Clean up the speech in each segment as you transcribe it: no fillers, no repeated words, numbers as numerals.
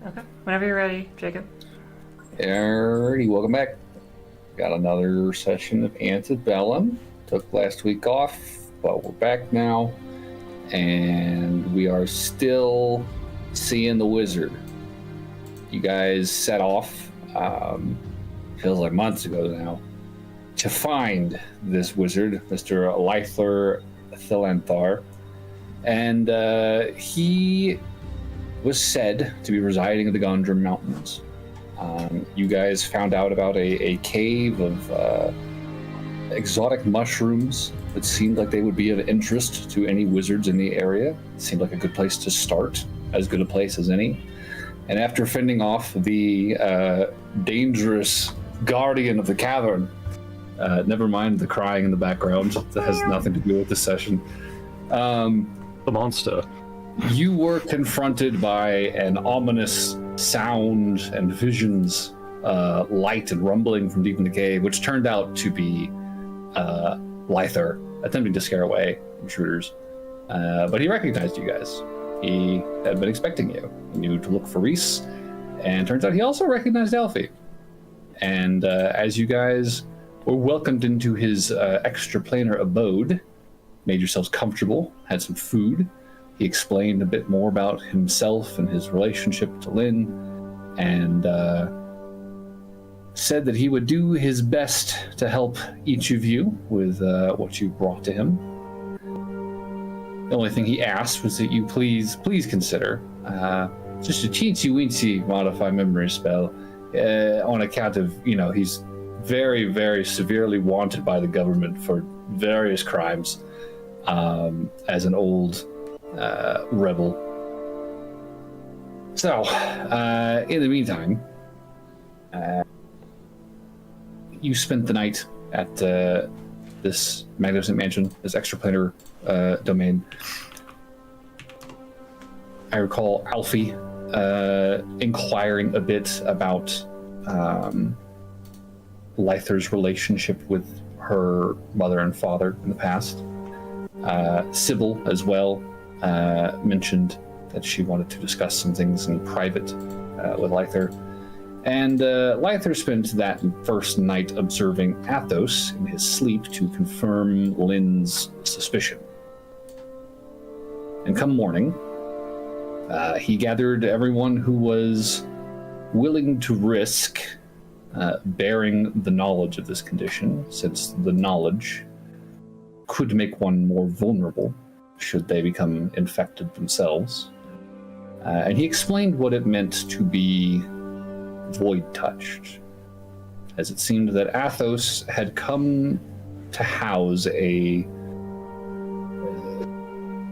Okay. Whenever you're ready, Jacob. Alrighty, welcome back. Got another session of Antebellum. Took last week off, but we're back now. And we are still seeing the wizard. You guys set off, feels like months ago now, to find this wizard, Mr. Lythor Thilanthar. And he was said to be residing in the Gondrum Mountains. You guys found out about a cave of exotic mushrooms that seemed like they would be of interest to any wizards in the area. It seemed like a good place to start, as good a place as any. And after fending off the dangerous guardian of the cavern, never mind the crying in the background, that has nothing to do with this session. The monster. You were confronted by an ominous sound and visions, light and rumbling from deep in the cave, which turned out to be Lythor attempting to scare away intruders. But he recognized you guys. He had been expecting you. He knew to look for Reese, and turns out he also recognized Alfie. And as you guys were welcomed into his extraplanar abode, made yourselves comfortable, had some food, he explained a bit more about himself and his relationship to Lynn, and said that he would do his best to help each of you with what you brought to him. The only thing he asked was that you please consider just a teensy-weensy modify memory spell on account of, he's very, very severely wanted by the government for various crimes as an old rebel. So, in the meantime, you spent the night at this magnificent mansion, this extraplanar domain. I recall Alfie inquiring a bit about Lythor's relationship with her mother and father in the past. Sybil, as well, mentioned that she wanted to discuss some things in private with Lythor. And Lythor spent that first night observing Athos in his sleep to confirm Lynn's suspicion. And come morning, he gathered everyone who was willing to risk bearing the knowledge of this condition, since the knowledge could make one more vulnerable should they become infected themselves. And he explained what it meant to be void-touched, as it seemed that Athos had come to house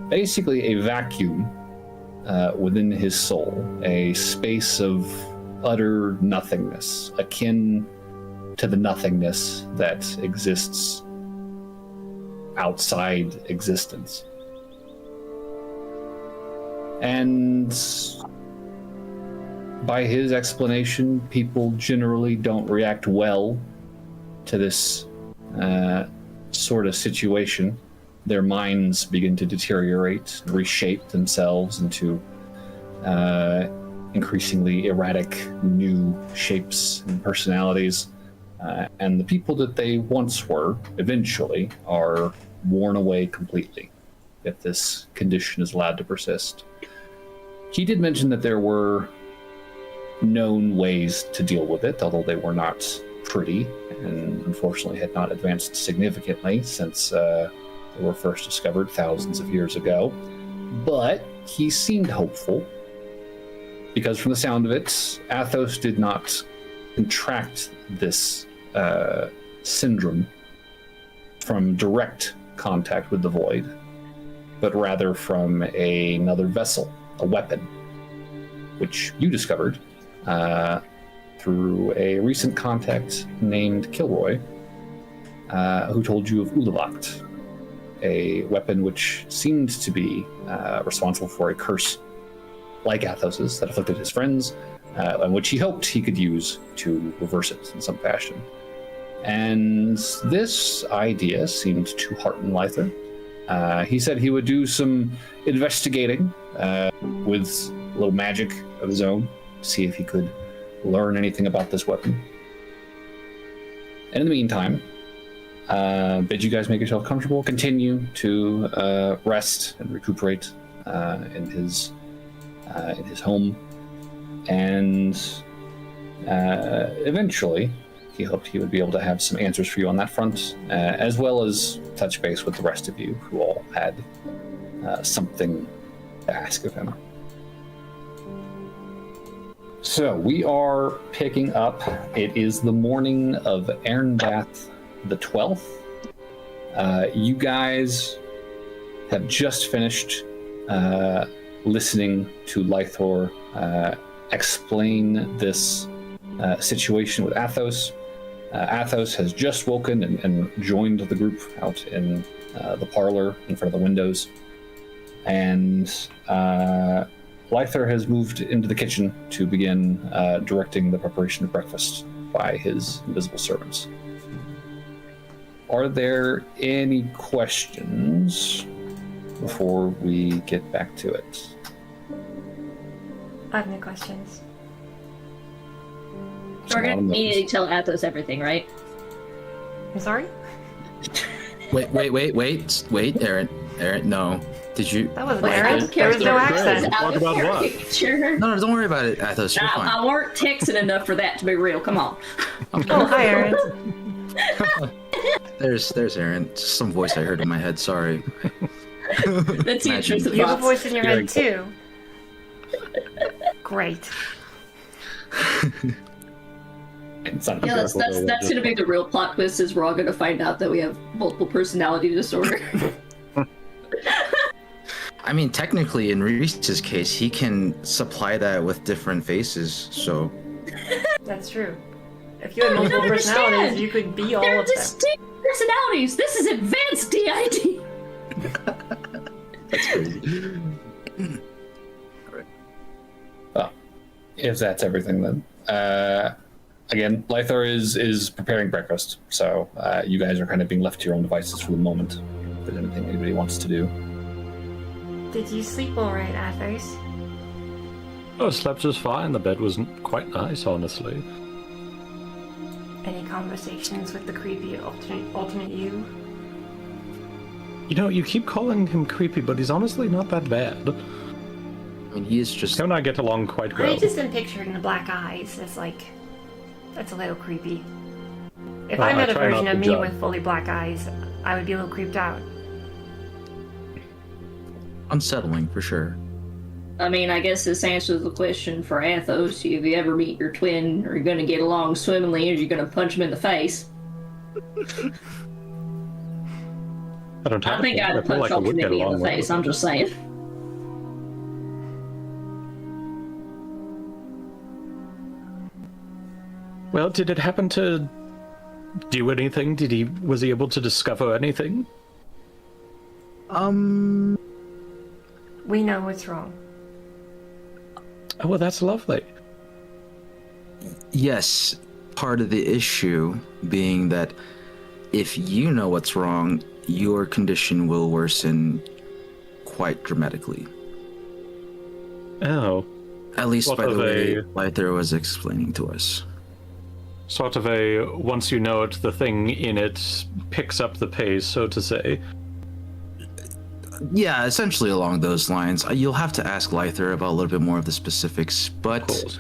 basically a vacuum within his soul, a space of utter nothingness, akin to the nothingness that exists outside existence. And by his explanation, people generally don't react well to this sort of situation. Their minds begin to deteriorate, reshape themselves into increasingly erratic new shapes and personalities. And the people that they once were, eventually, are worn away completely if this condition is allowed to persist. He did mention that there were known ways to deal with it, although they were not pretty, and unfortunately had not advanced significantly since they were first discovered thousands of years ago. But he seemed hopeful, because from the sound of it, Athos did not contract this syndrome from direct contact with the void, but rather from another vessel, a weapon, which you discovered through a recent contact named Kilroy, who told you of Ulavacht, a weapon which seemed to be responsible for a curse like Athos's that afflicted his friends, and which he hoped he could use to reverse it in some fashion. And this idea seemed to hearten Lythor. He said he would do some investigating with a little magic of his own, see if he could learn anything about this weapon. And in the meantime, bid you guys make yourself comfortable, continue to rest and recuperate in his home, and eventually he hoped he would be able to have some answers for you on that front, as well as touch base with the rest of you who all had something to ask of him. So we are picking up. It is the morning of Ehrenbath the 12th. You guys have just finished listening to Lythor explain this situation with Athos. Athos has just woken and joined the group out in the parlor in front of the windows. And Lythor has moved into the kitchen to begin directing the preparation of breakfast by his invisible servants. Are there any questions before we get back to it? I have no questions. We're going to immediately tell Athos everything, right? I'm sorry? Wait, Aaron, no. Did you? That wasn't Wait, Aaron. There was no accent. Talk about what? Sure. No, don't worry about it, Athos. You're fine. I weren't texting enough for that to be real. Come on. Oh, hi, Aaron. There's Aaron. Just some voice I heard in my head. Sorry. That's the truth of You have a thoughts. voice in your head, too. Great. Yeah, that's going to be the real plot twist. Is we're all going to find out that we have multiple personality disorder. I mean, technically, in Reese's case, he can supply that with different faces. So That's true. If you had multiple don't personalities, understand. you could be all They're of them. distinct personalities. This is advanced DID. that's crazy. If that's everything, then again, Lythor is preparing breakfast, so you guys are kind of being left to your own devices for the moment. If there's anything anybody wants to do. Did you sleep all right, Athos? Oh, slept just fine. The bed was quite nice, honestly. Any conversations with the creepy alternate you? You know, you keep calling him creepy, but he's honestly not that bad. I mean, he is just. Him and I get along quite well. I just been pictured in the black eyes as like, that's a little creepy. If Well, I met I a try not version to of me judge. with fully black eyes, I would be a little creeped out. Unsettling for sure. I mean, I guess this answers the question for Athos. If you ever meet your twin, are you going to get along swimmingly, or are you going to punch him in the face? I don't have I think to. I'd I feel punch like I would get Alternate in along the face. well I'm just saying. Well, did it happen to do anything? Was he able to discover anything? We know what's wrong. Oh, well, that's lovely. Yes, part of the issue being that if you know what's wrong, your condition will worsen quite dramatically. Oh, At least Sort by the of way a- Lythor was explaining to us. sort of a once you know it, the thing in it picks up the pace, so to say. Yeah, essentially along those lines. You'll have to ask Lythor about a little bit more of the specifics, but Cool.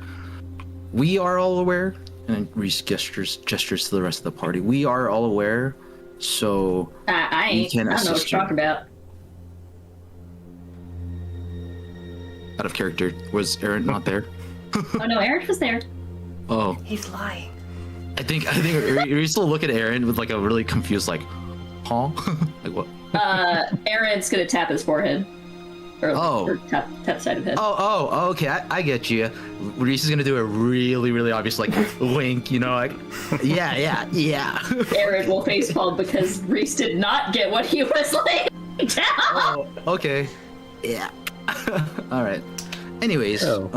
we are all aware, and Reese gestures to the rest of the party. We are all aware, so I We ain't. can I don't know what assist you're you. talking about. out of character. Was Aaron not there? Oh no, Eric was there. Oh, He's lying. I think Reese will look at Aaron with like a really confused like, huh? Like what? Aaron's gonna tap his forehead. Or tap the side of his head. Oh, okay, I get you. Reese is gonna do a really, really obvious like wink, you know, like, yeah. Aaron will facepalm because Reese did not get what he was laying down. Oh, okay, yeah. All right. Anyways, Oh.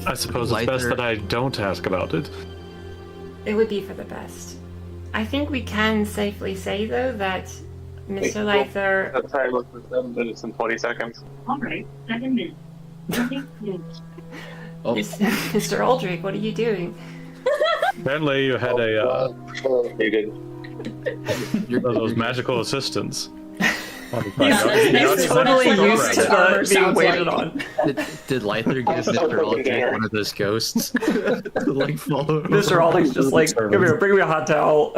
I suppose it's best Lythor- that I don't ask about it. It would be for the best. I think we can safely say, though, that Mr. Lythor... That's how I look for 7 minutes and 20 seconds. Alright, 7 minutes. Oh, Mr. Aldrich, what are you doing? Apparently, you had a You did. one of those magical assistants. He's totally used to being waited on. Did Lythor give Mr. Aldrich one of those ghosts to like follow him? Mr. Aldrich's just like, come here, bring me a hot towel.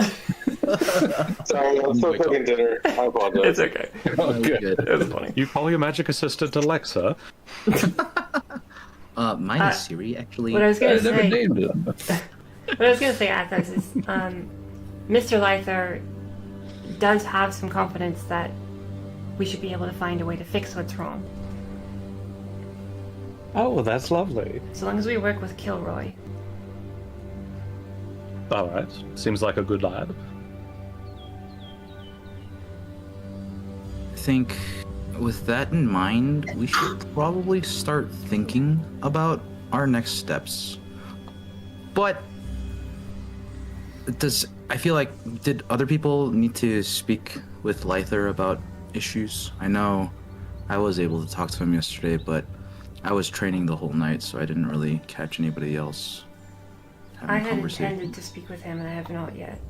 Sorry, I'm still cooking dinner. I apologize. It's okay. Oh, good. It was funny. You call your magic assistant Alexa. Mine is Siri, actually. What I was I gonna never say, named it. what I was gonna say, Athos, is Mr. Lythor does have some confidence that we should be able to find a way to fix what's wrong. Oh, well, that's lovely. So long as we work with Kilroy. All right. Seems like a good lad. I think with that in mind, we should probably start thinking about our next steps. But I feel like, did other people need to speak with Lythor about issues? I know I was able to talk to him yesterday, but I was training the whole night, so I didn't really catch anybody else having I a had conversation. intended to speak with him, and I have not yet.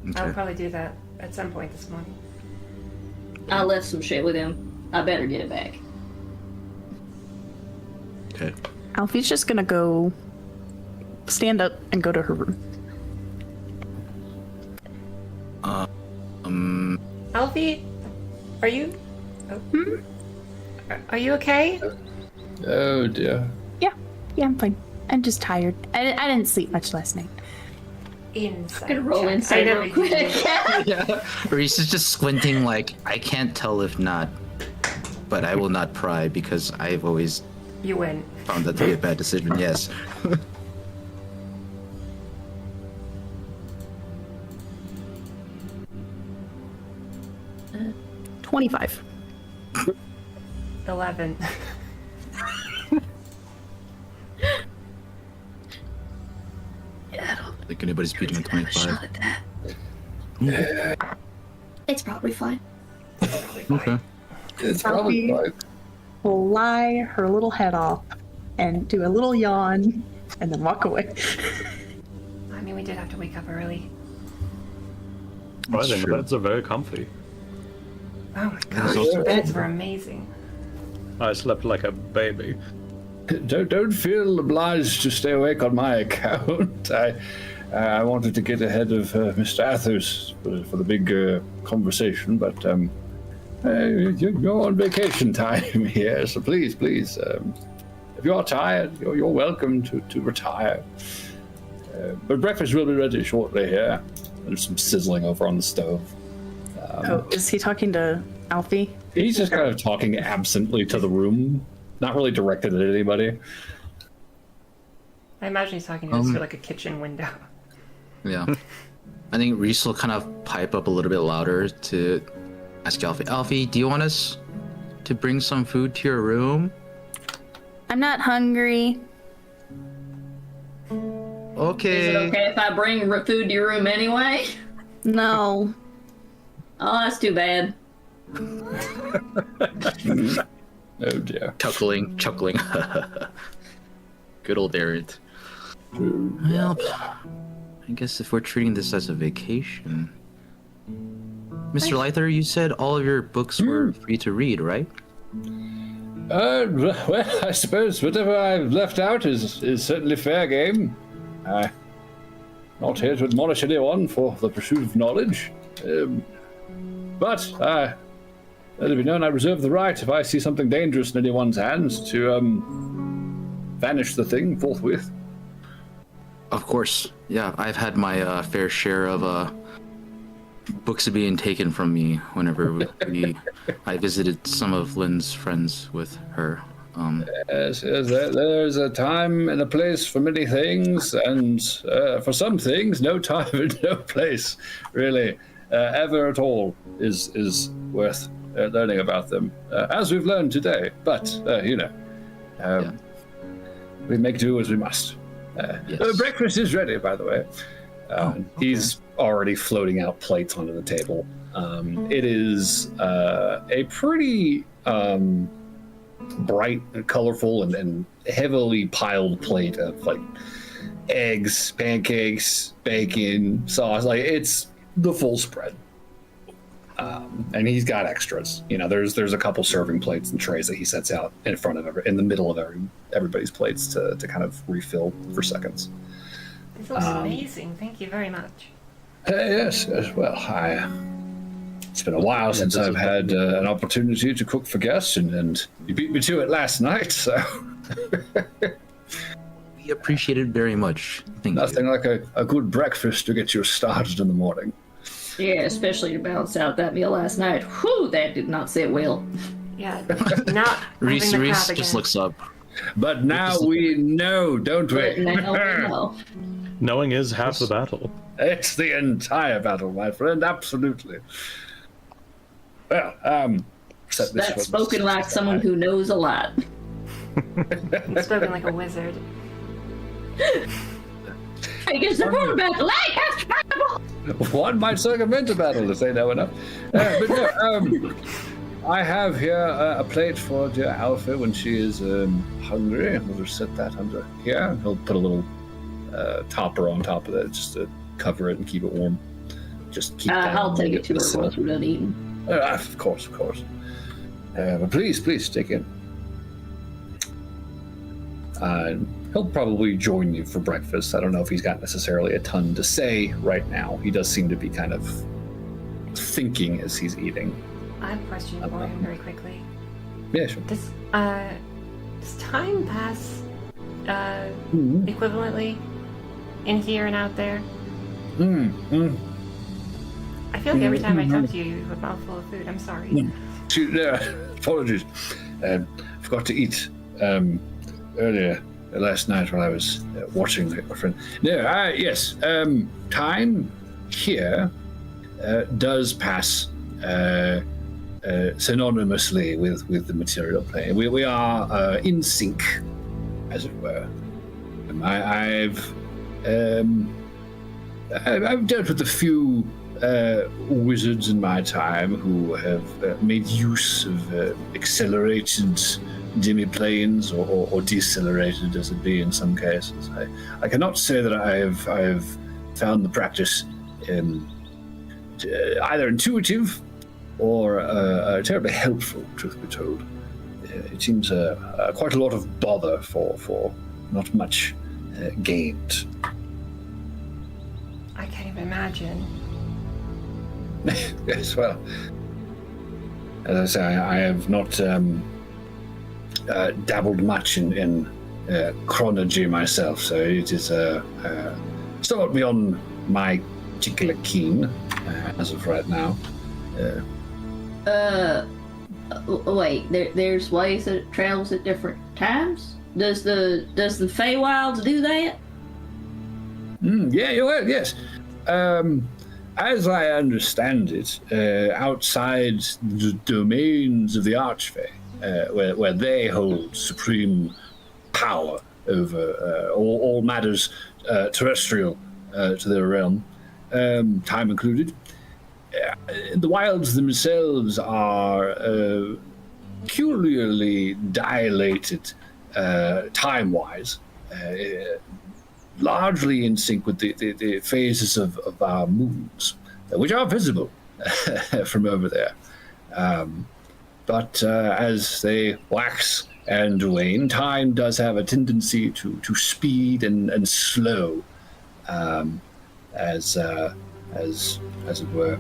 Okay. I'll probably do that at some point this morning. I left some shit with him. I better get it back. Okay. Alfie's just gonna go stand up and go to her room. Alfie, are you? Are you okay? Oh dear. Yeah, I'm fine. I'm just tired. I didn't sleep much last night. Inside. I'm gonna roll check. inside I real know quick. Yeah. Reese is just squinting like, I can't tell if not, but I will not pry because I've always You win. found that to be a bad decision, yes. 25. 11. I don't think anybody's beating a 25. It's probably fine. Okay. It's probably Alfie fine. will lie her little head off and do a little yawn and then walk away. I mean, we did have to wake up early. Right, then the true. beds are very comfy. Oh my That's gosh, also- the beds were amazing. I slept like a baby. Don't feel obliged to stay awake on my account. I wanted to get ahead of Mr. Athos for the big conversation, but you're on vacation time here, so please, if you're tired, you're welcome to retire. But breakfast will be ready shortly here. There's some sizzling over on the stove. Oh, is he talking to Alfie? He's just kind of talking absently to the room, not really directed at anybody. I imagine he's talking to us through like a kitchen window. Yeah. I think Reese will kind of pipe up a little bit louder to ask Alfie. Alfie, do you want us to bring some food to your room? I'm not hungry. Okay. Is it okay if I bring food to your room anyway? No. Oh, that's too bad. Oh dear. Chuckling. Good old Errant. Well, I guess if we're treating this as a vacation. Mr. Lythor, you said all of your books were free to read, right? Well, I suppose whatever I've left out is certainly fair game. Not here to admonish anyone for the pursuit of knowledge. But let it be known I reserve the right, if I see something dangerous in anyone's hands, to vanish the thing forthwith. Of course. Yeah, I've had my fair share of books being taken from me whenever I visited some of Lynn's friends with her. Yes, there's a time and a place for many things, and for some things, no time and no place, really, ever at all, is worth learning about them, as we've learned today. But, we make do as we must. Yes. Breakfast is ready, by the way. He's already floating out plates onto the table. It is a pretty bright and colorful and heavily piled plate of like eggs, pancakes, bacon, sauce. Like it's the full spread. And he's got extras. You know, there's a couple serving plates and trays that he sets out in front of in the middle of everybody's plates to kind of refill for seconds. This looks amazing. Thank you very much. Yes. Well, it's been a while since I've had an opportunity to cook for guests, and you beat me to it last night, so... We appreciate it very much. Thank Nothing you. like a good breakfast to get you started in the morning. Yeah, especially to balance out that meal last night. Whew, that did not sit well. Yeah, not Reese having the crab just again. looks up. But now we know, don't But we? now we know. Knowing is half the battle. It's the entire battle, my friend, absolutely. Well, That's spoken like someone who knows a lot. You've spoken like a wizard. I guess the point about the light has to travel. One might circumvent a battle if they know enough. But no, I have here a plate for dear Alpha when she is hungry. We'll just set that under here. He'll put a little topper on top of that just to cover it and keep it warm. Just keep that. I'll take it to her once we're done eating. Of course. But please take it. He'll probably join you for breakfast. I don't know if he's got necessarily a ton to say right now. He does seem to be kind of thinking as he's eating. I have a question for him very quickly. Yeah, sure. Does time pass equivalently in here and out there? I feel like every time I come to you, you have a mouthful of food. I'm sorry. Apologies. Forgot to eat earlier last night while I was watching my friend. No, yes. Time here does pass synonymously with the material plane. We are in sync, as it were. I've dealt with a few wizards in my time who have made use of accelerated demi-planes or decelerated, as it be in some cases. I cannot say that I have found the practice either intuitive or terribly helpful, truth be told. It seems quite a lot of bother for not much gained. I can't even imagine. Yes, well, as I say, I have not dabbled much in chronology myself, so it is somewhat beyond my particular keen as of right now. Wait, there's ways that it travels at different times? Does the Feywilds do that? Yes. As I understand it, outside the domains of the Archfey, where they hold supreme power over all matters terrestrial to their realm, time included, the wilds themselves are peculiarly dilated time-wise, largely in sync with the phases of our moons, which are visible from over there. But as they wax and wane, time does have a tendency to speed and slow, as it were.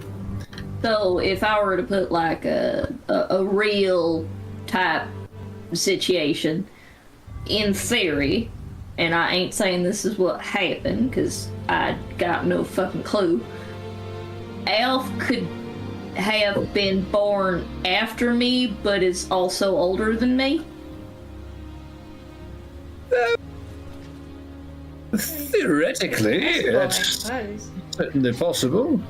So if I were to put like a real type situation, in theory, and I ain't saying this is what happened, because I got no fucking clue, Alf could have been born after me, but is also older than me? Theoretically, I that's suppose. certainly possible.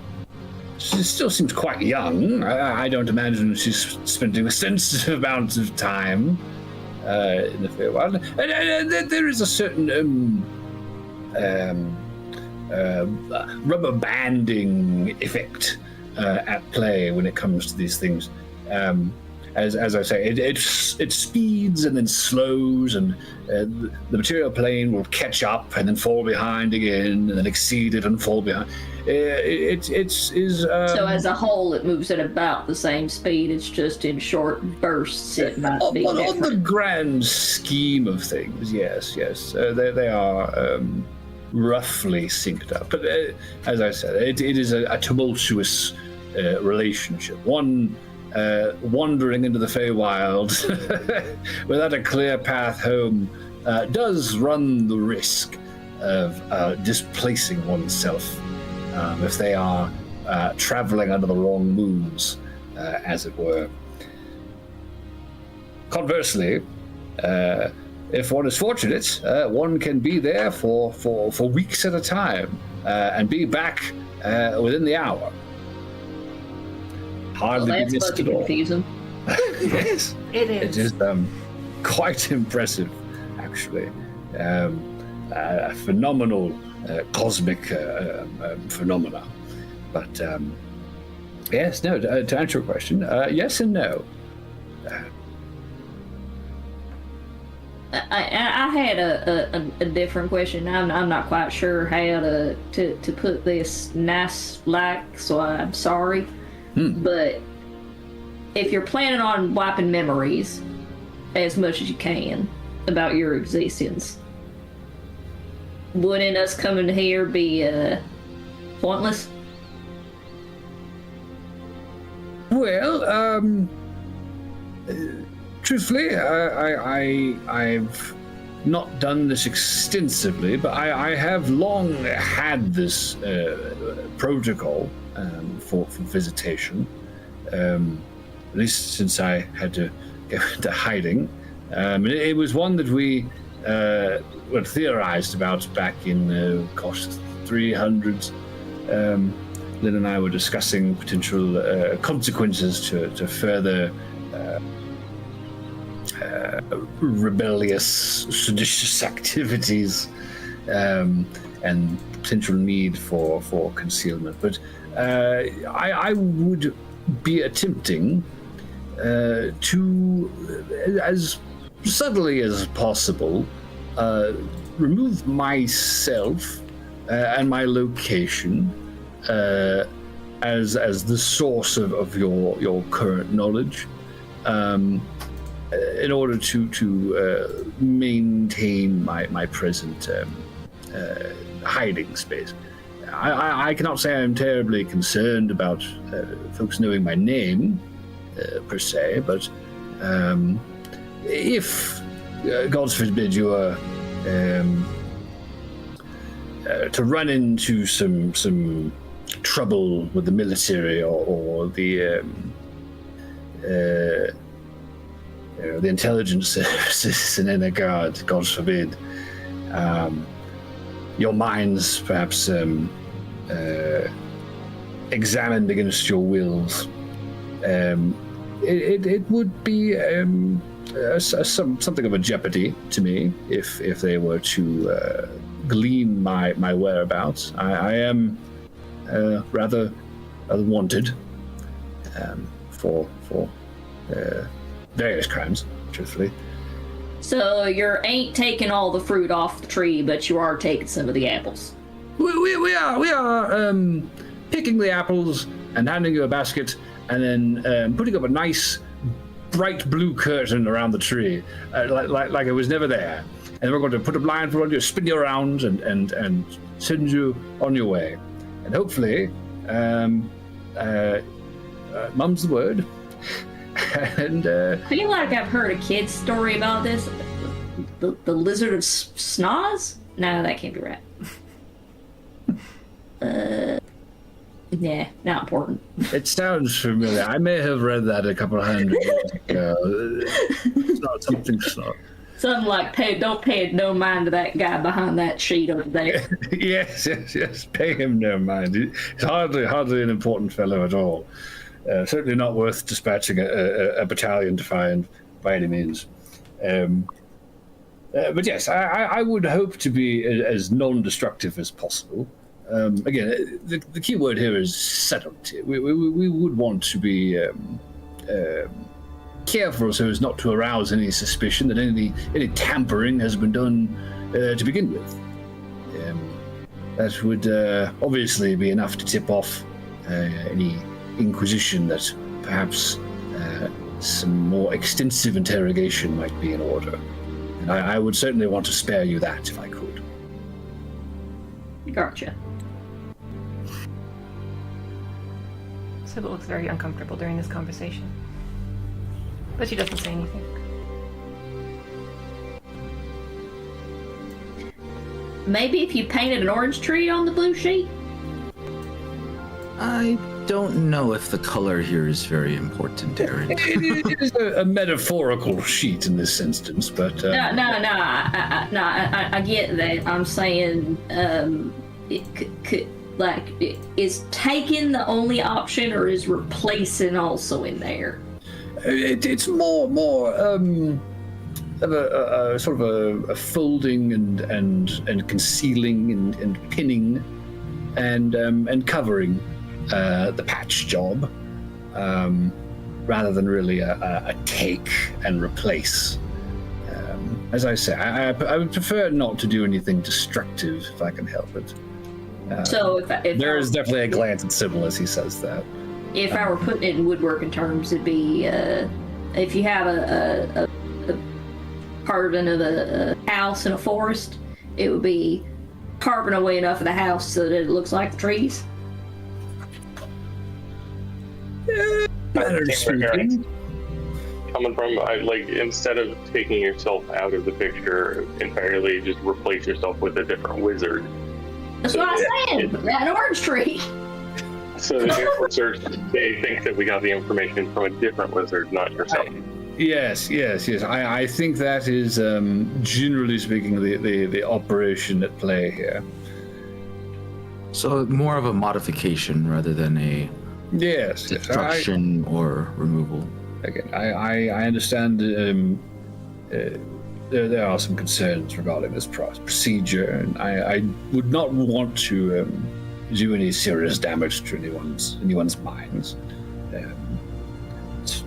She still seems quite young. I don't imagine she's spending extensive amounts of time in the Feywild. And there is a certain rubber banding effect at play when it comes to these things. as I say, it speeds and then slows, and the material plane will catch up and then fall behind again, and then exceed it and fall behind. So as a whole, it moves at about the same speed. It's just in short bursts. It might be on different. the grand scheme of things, yes. They are roughly synced up. But as I said, it is a tumultuous relationship. One wandering into the Feywild without a clear path home does run the risk of displacing oneself if they are traveling under the wrong moons, as it were. Conversely, if one is fortunate, one can be there for weeks at a time and be back within the hour. Hardly Well, be that's missed fucking at all. confusing. Yes, It is. it is quite impressive, actually. A phenomenal cosmic phenomena. But yes, no. To answer your question, yes and no. I had a different question. I'm not quite sure how to put this nice like, so I'm sorry. But if you're planning on wiping memories as much as you can about your existence, wouldn't us coming here be pointless? Well, truthfully, I've not done this extensively, but I have long had this protocol for visitation, at least since I had to go into hiding. It was one that we theorized about back in, 300s. Lynn and I were discussing potential consequences to further rebellious, seditious activities, and potential need for concealment. But I would be attempting to, as subtly as possible, remove myself and my location as the source of your current knowledge, in order to maintain my present hiding space. I cannot say I'm terribly concerned about folks knowing my name per se, but if God forbid you are to run into some trouble with the military or the intelligence services in Ennegard, God forbid, your minds perhaps examined against your wills, it would be something of a jeopardy to me if they were to glean my whereabouts. I am rather wanted for various crimes, truthfully. So you ain't taking all the fruit off the tree, but you are taking some of the apples. We are picking the apples and handing you a basket, and then putting up a nice bright blue curtain around the tree, like it was never there. And we're going to put a blindfold on you, spin you around, and send you on your way. And hopefully, mum's the word. And I feel like I've heard a kid's story about this. The lizard of Snoz? No, that can't be right. Yeah, not important. it sounds familiar. I may have read that a couple of hundred years ago. It's not something so. Something like, don't pay no mind to that guy behind that sheet over there. Yes. Pay him no mind. He's hardly an important fellow at all. Certainly not worth dispatching a battalion to find by any means. But yes, I would hope to be as non-destructive as possible. Again, the key word here is subtlety. We would want to be careful so as not to arouse any suspicion that any tampering has been done to begin with. That would obviously be enough to tip off any inquisition that perhaps some more extensive interrogation might be in order. And I would certainly want to spare you that if I could. Gotcha. Sybil looks very uncomfortable during this conversation. But she doesn't say anything. Maybe if you painted an orange tree on the blue sheet? I don't know if the color here is very important, Aaron. It is a metaphorical sheet in this instance, but... No, I get that. I'm saying, is taking the only option, or is replacing also in there? It's more of a sort of a folding and concealing and pinning and covering the patch job, rather than really a take and replace. As I say, I would prefer not to do anything destructive if I can help it. So if there is definitely a glance at Sybil as he says that. If I were putting it in woodworking terms, it'd be if you have a carving of a house in a forest, it would be carving away enough of the house so that it looks like the trees. Coming from, instead of taking yourself out of the picture entirely, just replace yourself with a different wizard. That's what I'm saying. An orange tree. So the research, they think that we got the information from a different wizard, not yourself. Yes. I think that is, generally speaking, the operation at play here. So more of a modification rather than a destruction or removal. Again, I understand there are some concerns regarding this procedure, and I would not want to do any serious damage to anyone's minds. It's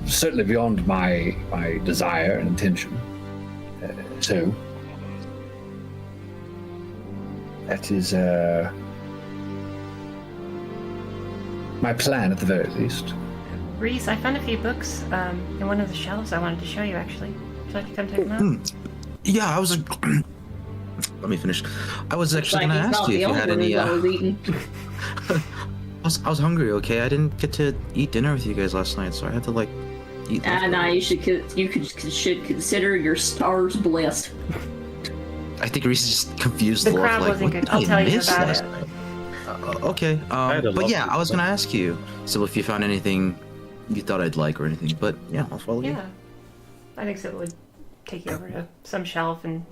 certainly beyond my desire and intention. So that is my plan at the very least. Reese, I found a few books in one of the shelves I wanted to show you, actually. Would you like to come take them out? Yeah, I was... Let me finish. I was actually going to ask you if you had any... I was hungry, okay? I didn't get to eat dinner with you guys last night, so I had to, eat... No, you should consider your stars blessed. I think Reese is just confused. The crowd wasn't good. I'll tell you about it. Okay, but yeah, I was going to ask you, so if you found anything you thought I'd like or anything, but yeah, I'll follow you. Yeah. I think Sybil would take you over to some shelf and...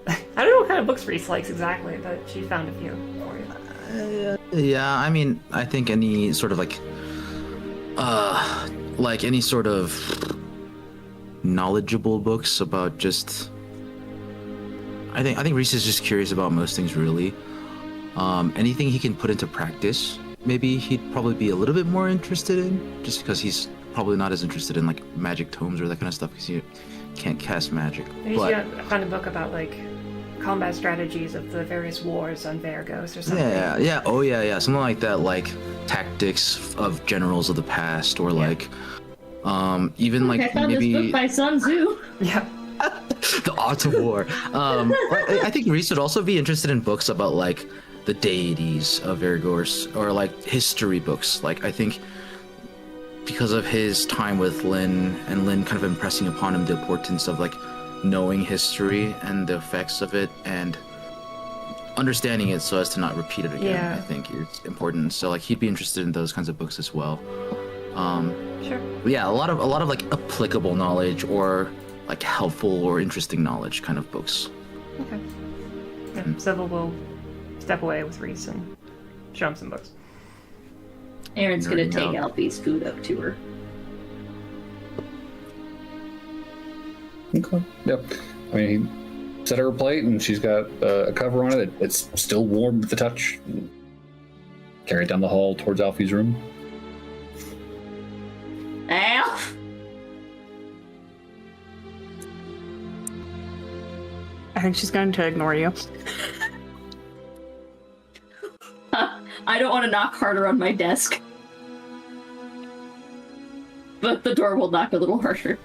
I don't know what kind of books Reese likes exactly, but she found a few for you. Yeah, I mean, I think any sort of any sort of knowledgeable books about just... I think Reese is just curious about most things, really. Anything he can put into practice, maybe he'd probably be a little bit more interested in, just because he's probably not as interested in magic tomes or that kind of stuff because he can't cast magic. Maybe I found a book about combat strategies of the various wars on Vaergose or something. Yeah, something like that, tactics of generals of the past, or even I found maybe this book by Sun Tzu. Yeah. The Art of War. I think Reese would also be interested in books about the deities of Vaergose, or history books. I think because of his time with Lynn, and Lynn kind of impressing upon him the importance of knowing history and the effects of it and understanding it so as to not repeat it again. Yeah. I think is important. So he'd be interested in those kinds of books as well. Sure. Yeah, a lot of applicable knowledge, or helpful or interesting knowledge kind of books. Okay. Yeah, Sybil will step away with Reese and show him some books. Aaron's gonna Nerding take out. Alfie's food up to her. Okay. Yep. I mean, he set her a plate, and she's got a cover on it. It's still warm with the touch. Carry it down the hall towards Alfie's room. Alf, think she's going to ignore you. I don't want to knock harder on my desk. But the door will knock a little harsher.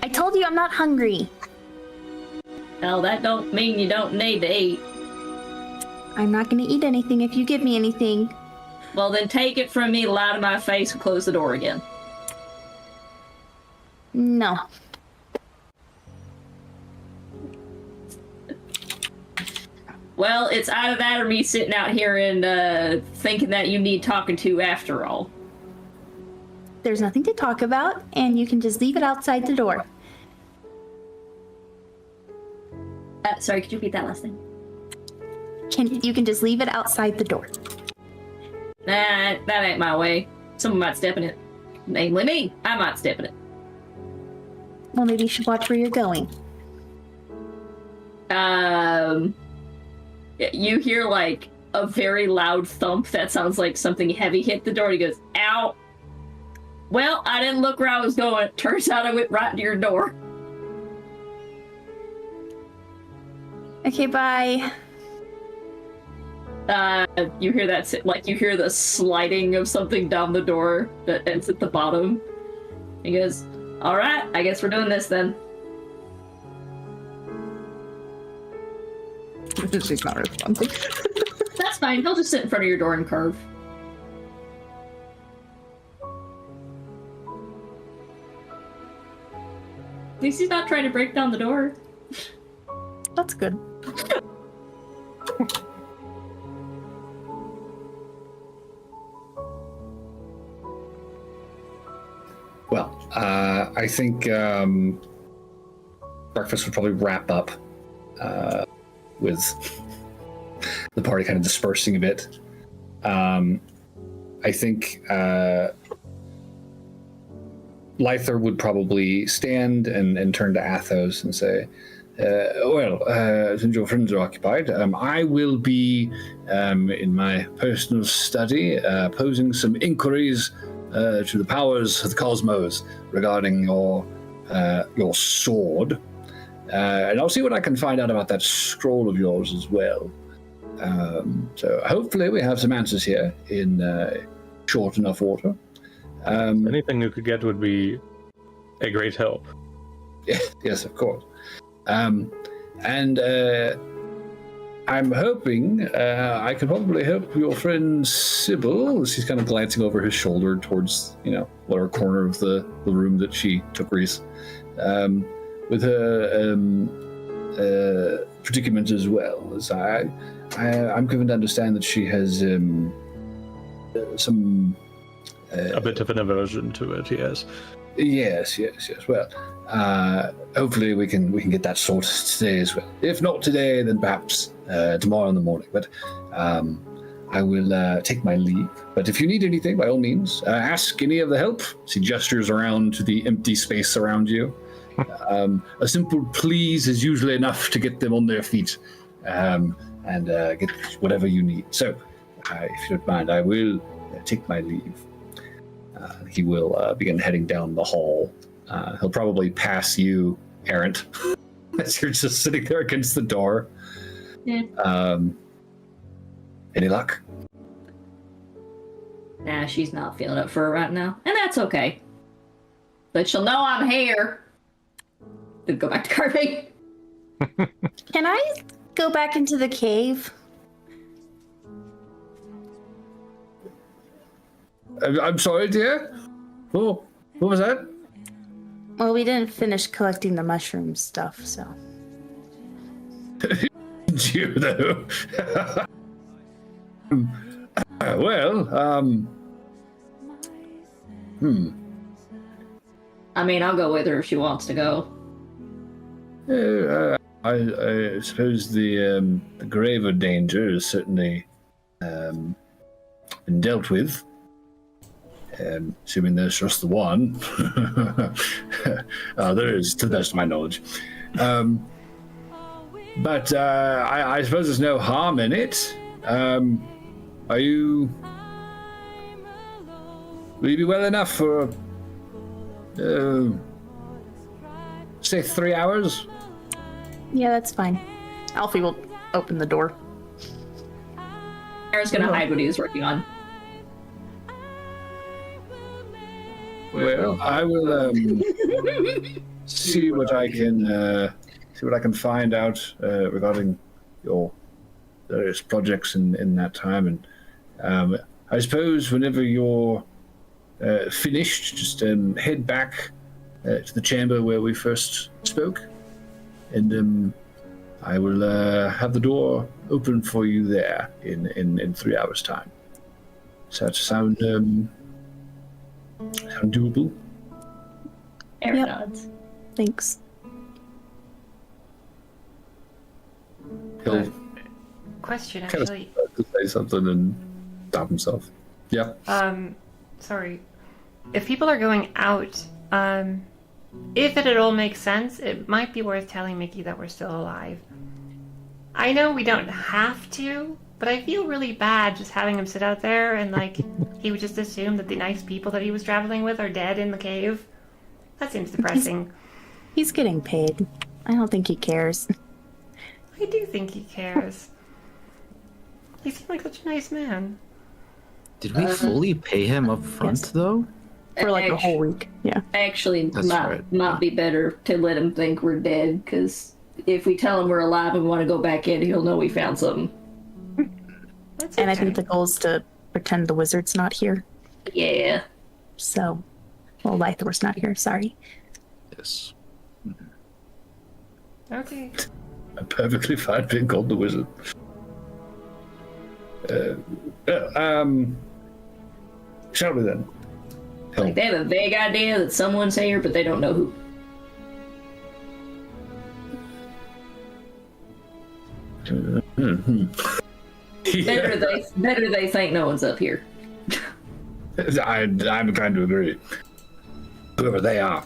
I told you I'm not hungry. Well, that don't mean you don't need to eat. I'm not gonna eat anything if you give me anything. Well, then take it from me, lie to my face, and close the door again. No. Well, it's either that or me sitting out here and thinking that you need talking to after all. There's nothing to talk about, and you can just leave it outside the door. Sorry, could you repeat that last thing? You can just leave it outside the door. Nah, that ain't my way. Someone might step in it. Namely me. I might step in it. Well, maybe you should watch where you're going. You hear, like, a very loud thump that sounds like something heavy hit the door. He goes, ow! Well, I didn't look where I was going. Turns out I went right into your door. Okay, bye. You hear that, like, you hear the sliding of something down the door that ends at the bottom. He goes, alright, I guess we're doing this then. She's not responding. That's fine, he'll just sit in front of your door and carve. At least he's not trying to break down the door. That's good. Well, I think breakfast would probably wrap up with the party kind of dispersing a bit. I think Lythor would probably stand and turn to Athos and say, since your friends are occupied, I will be in my personal study posing some inquiries to the powers of the cosmos regarding your sword. And I'll see what I can find out about that scroll of yours as well. So hopefully we have some answers here in short enough order. Anything you could get would be a great help. Yes, of course. And I'm hoping I could probably help your friend Sybil. She's kind of glancing over his shoulder towards, whatever corner of the room that she took Reese, with her predicament as well. As I'm given to understand that she has some... a bit of an aversion to it, yes. Yes. Well, hopefully we can get that sorted today as well. If not today, then perhaps tomorrow in the morning. But I will take my leave. But if you need anything, by all means, ask any of the help. She gestures around to the empty space around you. A simple please is usually enough to get them on their feet and get whatever you need. So, if you don't mind, I will take my leave. He will begin heading down the hall. He'll probably pass you, Errant, as you're just sitting there against the door. Yeah. Any luck? Nah, she's not feeling it for it right now. And that's okay. But she'll know I'm here. Then go back to carving. Can I go back into the cave? I'm sorry, dear. Oh, what was that? Well, we didn't finish collecting the mushroom stuff, so. You though. I mean, I'll go with her if she wants to go. I suppose the graver danger is certainly been dealt with. Assuming there's just the one. There is, to the best of my knowledge. But I suppose there's no harm in it. Will you be well enough for Say 3 hours? Yeah, that's fine. Alfie will open the door. Aaron's gonna hide what he was working on. Well, I will see what I can find out regarding your various projects in that time, and I suppose whenever you're finished, just head back to the chamber where we first spoke, and I will have the door open for you there in 3 hours' time. Does that sound doable? Aaron Yep. nods. Thanks. He'll Question, kind of actually. to say something and stop himself. Yeah. Sorry. If people are going out, if it at all makes sense, it might be worth telling Mickey that we're still alive. I know we don't have to, but I feel really bad just having him sit out there and, like, he would just assume that the nice people that he was traveling with are dead in the cave. That seems depressing. He's getting paid. I don't think he cares. I do think he cares. He seemed like such a nice man. Did we fully pay him up front, yes. though? For like a whole week. Yeah. Actually, That's right. might be better to let him think we're dead, because if we tell him we're alive and we want to go back in, he'll know we found something. That's And I okay. think the goal is to pretend the wizard's not here. Yeah. So, well, Lythor's not here. Sorry. Yes. Okay. I'm perfectly fine being called the wizard. Shall we then? Like, they have a vague idea that someone's here, but they don't know who. Better they think no one's up here. I'm kind to agree. Whoever they are,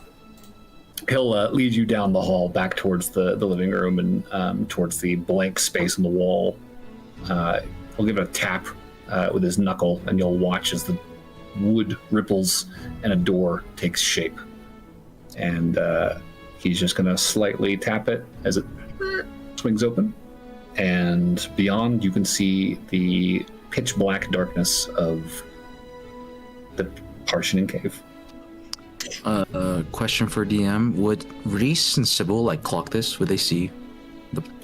he'll lead you down the hall back towards the living room and towards the blank space on the wall. He'll give it a tap with his knuckle, and you'll watch as the wood ripples and a door takes shape. And he's just going to slightly tap it as it swings open. And beyond, you can see the pitch black darkness of the Parshinan cave. Question for DM: would Reese and Sybil like clock this? Would they see?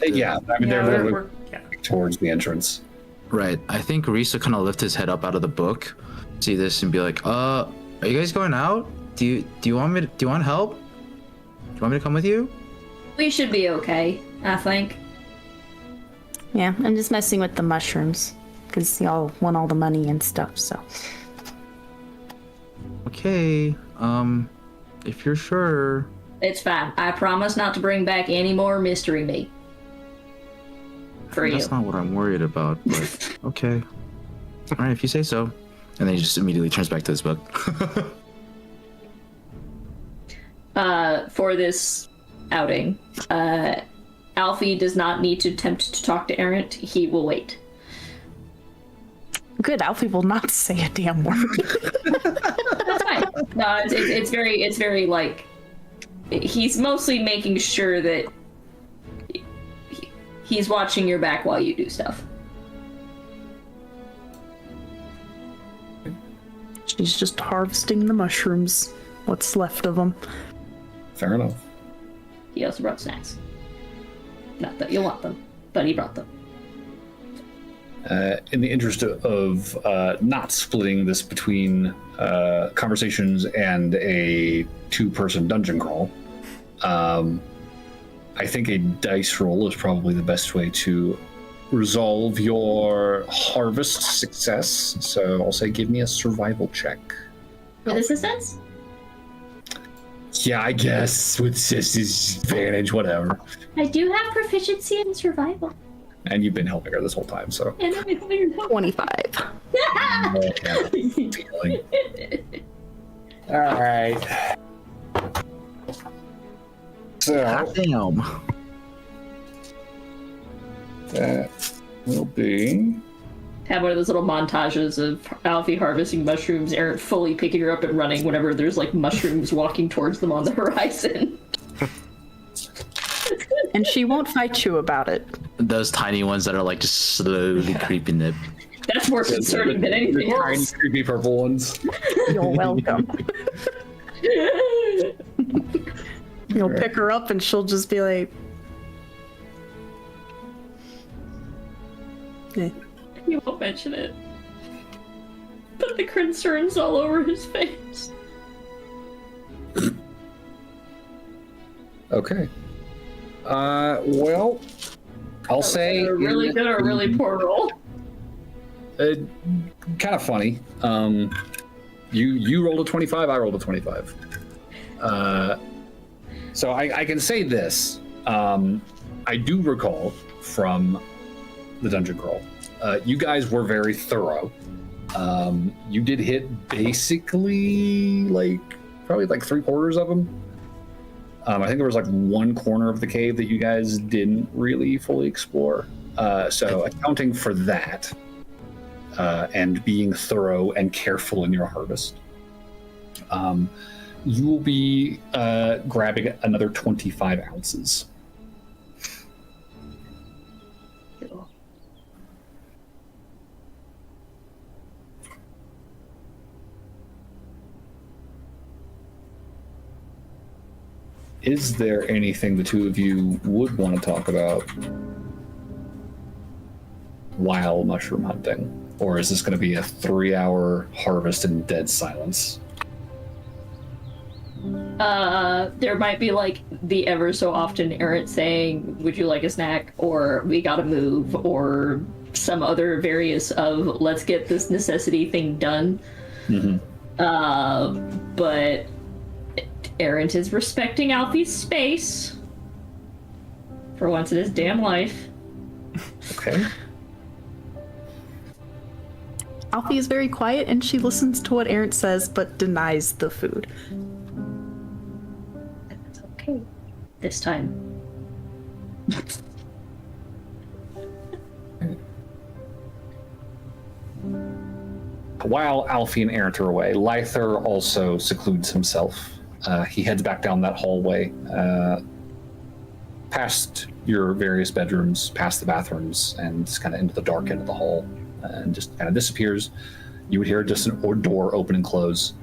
Yeah, I mean, Yeah, they're we're- literally yeah. towards the entrance. Right. I think Reese will kind of lift his head up out of the book, see this, and be like, "Are you guys going out? Do you want me? Do you want help? Do you want me to come with you?" We should be okay, I think. Yeah, I'm just messing with the mushrooms because y'all want all the money and stuff. So Okay. If you're sure. It's fine. I promise not to bring back any more mystery meat. For you. That's not what I'm worried about, but okay. All right, if you say so. And then he just immediately turns back to his book. For this outing, Alfie does not need to attempt to talk to Errant. He will wait. Good, Alfie will not say a damn word. That's fine. No, it's very like, he's mostly making sure that he's watching your back while you do stuff. She's just harvesting the mushrooms. What's left of them. Fair enough. He also brought snacks. Not that you'll want them, but he brought them. In the interest of not splitting this between conversations and a two-person dungeon crawl, I think a dice roll is probably the best way to resolve your harvest success. So I'll say give me a survival check. With assistance? Yeah, I guess with Sis's advantage, whatever. I do have proficiency in survival. And you've been helping her this whole time, so. And I'm a clear 25. Feeling. All right. So Damn. that will be. Have one of those little montages of Alfie harvesting mushrooms, Errant fully picking her up and running whenever there's like mushrooms walking towards them on the horizon. and she won't fight you about it. Those tiny ones that are like just slowly creeping up. That's more concerning than anything Tiny, else. creepy purple ones. You're welcome. You'll pick her up and she'll just be like, eh. He won't mention it. But the concern's all over his face. Okay. Well, I'll say A really good or really poor roll. Kind of funny. You rolled a 25. I rolled a 25. So I can say this. I do recall from the dungeon crawl. You guys were very thorough. You did hit basically probably 3/4 of them. I think there was one corner of the cave that you guys didn't really fully explore. So accounting for that, and being thorough and careful in your harvest, you will be grabbing another 25 ounces. Is there anything the two of you would want to talk about while mushroom hunting? Or is this going to be a 3-hour harvest in dead silence? There might be the ever so often errant saying, would you like a snack? Or we gotta move, or some other various of let's get this necessity thing done. Mm-hmm. But Errant is respecting Alfie's space for once in his damn life. Okay. Alfie is very quiet and she listens to what Errant says but denies the food. That's okay. This time. While Alfie and Errant are away, Lythor also secludes himself. He heads back down that hallway, past your various bedrooms, past the bathrooms, and just kind of into the dark end of the hall, and just kind of disappears. You would hear a distant door open and close,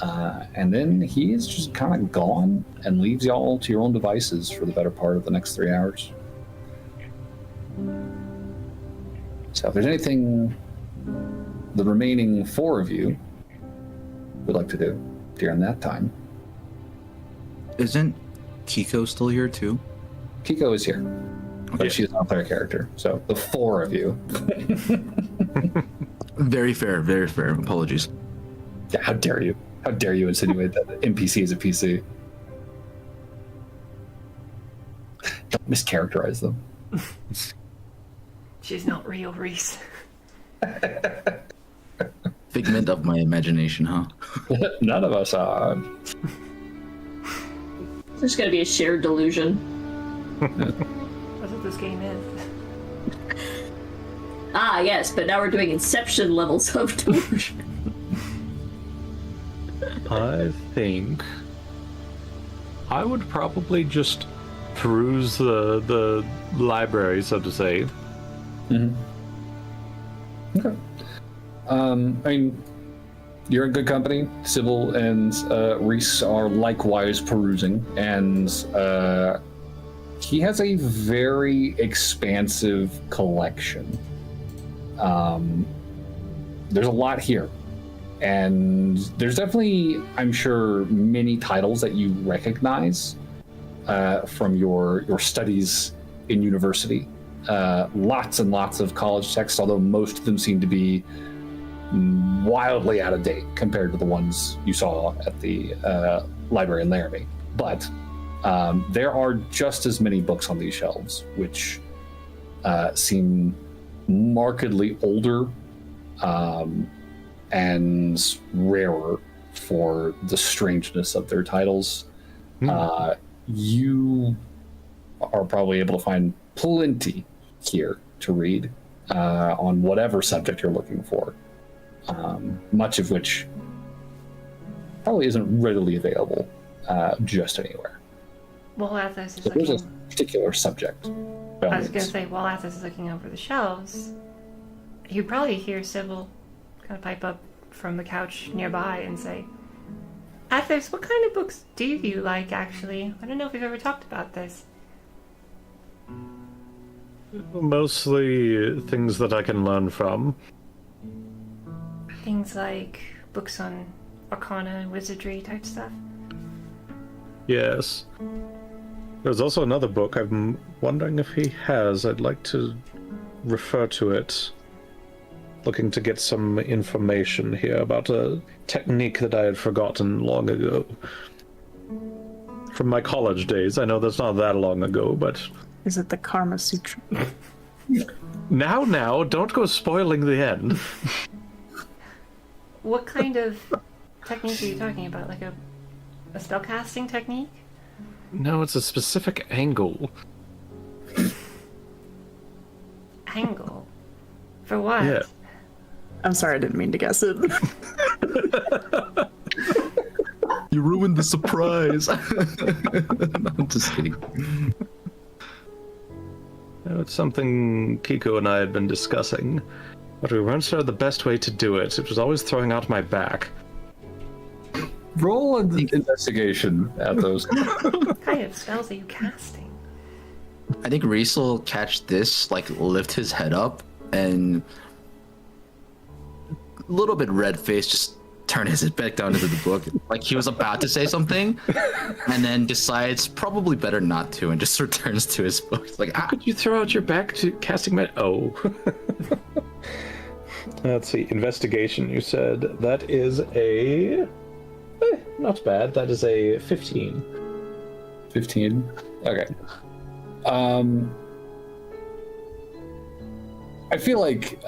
and then he is just kind of gone and leaves y'all to your own devices for the better part of the next 3 hours. So if there's anything the remaining 4 of you would like to do during that time. Isn't Kiko still here too? Kiko is here, but she's not their character. So the 4 of you. Very fair, very fair. Apologies. Yeah, how dare you? How dare you insinuate that the NPC is a PC? Don't mischaracterize them. She's not real, Reese. Figment of my imagination, huh? None of us are. There's gonna be a shared delusion. That's what this game is. Ah, yes, but now we're doing Inception levels of delusion. I think I would probably just peruse the library, so to say. Mm-hmm. Okay. I mean, you're in good company. Sybil and Reese are likewise perusing, and he has a very expansive collection. There's a lot here, and there's definitely, I'm sure, many titles that you recognize from your studies in university. Lots and lots of college texts, although most of them seem to be wildly out of date compared to the ones you saw at the library in Laramie. But there are just as many books on these shelves, which seem markedly older and rarer for the strangeness of their titles. You are probably able to find plenty here to read on whatever subject you're looking for, much of which probably isn't readily available just anywhere. Well, as I was So there's a particular subject. I was going to say, while Athos is looking over the shelves, you probably hear Sybil kind of pipe up from the couch nearby and say, Athos, what kind of books do you like, actually? I don't know if we've ever talked about this. Mostly things that I can learn from. Things like books on arcana and wizardry type stuff. Yes. There's also another book I'm wondering if he has. I'd like to refer to it. Looking to get some information here about a technique that I had forgotten long ago. From my college days. I know that's not that long ago, but... Is it the Karma Sutra? Now, don't go spoiling the end. What kind of technique are you talking about? Like a spellcasting technique? No, it's a specific angle. Angle? For what? Yeah. I'm sorry, I didn't mean to guess it. You ruined the surprise. I'm just kidding. It's something Kiko and I had been discussing, but we weren't sure the best way to do it. It was always throwing out my back. Roll an investigation at those. What kind of spells are you casting? I think Reese will catch this, like, lift his head up, and a little bit red-faced, just turn his head back down into the book. Like he was about to say something, and then decides probably better not to, and just returns to his book. It's like, How could you throw out your back to casting my... Oh. Let's see, investigation, you said. That is a... not bad. That is a 15. 15? Okay. I feel like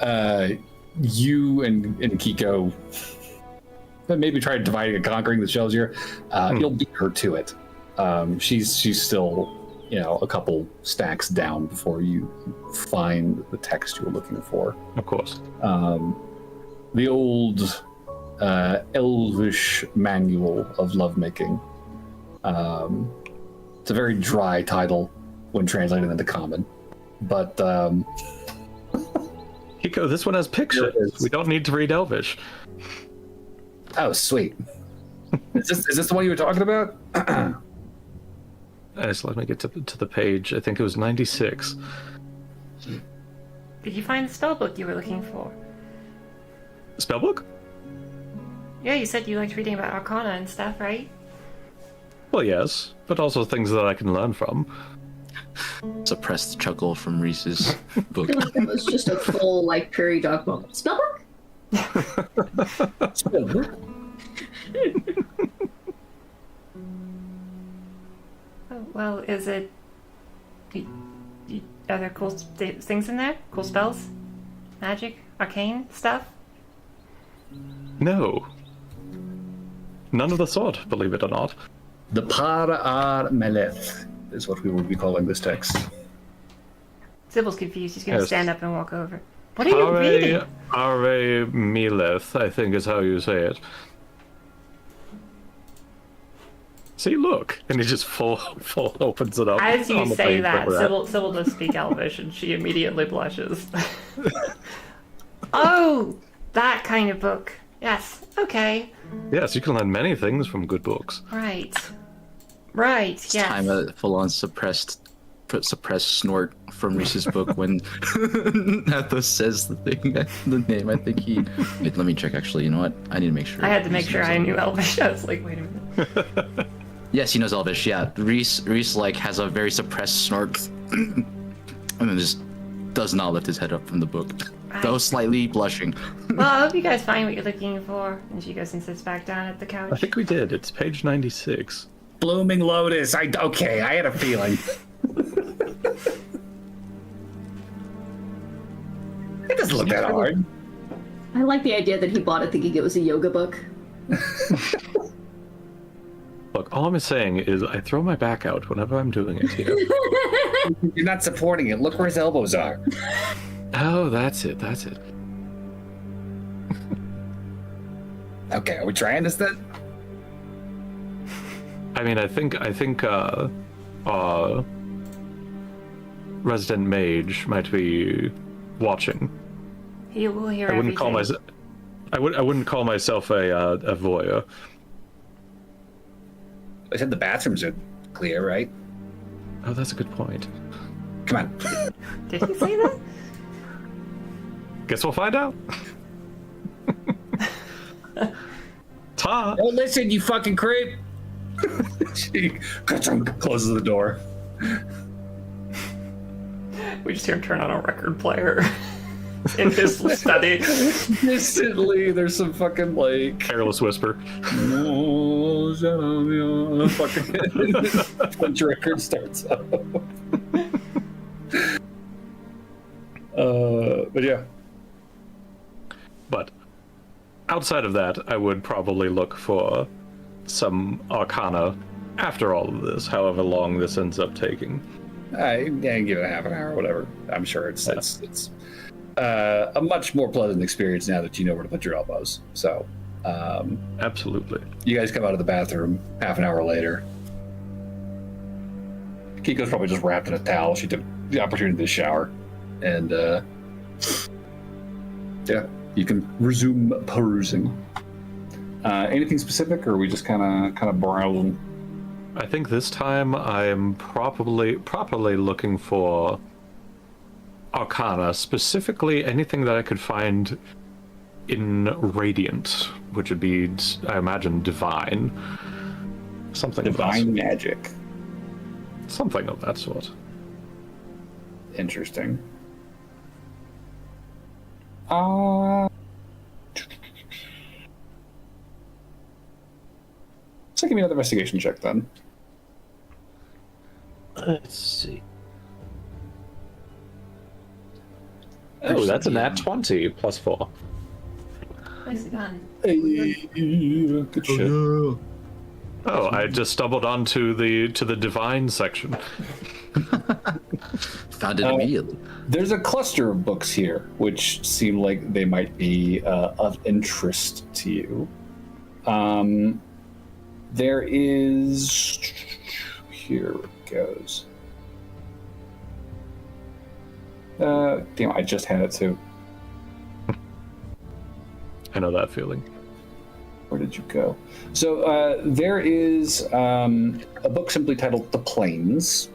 you and Kiko maybe try dividing and conquering the shells here. You'll beat her to it. She's still, a couple stacks down before you find the text you were looking for. Of course. The old elvish manual of lovemaking. It's a very dry title when translated into common, but Kiko, this one has pictures. We don't need to read Elvish. Oh, sweet. Is this the one you were talking about? Just let me get to the page. I think it was 96. Did you find the spellbook you were looking for? Spellbook? Yeah, you said you liked reading about arcana and stuff, right? Well, yes, but also things that I can learn from. suppressed chuckle from Reese's book. I feel like that was just a full, prairie dog moment. Spellbook? Spellbook? Oh, well, is it... Are there cool things in there? Cool spells? Magic? Arcane stuff? No. None of the sort, believe it or not. The Par Ar Meleth is what we will be calling this text. Sybil's confused. She's going to Yes. stand up and walk over. What are you reading? Are Meleth, I think is how you say it. See, look, and he just full opens it up. As you on the say page that, we're at. Sybil does speak Elvish, and she immediately blushes. Oh, that kind of book. Yes, okay. Yes, you can learn many things from good books. Right, It's yes. time a full-on suppressed snort from Reese's book when Athos says the name. I think he... Wait, let me check, actually. You know what? I need to make sure. I had to make sure I knew Elvish. I was like, wait a minute. Yes, he knows Elvish, yeah. Reese has a very suppressed snort and then just does not lift his head up from the book, though slightly blushing. Well, I hope you guys find what you're looking for. And she goes and sits back down at the couch. I think we did. It's page 96. Blooming Lotus. I had a feeling. It doesn't look that hard. I like the idea that he bought it thinking it was a yoga book. Look, all I'm saying is I throw my back out whenever I'm doing it here. You're not supporting it. Look where his elbows are. Oh, that's it. Okay, are we trying this then? I mean, I think resident mage might be watching. He will hear I wouldn't call everything. I wouldn't call myself a voyeur. I said the bathrooms are clear, right? Oh, that's a good point. Come on. Did he say that? Guess we'll find out. Ta! Oh, listen, you fucking creep! She closes the door. We just hear him turn on a record player in his study. Instantly, there's some fucking like Careless whisper. fucking punch record starts up. But yeah. But outside of that, I would probably look for some arcana after all of this, however long this ends up taking. I give it a half an hour or whatever. I'm sure it's a much more pleasant experience now that you know where to put your elbows. So, Absolutely. you guys come out of the bathroom half an hour later. Kiko's probably just wrapped in a towel. She took the opportunity to shower, and yeah, you can resume perusing. Anything specific, or are we just kind of browsing? I think this time I'm properly looking for arcana, specifically anything that I could find in radiant, which would be, I imagine, divine. Something Divine magic. something of that sort. Interesting. So give me another investigation check then. Let's see. Oh, that's a nat 20 plus 4. Nicely done. Hey, good shit. Oh, I just stumbled onto the divine section. Found it immediately. There's a cluster of books here, which seem like they might be of interest to you. There is... Here it goes. Damn, I just had it too. I know that feeling. Where did you go? So there is a book simply titled The Plains,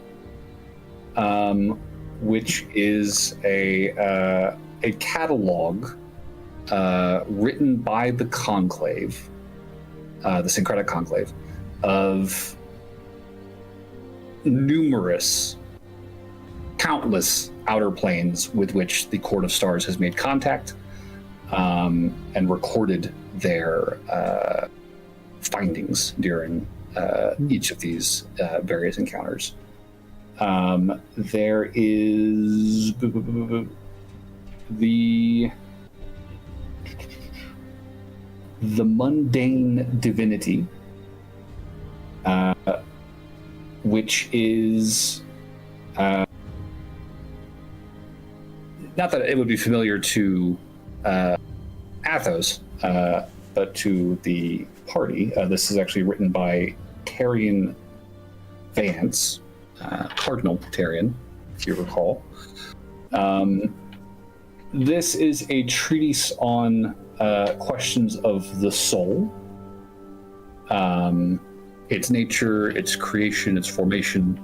which is a catalog written by the Conclave, the Syncretic Conclave, of countless outer planes with which the Court of Stars has made contact and recorded their findings during each of these various encounters. There is the Mundane Divinity, which is not that it would be familiar to Athos, but to the party. This is actually written by Tarian Vance, Cardinal Tarian, if you recall. This is a treatise on questions of the soul, its nature, its creation, its formation,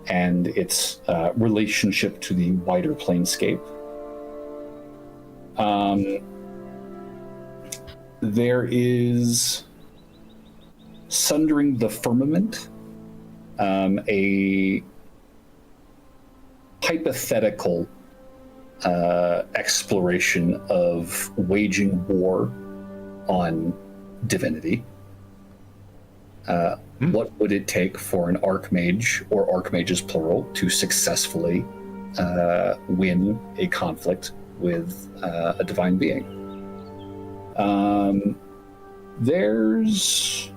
and its relationship to the wider planescape. There is Sundering the Firmament, a hypothetical exploration of waging war on divinity. What would it take for an archmage, or archmages plural, to successfully win a conflict with a divine being? There's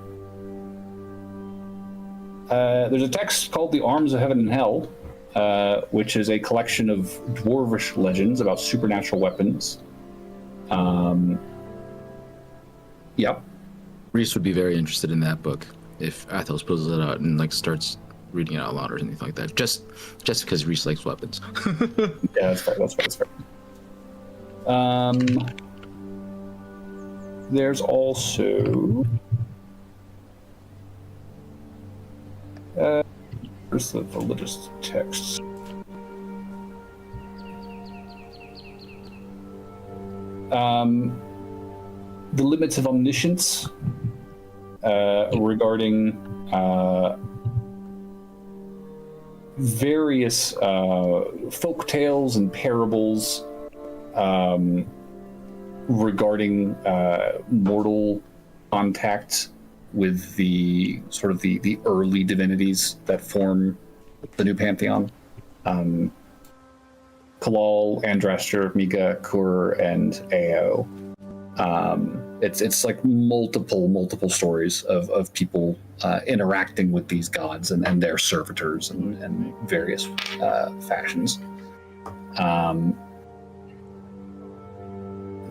a text called The Arms of Heaven and Hell, which is a collection of dwarvish legends about supernatural weapons. Yep. Reese would be very interested in that book if Athos pulls it out and starts reading it out loud or anything like that. Just because Reese likes weapons. Yeah, that's fair. That's fair. There's also where's the list of texts? The limits of omniscience regarding various folk tales and parables regarding mortal contact with the sort of the early divinities that form the new pantheon. Kalal, Andraster, Miga, Kur, and Ao. It's like multiple stories of people interacting with these gods and their servitors and various fashions.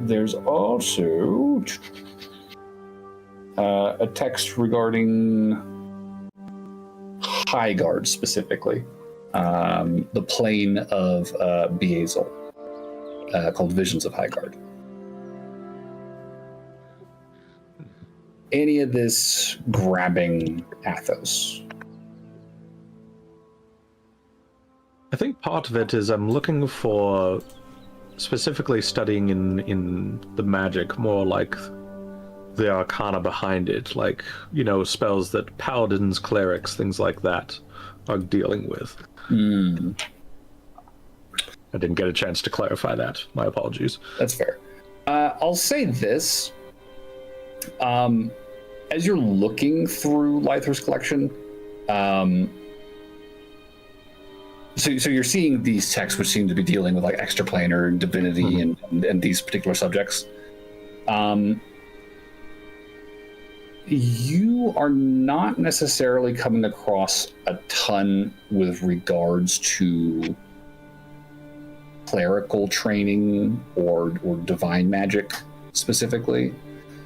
There's also a text regarding Ennegard specifically, the plane of Beazel, called Visions of Ennegard. Any of this grabbing Athos? I think part of it is I'm looking for specifically studying in the magic, more like the arcana behind it, like, you know, spells that paladins, clerics, things like that are dealing with. I didn't get a chance to clarify that. My apologies. That's fair. I'll say this. As you're looking through Lythor's collection, so you're seeing these texts which seem to be dealing with like extraplanar and divinity and these particular subjects. You are not necessarily coming across a ton with regards to clerical training or divine magic specifically.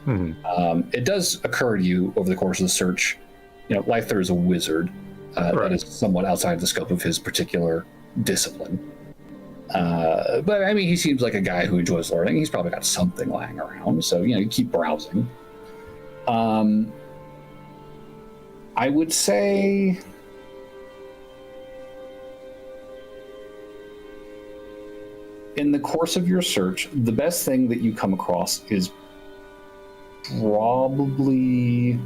It does occur to you over the course of the search, you know, Lythor is a wizard. That is somewhat outside the scope of his particular discipline. But I mean, he seems like a guy who enjoys learning. He's probably got something lying around, so you know, you keep browsing. I would say in the course of your search, the best thing that you come across is probably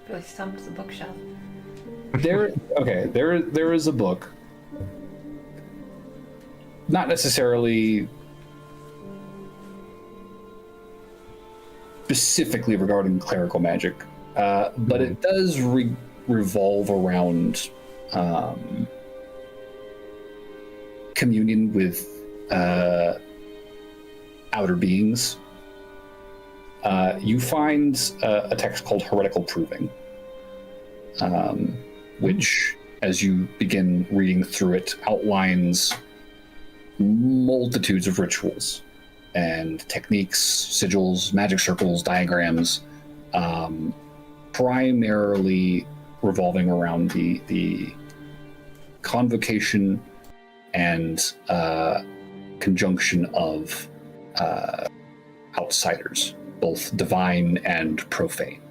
Really stumps the bookshelf. there is a book, not necessarily specifically regarding clerical magic, but it does revolve around communion with outer beings. You find a text called Heretical Proving, which, as you begin reading through it, outlines multitudes of rituals and techniques, sigils, magic circles, diagrams, primarily revolving around the convocation and conjunction of outsiders, both divine and profane.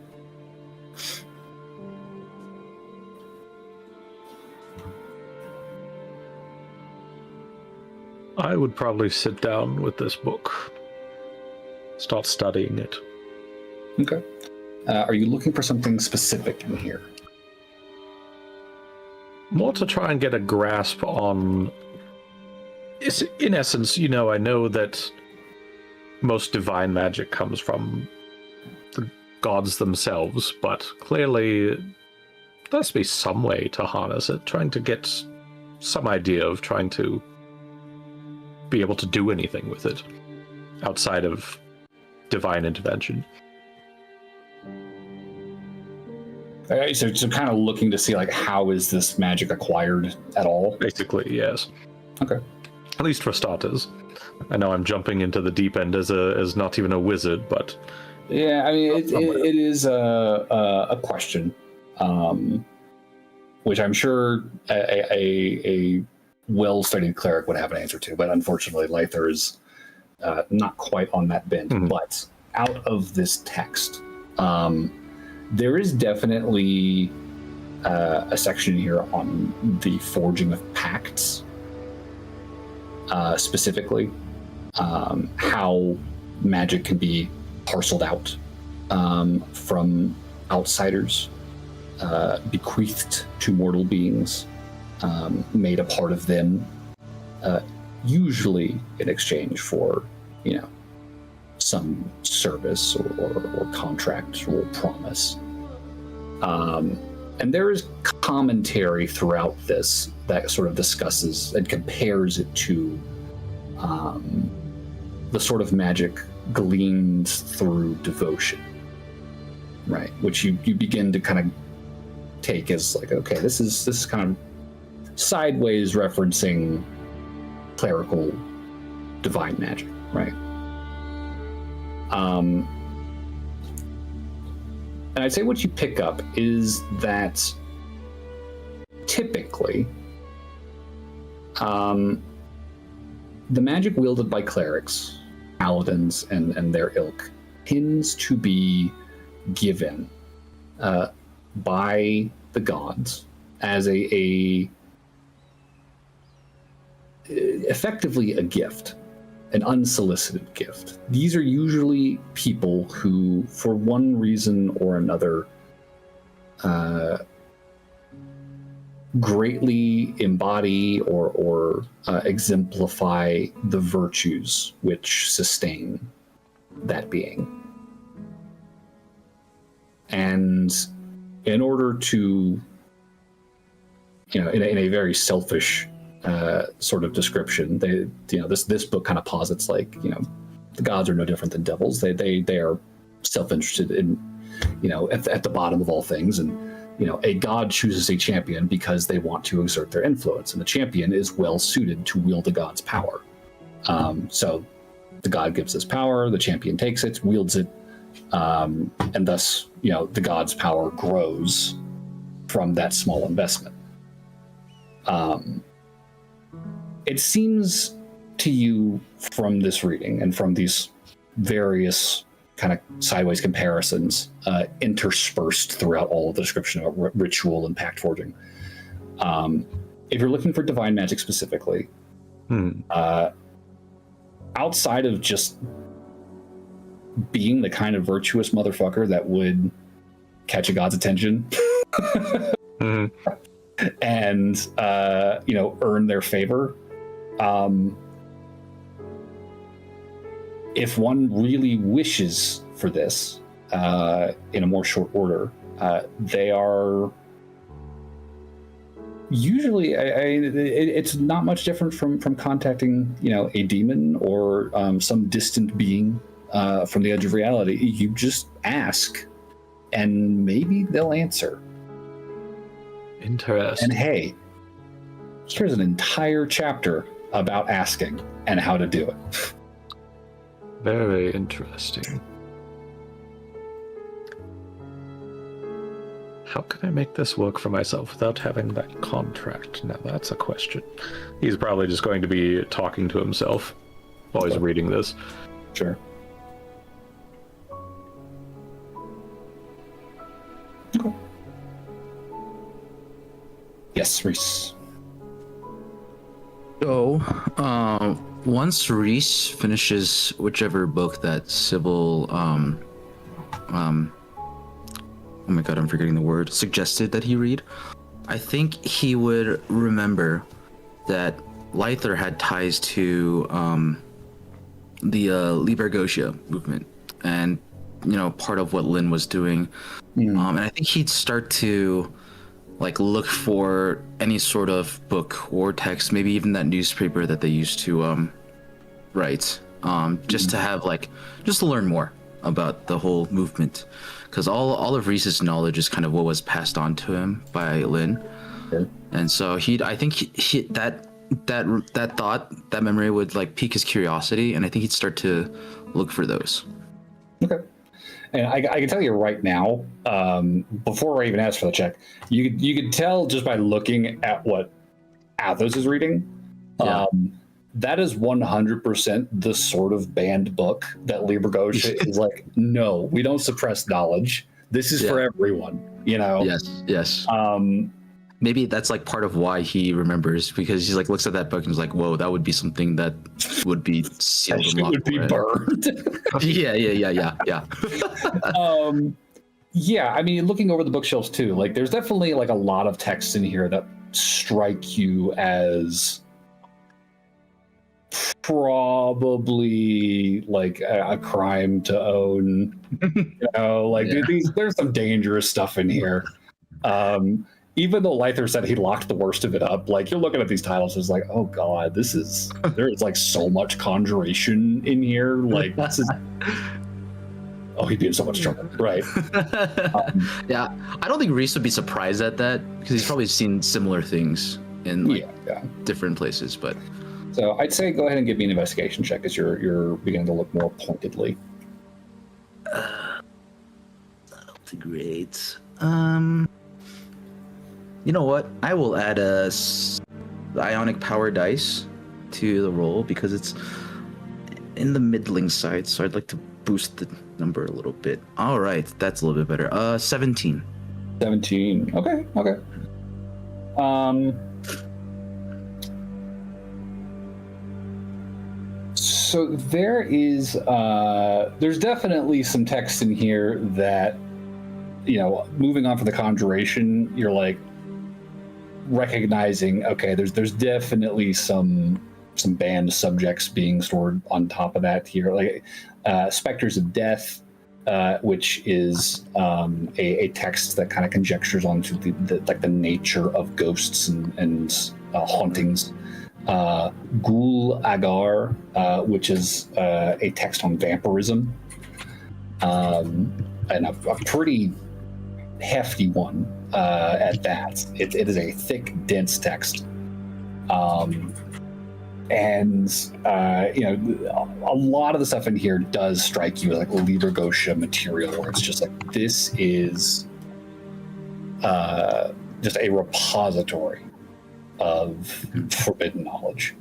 I would probably sit down with this book, start studying it. Okay. Are you looking for something specific in here? More to try and get a grasp on... In essence, you know, I know that most divine magic comes from the gods themselves, but clearly there must be some way to harness it, trying to get some idea of trying to be able to do anything with it outside of divine intervention. Okay, so kind of looking to see like how is this magic acquired at all? Basically, yes. Okay. At least for starters. I know I'm jumping into the deep end as not even a wizard, but yeah, I mean it is a question, which I'm sure a well-studied cleric would have an answer to, but unfortunately, Lythor is not quite on that bent. Mm-hmm. But out of this text, there is definitely a section here on the forging of pacts, specifically how magic can be parceled out from outsiders, bequeathed to mortal beings, made a part of them, usually in exchange for, some service or contract or promise. And there is commentary throughout this that sort of discusses and compares it to the sort of magic gleaned through devotion, right? Which you begin to kind of take as like, okay, this is kind of sideways referencing clerical divine magic, right? And I'd say what you pick up is that typically the magic wielded by clerics, paladins, and their ilk tends to be given by the gods as effectively a gift, an unsolicited gift. These are usually people who, for one reason or another, greatly embody or exemplify the virtues which sustain that being. And in order to, in a very selfish sort of description, this book kind of posits like, the gods are no different than devils. They are self-interested in, at the bottom of all things. And, a god chooses a champion because they want to exert their influence, and the champion is well suited to wield the god's power. So the god gives this power, the champion takes it, wields it, and thus, the god's power grows from that small investment. It seems to you from this reading and from these various kind of sideways comparisons interspersed throughout all of the description of ritual and pact forging. If you're looking for divine magic specifically, outside of just being the kind of virtuous motherfucker that would catch a god's attention and earn their favor, if one really wishes for this in a more short order, they are usually it's not much different from contacting a demon or some distant being from the edge of reality. You just ask and maybe they'll answer. Interesting. And hey, here's an entire chapter about asking and how to do it. Very interesting. How can I make this work for myself without having that contract? Now that's a question. He's probably just going to be talking to himself while he's reading this. Sure. Okay. Yes, Reese. So, once Reese finishes whichever book that Sybil, oh my god, I'm forgetting the word, suggested that he read, I think he would remember that Lythor had ties to the Vaergose movement, and part of what Lynn was doing, and I think he'd start to look for any sort of book or text, maybe even that newspaper that they used to write, just to have just to learn more about the whole movement, because all of Reese's knowledge is kind of what was passed on to him by Lynn, and so I think he that thought, that memory would like pique his curiosity, and I think he'd start to look for those. Okay. And I can tell you right now, before I even asked for the check, you could tell just by looking at what Athos is reading. Yeah. That is 100% the sort of banned book that Vaergose is like, no, we don't suppress knowledge. This is for everyone, you know? Yes. Maybe that's like part of why he remembers, because he's like looks at that book and he's like, whoa, that would be something that would be sealed and locked. Would be burned. Yeah. Yeah, I mean, looking over the bookshelves too, like there's definitely like a lot of texts in here that strike you as probably like a crime to own. You know, like there's some dangerous stuff in here. Even though Lythor said he locked the worst of it up, like you're looking at these titles, it's like, oh god, there's like so much conjuration in here. Like this is. Oh, he'd be in so much trouble, right? Yeah, I don't think Reese would be surprised at that, because he's probably seen similar things in different places. But so I'd say go ahead and give me an investigation check as you're beginning to look more pointedly. Not too great. You know what? I will add the ionic power dice to the roll because it's in the middling side, so I'd like to boost the number a little bit. All right, that's a little bit better. 17. 17. Okay. So there's definitely some text in here that, you know, moving on from the conjuration, you're like recognizing, okay, there's definitely some banned subjects being stored on top of that here, like Specters of Death, which is a text that kind of conjectures onto the nature of ghosts and hauntings. Ghoul Agar, which is a text on vampirism, and a pretty hefty one at that. It is a thick, dense text. And you know, a lot of the stuff in here does strike you as like Vaergose material, where it's just like, this is just a repository of forbidden knowledge,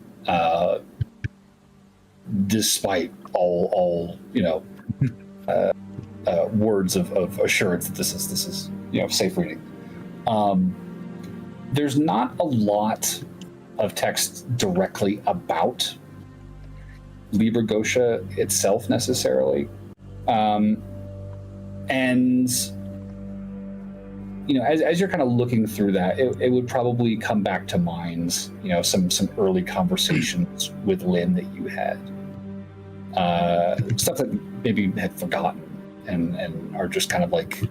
despite all you know, words of assurance that this is you know, safe reading. There's not a lot of text directly about Vaergose itself necessarily, and you know, as you're kind of looking through that, it would probably come back to mind, you know, some early conversations with Lynn that you had, stuff that maybe you had forgotten and are just kind of like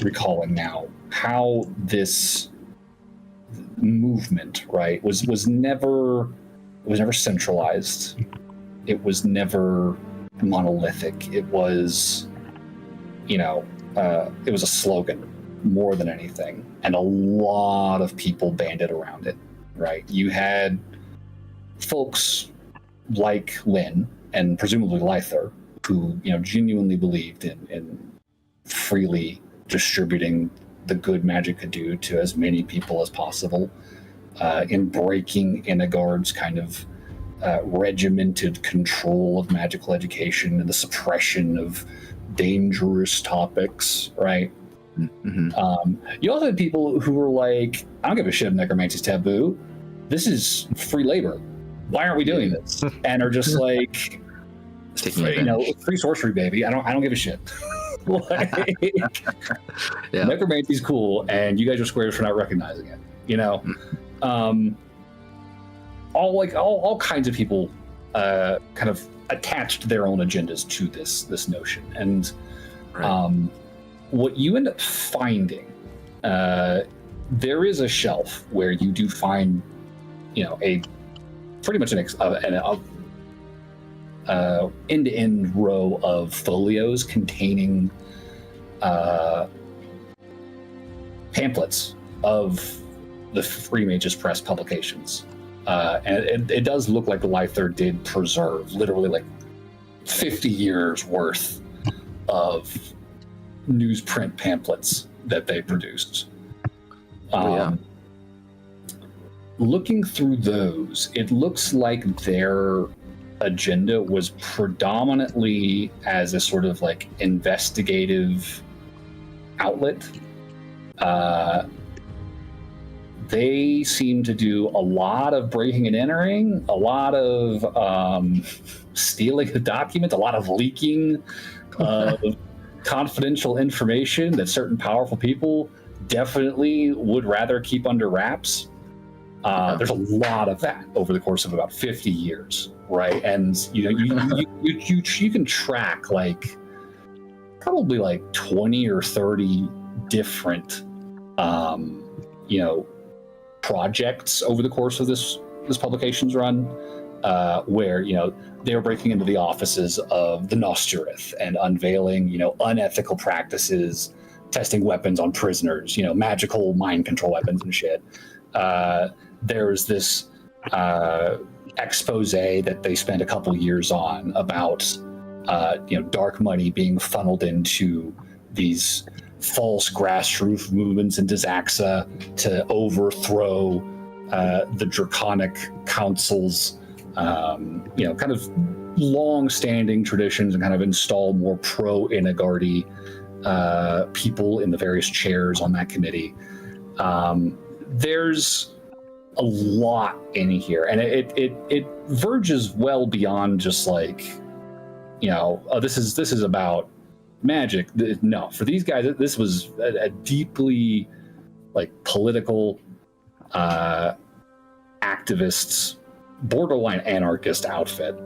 recalling now how this movement, right, was never centralized. It was never monolithic. It was, you know, it was a slogan more than anything, and a lot of people banded around it, right? You had folks like Lynn and presumably Lythor, who, you know, genuinely believed in freely distributing the good magic could do to as many people as possible, in breaking Ennegard's kind of regimented control of magical education and the suppression of dangerous topics, right? Mm-hmm. You also had people who were like, I don't give a shit if necromancy's taboo. This is free labor. Why aren't we doing this? And are just like, you know, free sorcery, baby. I don't give a shit. Like, necromancy's cool, and you guys are squares for not recognizing it. You know, all kinds of people kind of attached their own agendas to this notion, and what you end up finding, there is a shelf where you do find, you know, a pretty much end-to-end row of folios containing pamphlets of the Free Mages Press publications. And it does look like Lythor did preserve literally like 50 years worth of newsprint pamphlets that they produced. Looking through those, it looks like their agenda was predominantly as a sort of like investigative outlet. They seem to do a lot of breaking and entering, a lot of stealing the documents, a lot of leaking of confidential information that certain powerful people definitely would rather keep under wraps. There's a lot of that over the course of about 50 years, right? And you can track like probably like 20 or 30 different projects over the course of this publication's run, where they were breaking into the offices of the Nosturith and unveiling unethical practices, testing weapons on prisoners, magical mind control weapons and shit. There's this expose that they spent a couple years on about dark money being funneled into these false grassroots movements in Dazaxa to overthrow the draconic councils, kind of long-standing traditions, and kind of install more pro-Ennegard-y people in the various chairs on that committee. There's a lot in here, and it verges well beyond just like, this is about magic. No, for these guys, this was a deeply like political, activists, borderline anarchist outfit.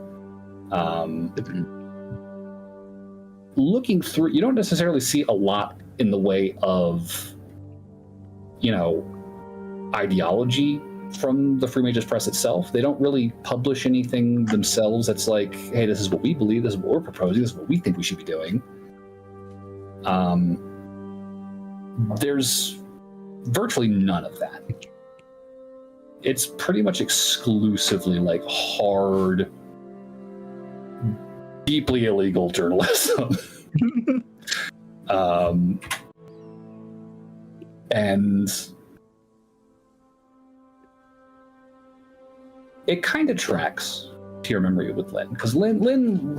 Looking through, you don't necessarily see a lot in the way of, ideology from the Free Mages Press itself. They don't really publish anything themselves that's like, hey, this is what we believe, this is what we're proposing, this is what we think we should be doing. There's virtually none of that. It's pretty much exclusively like hard, deeply illegal journalism. And it kind of tracks to your memory with Lynn, because Lynn,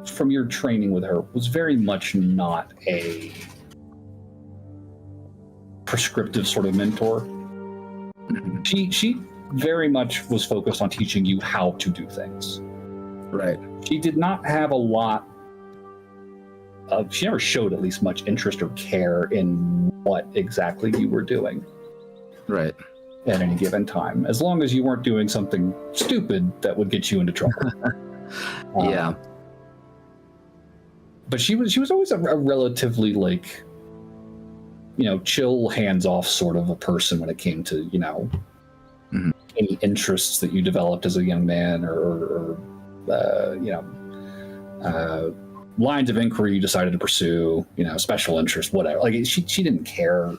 from your training with her, was very much not a prescriptive sort of mentor. She very much was focused on teaching you how to do things. Right. She did not have a lot of, she never showed at least much interest or care in what exactly you were doing. Right. At any given time, as long as you weren't doing something stupid that would get you into trouble. Yeah. But she was always a relatively like, chill, hands-off sort of a person when it came to, any interests that you developed as a young man, or lines of inquiry you decided to pursue, special interest, whatever. Like she didn't care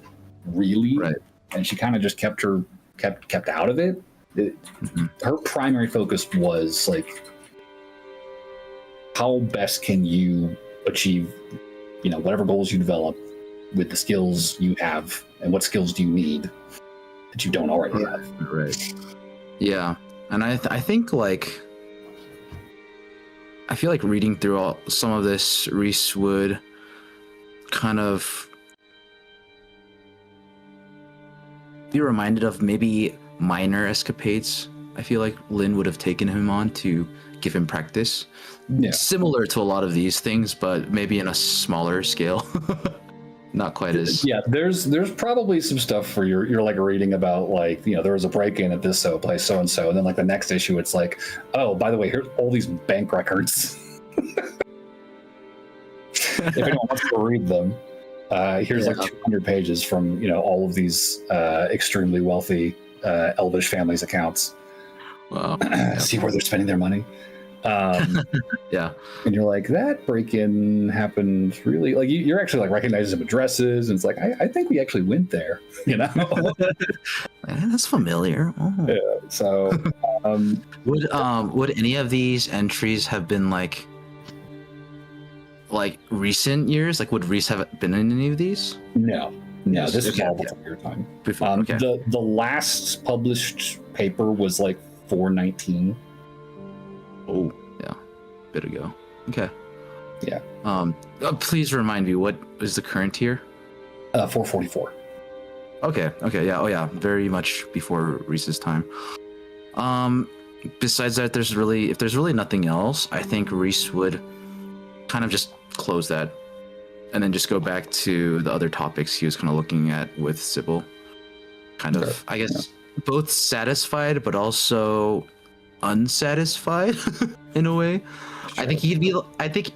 really, right. And she kind of just kept out of it. Her primary focus was like, how best can you achieve, whatever goals you develop with the skills you have, and what skills do you need that you don't already have. Right. Yeah, and I think like, I feel like reading through some of this, Reese would kind of be reminded of maybe minor escapades. I feel like Lynn would have taken him on to give him practice. Yeah. Similar to a lot of these things, but maybe in a smaller scale. Not quite as... Yeah, there's probably some stuff where you're like reading about like, there was a break-in at this place so-and-so, and then like the next issue it's like, oh, by the way, here's all these bank records. If anyone wants to read them, here's like 200 pages from, all of these extremely wealthy Elvish families' accounts. Wow. See where they're spending their money. Yeah. And you're like, that break-in happened really, like, you're actually like recognizing some addresses, and it's like, I think we actually went there, you know? That's familiar. Oh. Yeah, so would any of these entries have been like recent years? Like, would Reese have been in any of these? no, Yes, this is okay, all before your time. Before, okay. The last published paper was like 419. Oh, yeah, bit ago. Okay. Yeah. Please remind me, what is the current tier? 444. Okay. Yeah. Oh, yeah. Very much before Reese's time. Besides that, if there's really nothing else, I think Reese would kind of just close that, and then just go back to the other topics he was kind of looking at with Sybil. Kind of, Sure. I guess, both satisfied but also unsatisfied in a way. Sure. I think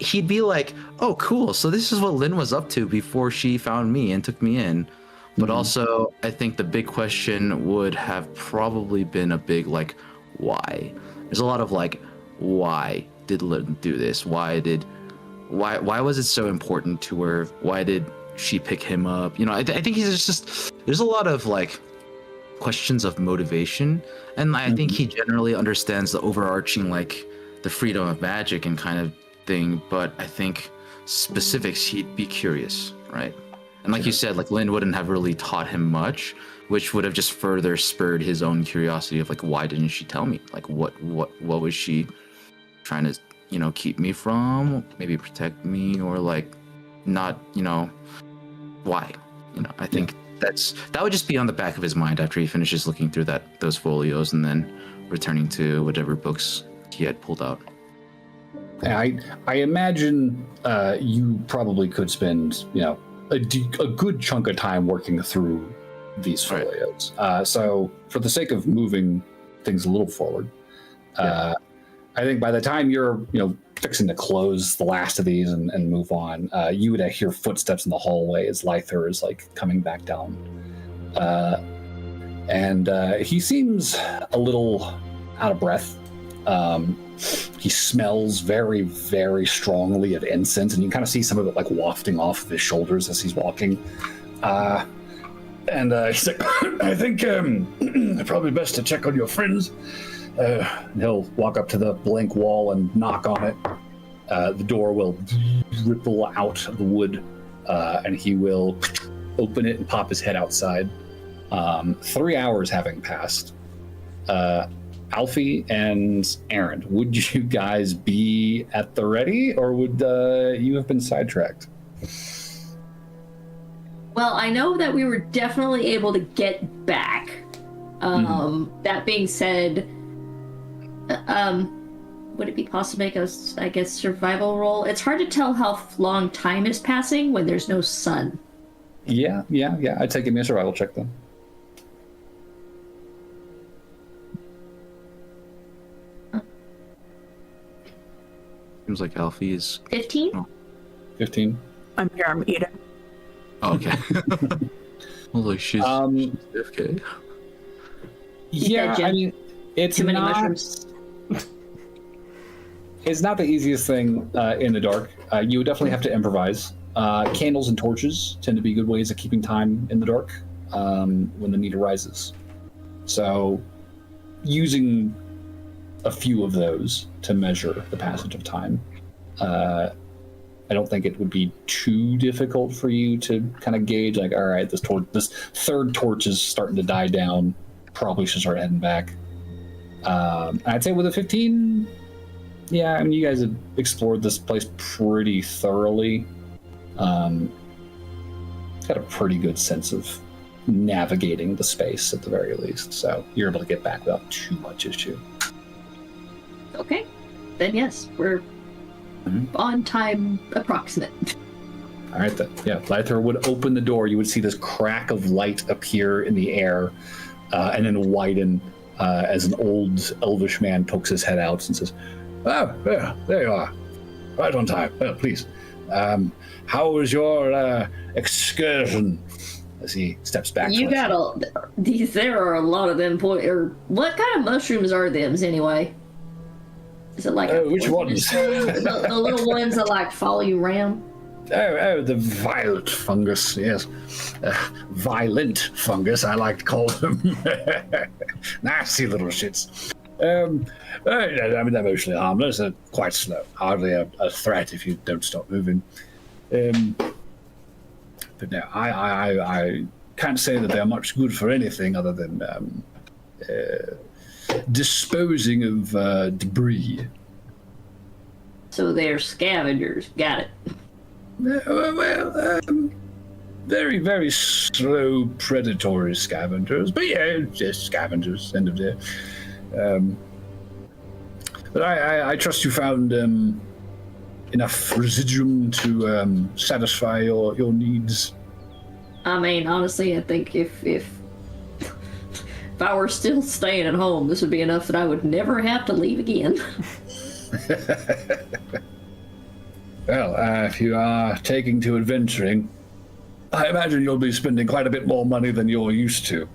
he'd be like, oh, cool, so this is what Lynn was up to before she found me and took me in. But also, I think the big question would have probably been a big, like, why? There's a lot of, like, why did Lynn do this? Why was it so important to her? Why did she pick him up? You know, I think he's just, there's a lot of, like, questions of motivation. And I think he generally understands the overarching, like, the freedom of magic and kind of thing. But I think specifics, he'd be curious, right? And like you said, like, Lynn wouldn't have really taught him much, which would have just further spurred his own curiosity of, like, why didn't she tell me? Like, what was she trying to, you know, keep me from? Maybe protect me, or, like, not, you know, why? You know, I think that would just be on the back of his mind after he finishes looking through those folios and then returning to whatever books he had pulled out. I imagine you probably could spend, you know, a good chunk of time working through these folios. So for the sake of moving things a little forward, I think by the time you're, you know, fixing to close the last of these and move on, you would hear footsteps in the hallway as Lythor is, like, coming back down. And he seems a little out of breath. He smells very, very strongly of incense, and you kind of see some of it, like, wafting off of his shoulders as he's walking. And he's like, I think probably best to check on your friends. He'll walk up to the blank wall and knock on it. The door will ripple out of the wood, and he will open it and pop his head outside. 3 hours having passed. Alfie and Aaron, would you guys be at the ready, or would you have been sidetracked? Well, I know that we were definitely able to get back. That being said, would it be possible to make a, I guess, survival roll? It's hard to tell how long time is passing when there's no sun. Yeah. I'd say give me a survival check then. Seems like Alfie is 15? Oh. 15. I'm here. I'm eating. Oh, okay. Well, like, she's okay. Yeah, I mean, it's too many not, mushrooms. It's not the easiest thing in the dark. You would definitely have to improvise. Candles and torches tend to be good ways of keeping time in the dark when the need arises. So, using a few of those to measure the passage of time. I don't think it would be too difficult for you to kind of gauge, like, all right, this third torch is starting to die down. Probably should start heading back. I'd say with a 15, yeah, I mean, you guys have explored this place pretty thoroughly. Got a pretty good sense of navigating the space at the very least, so you're able to get back without too much issue. Okay, then yes, we're on time approximate. All right, then. Yeah, Lythor would open the door. You would see this crack of light appear in the air and then widen as an old elvish man pokes his head out and says, "Oh, there you are. Right on time. Please. How was your excursion?" As he steps back. You got there are a lot of them. Or what kind of mushrooms are them anyway? Is it like which ones? the little ones that like follow you around? Oh, the violet fungus, yes. Violent fungus, I like to call them. Nasty little shits. I mean, they're mostly harmless. They're quite slow. Hardly a threat if you don't stop moving. But no, I can't say that they're much good for anything other than disposing of debris. So they're scavengers. Got it. Very, very slow predatory scavengers. But yeah, just scavengers, end of day. But I trust you found enough residuum to satisfy your needs. I mean, honestly, I think if I were still staying at home, this would be enough that I would never have to leave again. Well, if you are taking to adventuring, I imagine you'll be spending quite a bit more money than you're used to.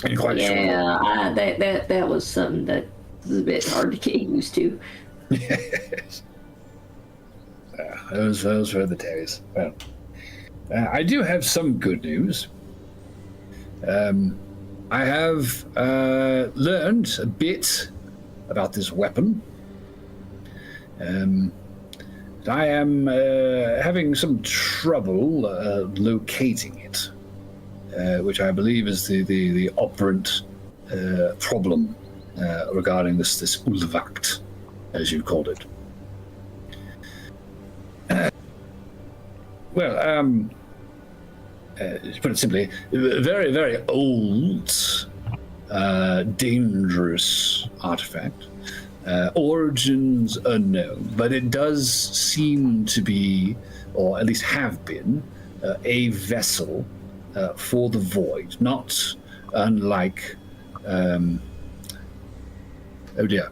I'm quite sure. Yeah, that was something that was a bit hard to get used to. Yes. Those were the days. Well, I do have some good news. I have learned a bit about this weapon. I am having some trouble locating it, which I believe is the operant problem regarding this Ulvakt, as you called it. Well, to put it simply, very, very old, dangerous artifact. Origins unknown, but it does seem to be, or at least have been, a vessel for the void, not unlike. Oh dear.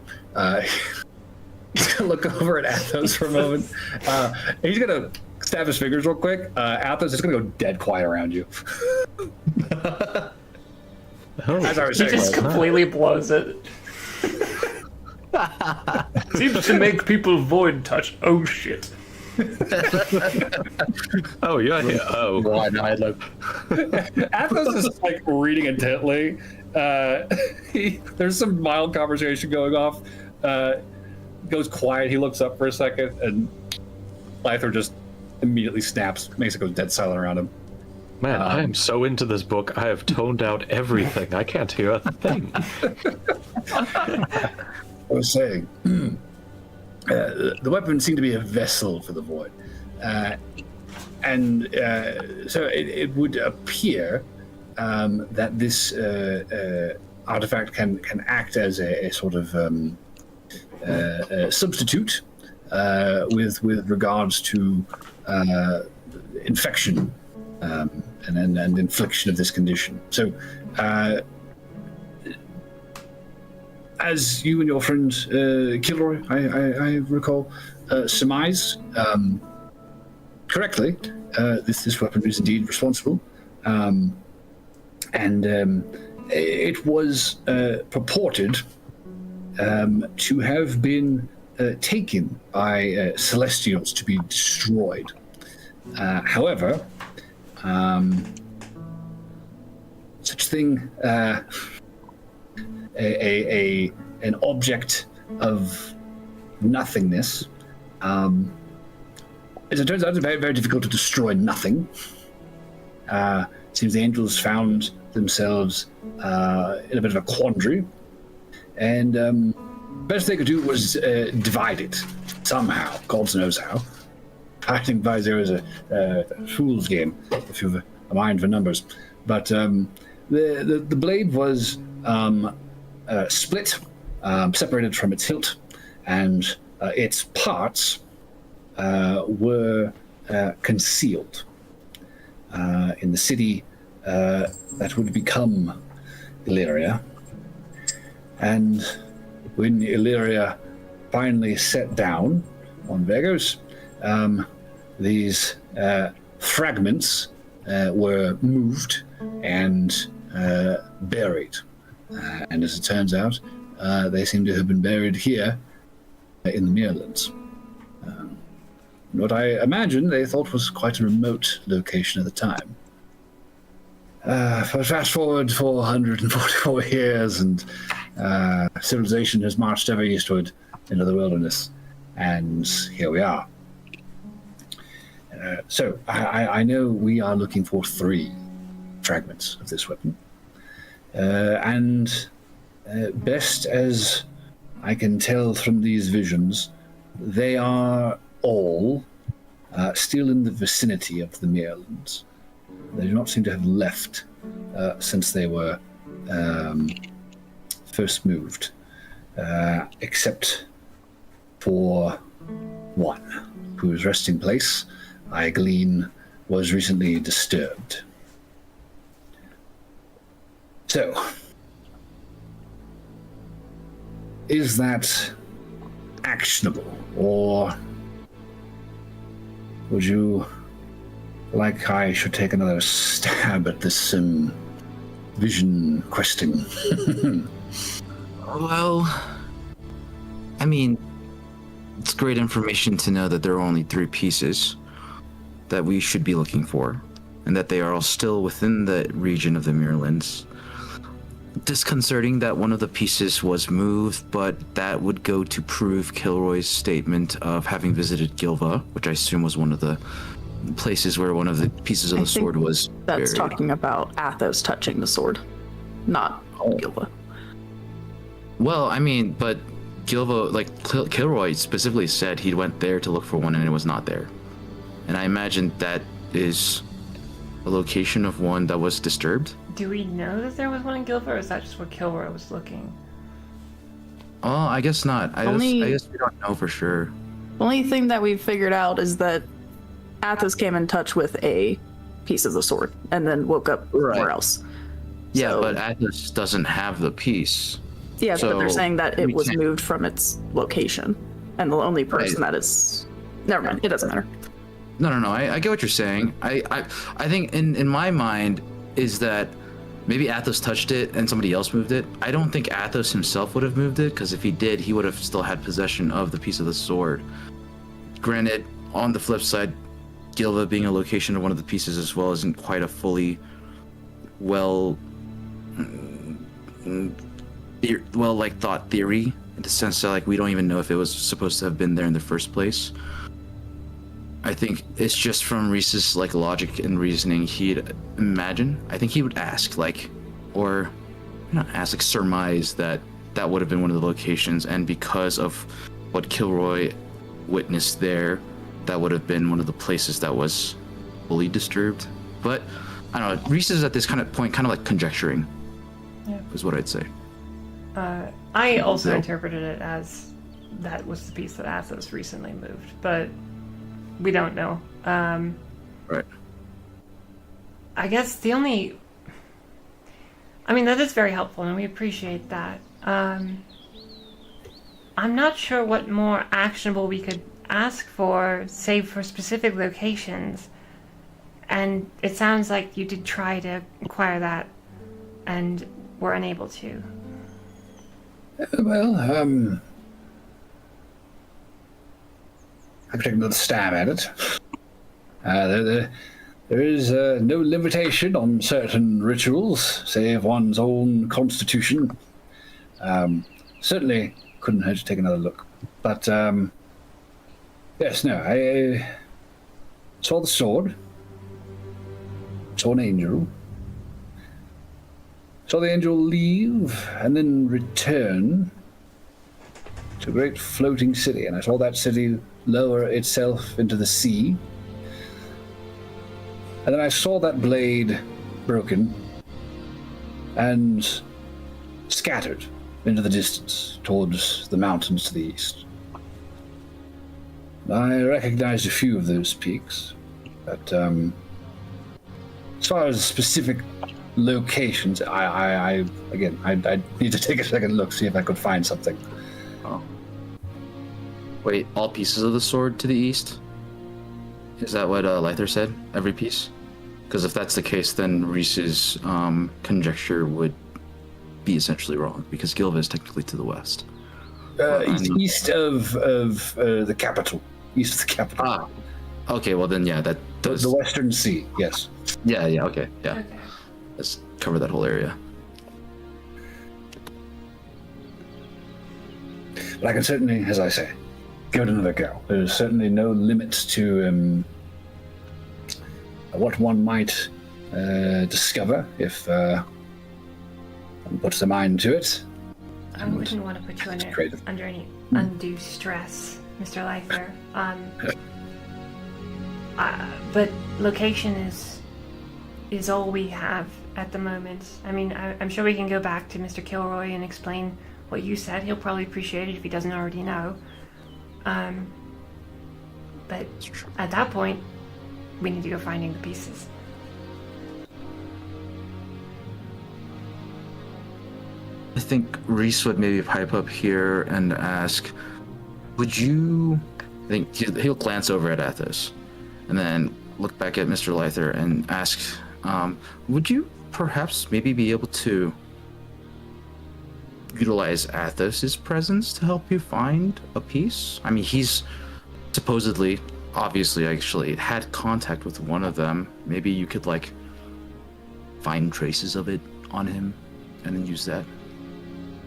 He's gonna look over at Athos for a moment. He's gonna snap his fingers real quick. Athos is gonna go dead quiet around you. As I was He saying, just completely blows it. Seems to make people void touch. Oh shit. Oh, you're here. Oh. Athos is like reading intently. There's some mild conversation going off. Goes quiet. He looks up for a second, and Lythor just immediately snaps, makes it go dead silent around him. Man, I am so into this book. I have toned out everything. I can't hear a thing. I was saying, the weapon seemed to be a vessel for the void, and so it would appear that this artifact can act as a sort of substitute with regards to infection and infliction of this condition. So. As you and your friend Kilroy, I recall, surmise correctly, this weapon is indeed responsible, and it was purported to have been taken by Celestials to be destroyed. However, such thing. An object of nothingness. As it turns out, it's very, very difficult to destroy nothing. Seems the angels found themselves in a bit of a quandary, and best they could do was divide it somehow. God knows how. Fighting by zero is a fool's game if you've a mind for numbers. But the blade was split, separated from its hilt, and its parts were concealed in the city that would become Illyria. And when Illyria finally set down on Vaergose, these fragments were moved and buried. And as it turns out, they seem to have been buried here in the Meirlands. What I imagine they thought was quite a remote location at the time. Fast forward 444 years, and civilization has marched ever eastward into the wilderness, and here we are. So I know we are looking for 3 fragments of this weapon, and best as I can tell from these visions, they are all still in the vicinity of the Meirlands. They do not seem to have left since they were first moved, except for one, whose resting place, I glean, was recently disturbed. So, is that actionable, or would you like I should take another stab at this vision questing? Well, I mean, it's great information to know that there are only 3 pieces that we should be looking for, and that they are all still within the region of the Meirlands. Disconcerting that one of the pieces was moved, but that would go to prove Kilroy's statement of having visited Gilva, which I assume was one of the places where one of the pieces of the sword was That's buried. talking about Athos touching the sword, not Gilva. Well, I mean, but Gilva, like Kilroy specifically said he went there to look for one and it was not there. And I imagine that is a location of one that was disturbed. Do we know that there was one in Guilford, or is that just where Kilroy was looking? Oh, I guess not. I guess we don't know for sure. The only thing that we've figured out is that Athos came in touch with a piece of the sword and then woke up somewhere else. Yeah, So- but Athos doesn't have the piece. Yeah, So but they're saying that it we was can't- moved from its location. And the only person that is... Never mind, it doesn't matter. No. I get what you're saying. I think in my mind is that maybe Athos touched it and somebody else moved it. I don't think Athos himself would have moved it, because if he did, he would have still had possession of the piece of the sword. Granted, on the flip side, Gilva being a location of one of the pieces as well isn't quite a fully thought theory, in the sense that we don't even know if it was supposed to have been there in the first place. I think it's just from Reese's logic and reasoning. He'd imagine. I think he would ask or not ask, surmise that would have been one of the locations, and because of what Kilroy witnessed there, that would have been one of the places that was fully disturbed. But I don't know. Reese is at this point conjecturing. Yeah. Is what I'd say. I also interpreted it as that was the piece that Athos recently moved, but we don't know. Right. I guess that is very helpful, and we appreciate that. I'm not sure what more actionable we could ask for, save for specific locations. And it sounds like you did try to acquire that, and were unable to. Well, I could take another stab at it. There is no limitation on certain rituals, save one's own constitution. Certainly couldn't hurt to take another look. But, yes, no, I saw the sword, saw an angel, saw the angel leave and then return to a great floating city, and I saw that city lower itself into the sea. And then I saw that blade broken and scattered into the distance towards the mountains to the east. I recognized a few of those peaks, but as far as specific locations, I need to take a second look, see if I could find something. Oh. Wait, all pieces of the sword to the east? Is that what Lythor said? Every piece? Because if that's the case, then Reese's conjecture would be essentially wrong, because Gilva is technically to the west. East of the capital. East of the capital. Ah, okay. Well then, yeah, that does. The Western Sea. Yes. Yeah. Okay. Yeah. Okay. Let's cover that whole area. But I can certainly, as I say, give it another go. There's certainly no limit to what one might discover if one puts the mind to it. I wouldn't want to put you under any undue stress, Mr. Lythor. But location is all we have at the moment. I mean, I'm sure we can go back to Mr. Kilroy and explain what you said. He'll probably appreciate it if he doesn't already know. But at that point, we need to go finding the pieces. I think Reese would maybe pipe up here and ask, would you... I think he'll glance over at Athos and then look back at Mr. Lythor and ask, would you perhaps maybe be able to utilize Athos's presence to help you find a piece? I mean, he's supposedly, obviously, actually had contact with one of them. Maybe you could, like, find traces of it on him and then use that.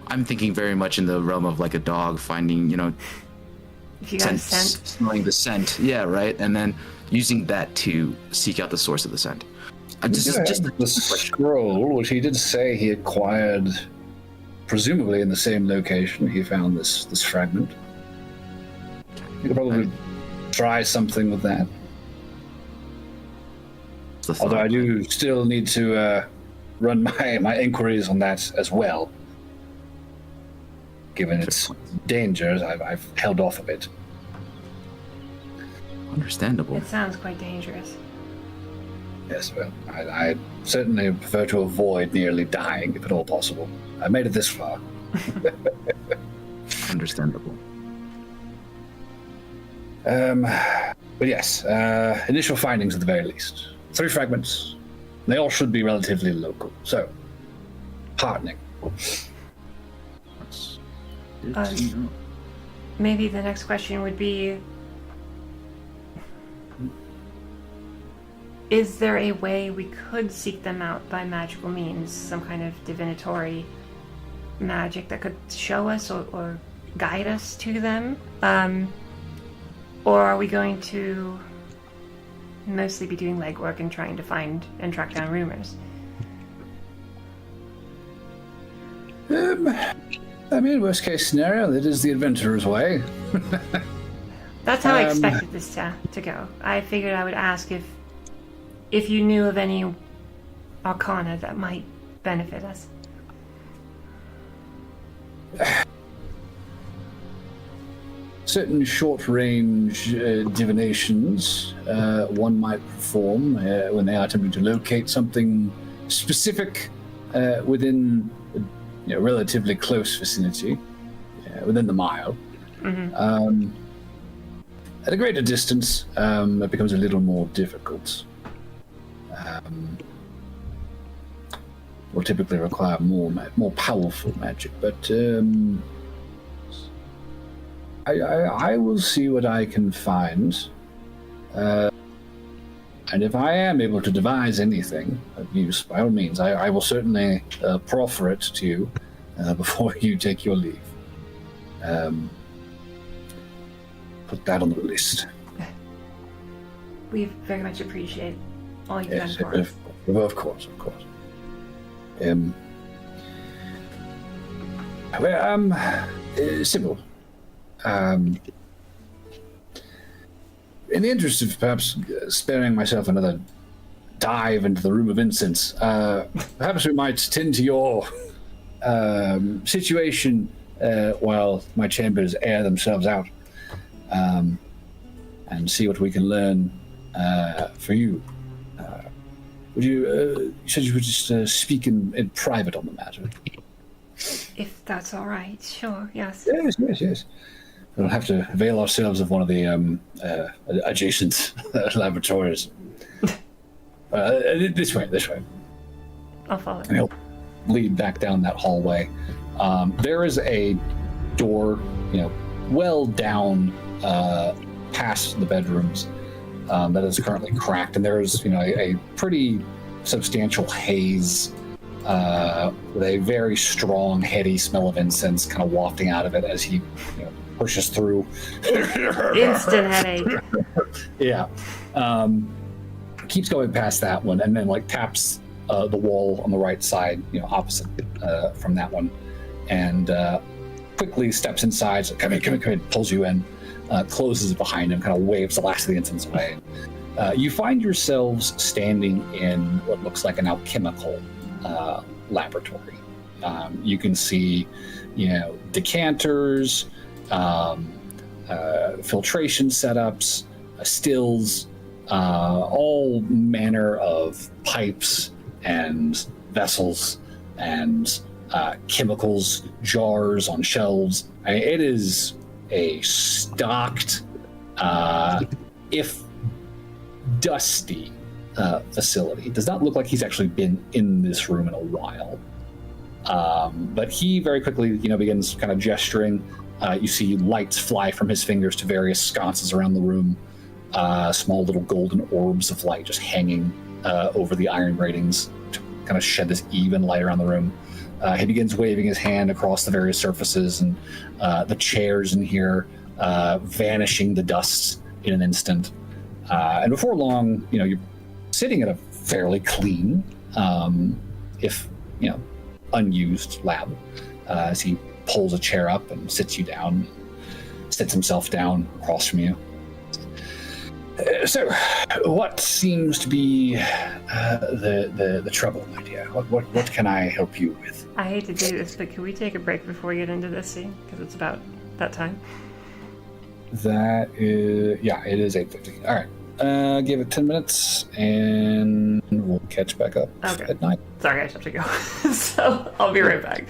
I'm thinking very much in the realm of like a dog finding, If you got a scent. smelling the scent. Yeah, right. And then using that to seek out the source of the scent. Just the scroll, which he did say he acquired, presumably in the same location he found this fragment. You could probably try something with that. Although I do still need to run my inquiries on that as well. Given its dangers, I've held off a bit. Understandable. It sounds quite dangerous. Yes, well, I certainly prefer to avoid nearly dying, if at all possible. I made it this far. Understandable. But yes, initial findings at the very least. 3 fragments. They all should be relatively local, so heartening. Maybe the next question would be, is there a way we could seek them out by magical means? Some kind of divinatory magic that could show us or guide us to them? Or are we going to mostly be doing legwork and trying to find and track down rumors? I mean, worst case scenario, that is the adventurer's way. That's how I expected this to go. I figured I would ask if you knew of any arcana that might benefit us. Certain short-range divinations one might perform when they are attempting to locate something specific within relatively close vicinity, within the mile. Mm-hmm. At a greater distance, it becomes a little more difficult. Will typically require more powerful magic, but I will see what I can find. And if I am able to devise anything of use, by all means, I will certainly proffer it to you before you take your leave. Put that on the list. We very much appreciate all you've done for us. Of course. Simple. In the interest of perhaps sparing myself another dive into the room of incense, perhaps we might tend to your situation while my chambers air themselves out, and see what we can learn for you. Would you said you would just speak in private on the matter? If that's all right, sure, yes. Yes. We'll have to avail ourselves of one of the adjacent laboratories. This way. I'll follow. And he'll lead back down that hallway. There is a door well down past the bedrooms that is currently cracked, and there's a pretty substantial haze with a very strong, heady smell of incense kind of wafting out of it as he pushes through. Instant headache. Yeah. Keeps going past that one, and then taps the wall on the right side, opposite from that one, and quickly steps inside. So, come in, pulls you in, closes it behind him, kind of waves the last of the incense away. You find yourselves standing in what looks like an alchemical laboratory. You can see, decanters, filtration setups, stills, all manner of pipes and vessels and chemicals, jars on shelves. It is a stocked, if dusty, facility. It does not look like he's actually been in this room in a while. But he very quickly, begins kind of gesturing. You see lights fly from his fingers to various sconces around the room. Small little golden orbs of light just hanging over the iron gratings to kind of shed this even light around the room. He begins waving his hand across the various surfaces, and the chairs in here vanishing the dust in an instant. And before long, you're sitting at a fairly clean, if unused lab, as he pulls a chair up and sits himself down across from you. So, what seems to be the trouble, my dear? What can I help you with? I hate to do this, but can we take a break before we get into this scene? Because it's about that time. That is, it is 8:50. All right, give it 10 minutes, and we'll catch back up at 9. Sorry, I have to go. So I'll be right back.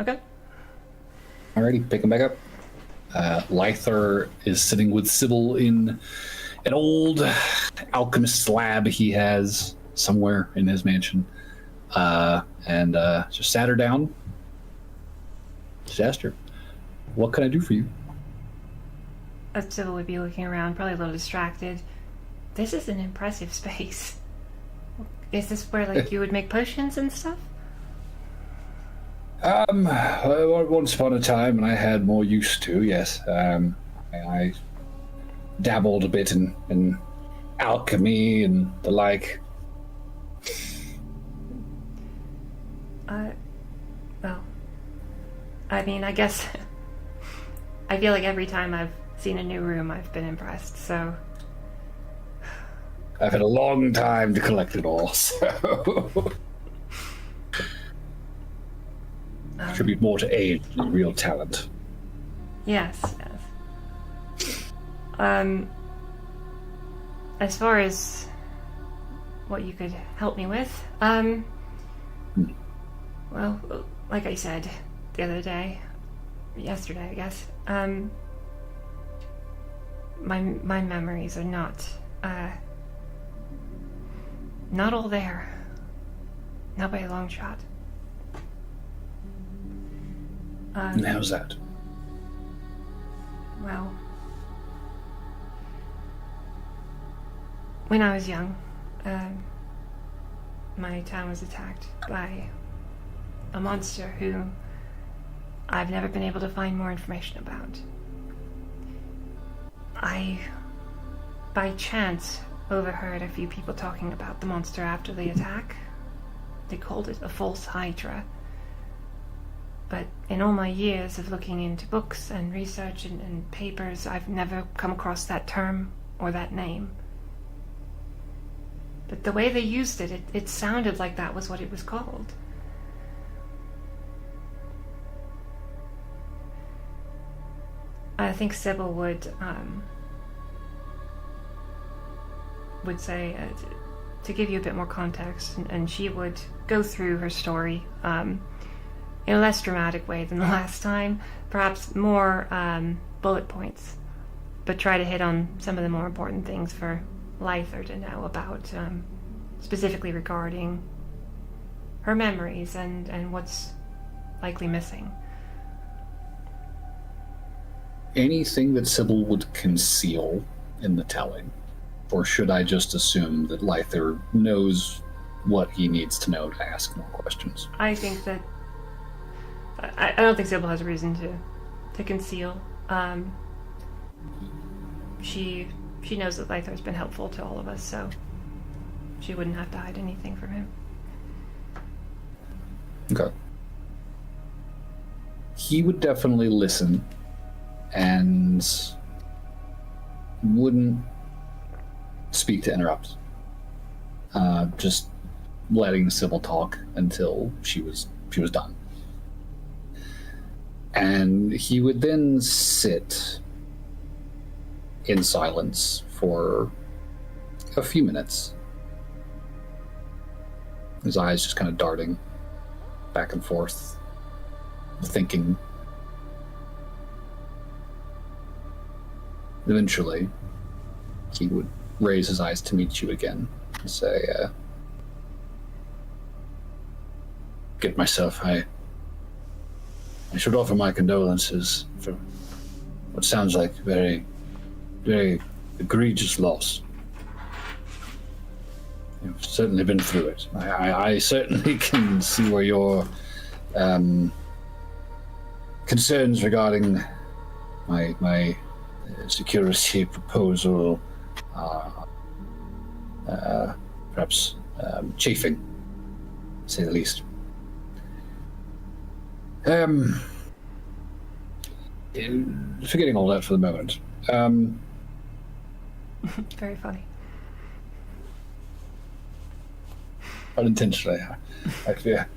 Okay. Alrighty, pick him back up. Lythor is sitting with Sybil in an old alchemist lab he has somewhere in his mansion. And just sat her down. Just asked her, what can I do for you? Sybil would be looking around, probably a little distracted. This is an impressive space. Is this where, like, you would make potions and stuff? Once upon a time, and I had more use to, yes. I dabbled a bit in alchemy and the like. Well, I mean, I guess I feel like every time I've seen a new room, I've been impressed, so... I've had a long time to collect it all, so... Attribute more to age than real talent. Yes. As far as what you could help me with, well, like I said the other day, yesterday, I guess, my memories are not all there. Not by a long shot. And how's that? Well, when I was young, my town was attacked by a monster who I've never been able to find more information about. I, by chance, overheard a few people talking about the monster after the attack. They called it a false hydra. But in all my years of looking into books and research and papers, I've never come across that term or that name. But the way they used it, it sounded like that was what it was called. I think Sybil would say, to give you a bit more context, and she would go through her story in a less dramatic way than the last time, perhaps more bullet points, but try to hit on some of the more important things for Lythor to know about, specifically regarding her memories and what's likely missing. Anything that Sybil would conceal in the telling? Or should I just assume that Lythor knows what he needs to know to ask more questions? I think that I don't think Sybil has a reason to conceal. She knows that Lythor's been helpful to all of us, so she wouldn't have to hide anything from him. Okay. He would definitely listen and wouldn't speak to interrupt. Just letting Sybil talk until she was done. And he would then sit in silence for a few minutes. His eyes just kind of darting back and forth, thinking. Eventually, he would raise his eyes to meet you again and say, get myself, I should offer my condolences for what sounds like very, very egregious loss. You've certainly been through it. I certainly can see where your concerns regarding my security proposal are perhaps chafing, to say the least. Forgetting all that for the moment. Very funny. Unintentionally, I fear.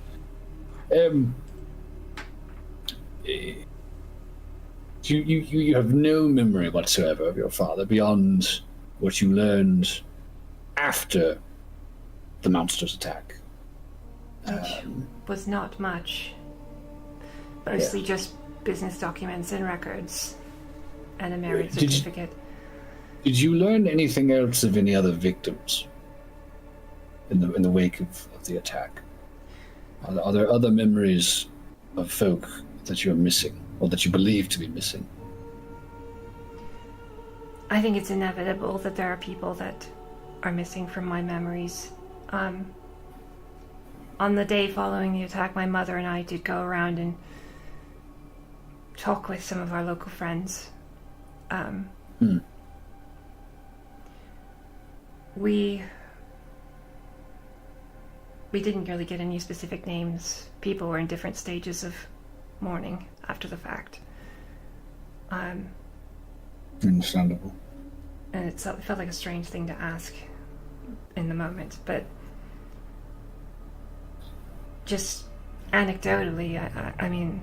You have no memory whatsoever of your father beyond what you learned after the monster's attack. Which was not much. Mostly just business documents and records, and a marriage Did you- certificate. Did you learn anything else of any other victims in the wake of the attack? Are there other memories of folk that you're missing, or that you believe to be missing? I think it's inevitable that there are people that are missing from my memories. On the day following the attack, my mother and I did go around and talk with some of our local friends. We didn't really get any specific names. People were in different stages of mourning after the fact. Understandable. And it felt like a strange thing to ask in the moment, but just anecdotally, I mean,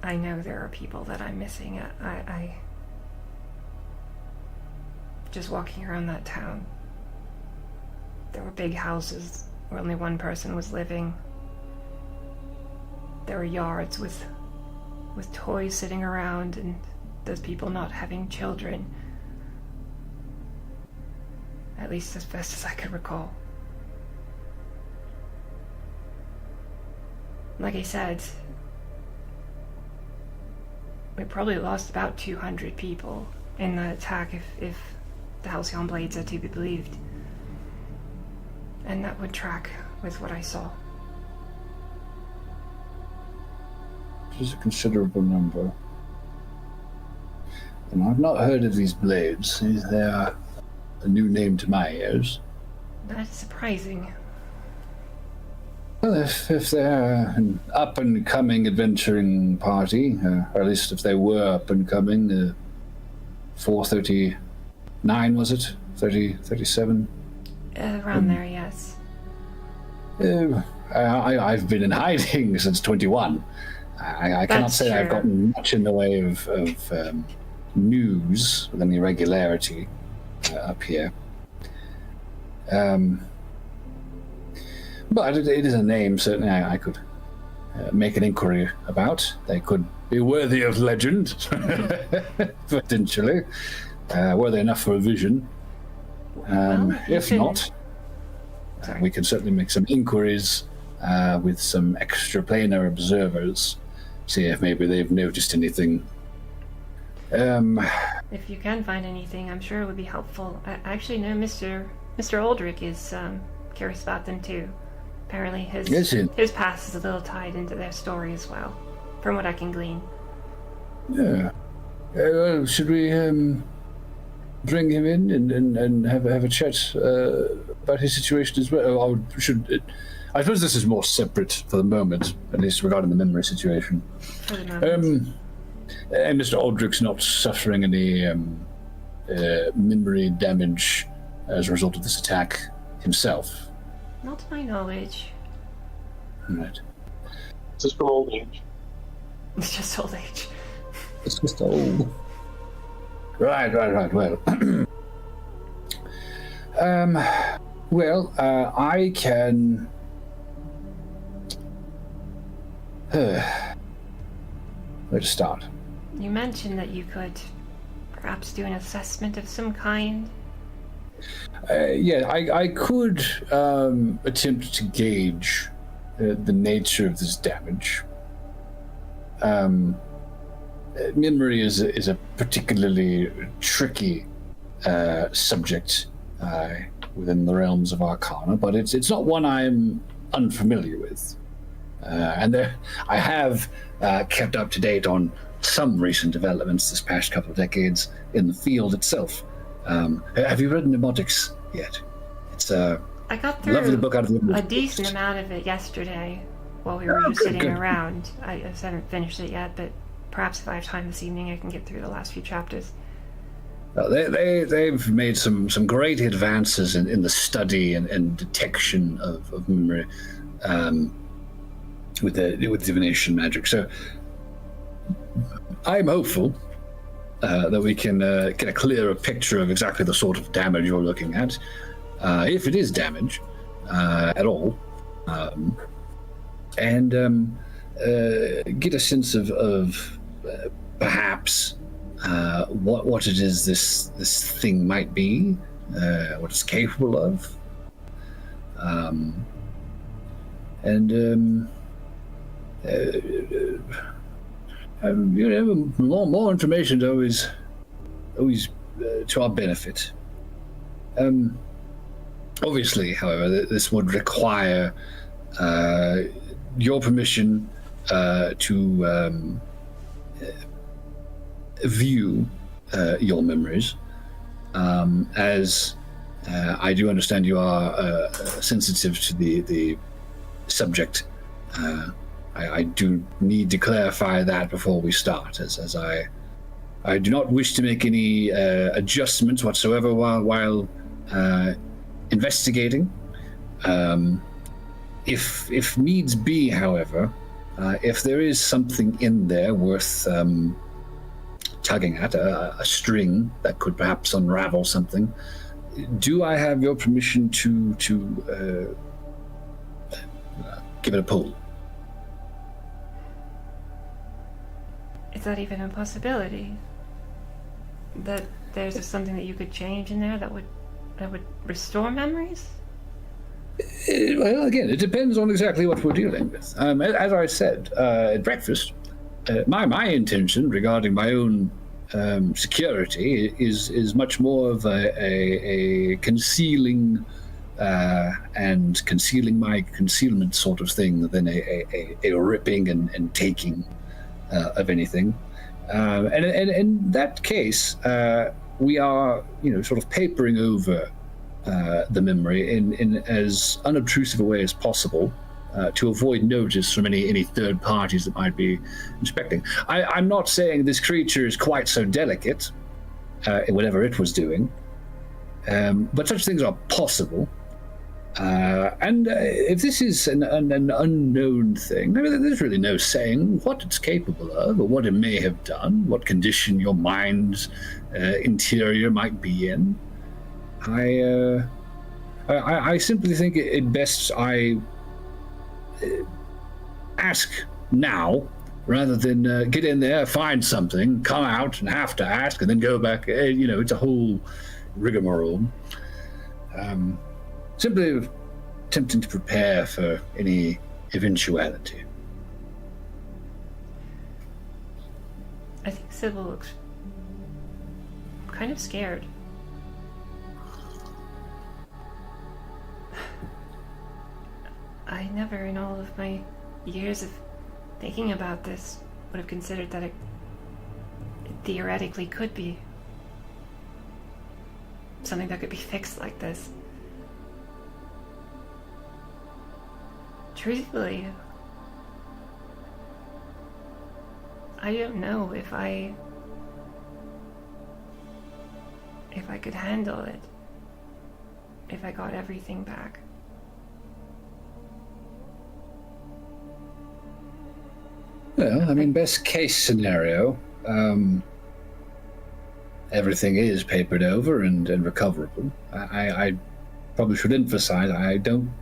I know there are people that I'm missing. I just walking around that town, there were big houses where only one person was living. There were yards with toys sitting around, and those people not having children. At least as best as I could recall. Like I said, we probably lost about 200 people in the attack if the Halcyon Blades are to be believed. And that would track with what I saw. Which is a considerable number. And I've not heard of these blades. They are a new name to my ears. That's surprising. Well, if they're an up-and-coming adventuring party, or at least if they were up-and-coming, 439 was it? 37? Around there, yes. I've been in hiding since 21. I cannot That's say I've true. gotten much in the way of news with any regularity up here. But it is a name certainly I could make an inquiry about. They could be worthy of legend, potentially. Worthy enough for a vision. If not, we can certainly make some inquiries with some extraplanar observers. See if maybe they've noticed anything. If you can find anything, I'm sure it would be helpful. I actually know Mr. Aldrich is curious about them too. Apparently his past is a little tied into their story as well, from what I can glean. Yeah. Well, should we bring him in and have a chat about his situation as well? Or I suppose this is more separate for the moment, at least regarding the memory situation. For the moment. And Mr. Aldrich's not suffering any memory damage as a result of this attack himself. Not to my knowledge. Right. Just from old age. It's just old age. It's just old. Right. Well, I can. Where to start? You mentioned that you could perhaps do an assessment of some kind. I could attempt to gauge the nature of this damage. Memory is a particularly tricky subject within the realms of Arcana, but it's not one I'm unfamiliar with. And I have kept up to date on some recent developments this past couple of decades in the field itself. Have you read Mnemotics yet? It's a I got lovely through book out of the a decent amount of it yesterday while we were just sitting around. I just haven't finished it yet, but perhaps if I have time this evening I can get through the last few chapters. Well, they've made some great advances in the study and detection of memory with divination magic. So I'm hopeful that we can get a clearer picture of exactly the sort of damage you're looking at, if it is damage at all. and get a sense of perhaps what it is this thing might be, what it's capable of, more information is always to our benefit. Obviously, however, this would require your permission to view your memories, as I do understand you are sensitive to the subject. I do need to clarify that before we start, as I do not wish to make any adjustments whatsoever while investigating. If needs be, however, if there is something in there worth tugging at, a string that could perhaps unravel something, do I have your permission to give it a pull? Is that even a possibility? That there's something that you could change in there that would restore memories? Well, again, it depends on exactly what we're dealing with. As I said at breakfast, my intention regarding my own security is much more of a concealing and concealing my concealment sort of thing than a ripping and taking of anything. And in that case, we are, sort of papering over the memory in as unobtrusive a way as possible, to avoid notice from any third parties that might be inspecting. I'm not saying this creature is quite so delicate in whatever it was doing, but such things are possible. And if this is an unknown thing, I mean, there's really no saying what it's capable of or what it may have done, what condition your mind's interior might be in. I simply think it best I ask now rather than get in there, find something, come out and have to ask and then go back. It's a whole rigmarole. Simply attempting to prepare for any eventuality. I think Sybil looks kind of scared. I never, in all of my years of thinking about this, would have considered that it theoretically could be something that could be fixed like this. Truthfully, I don't know if I could handle it if I got everything back. Well, I mean, best case scenario, everything is papered over and recoverable. I probably should emphasize I don't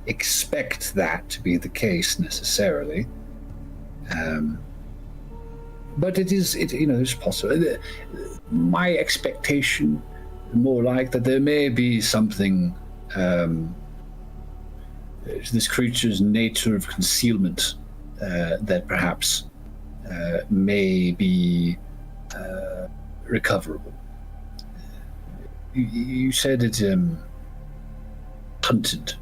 expect that to be the case necessarily, but it's possible. My expectation, more like that, there may be something to this creature's nature of concealment that perhaps may be recoverable. You said it hunted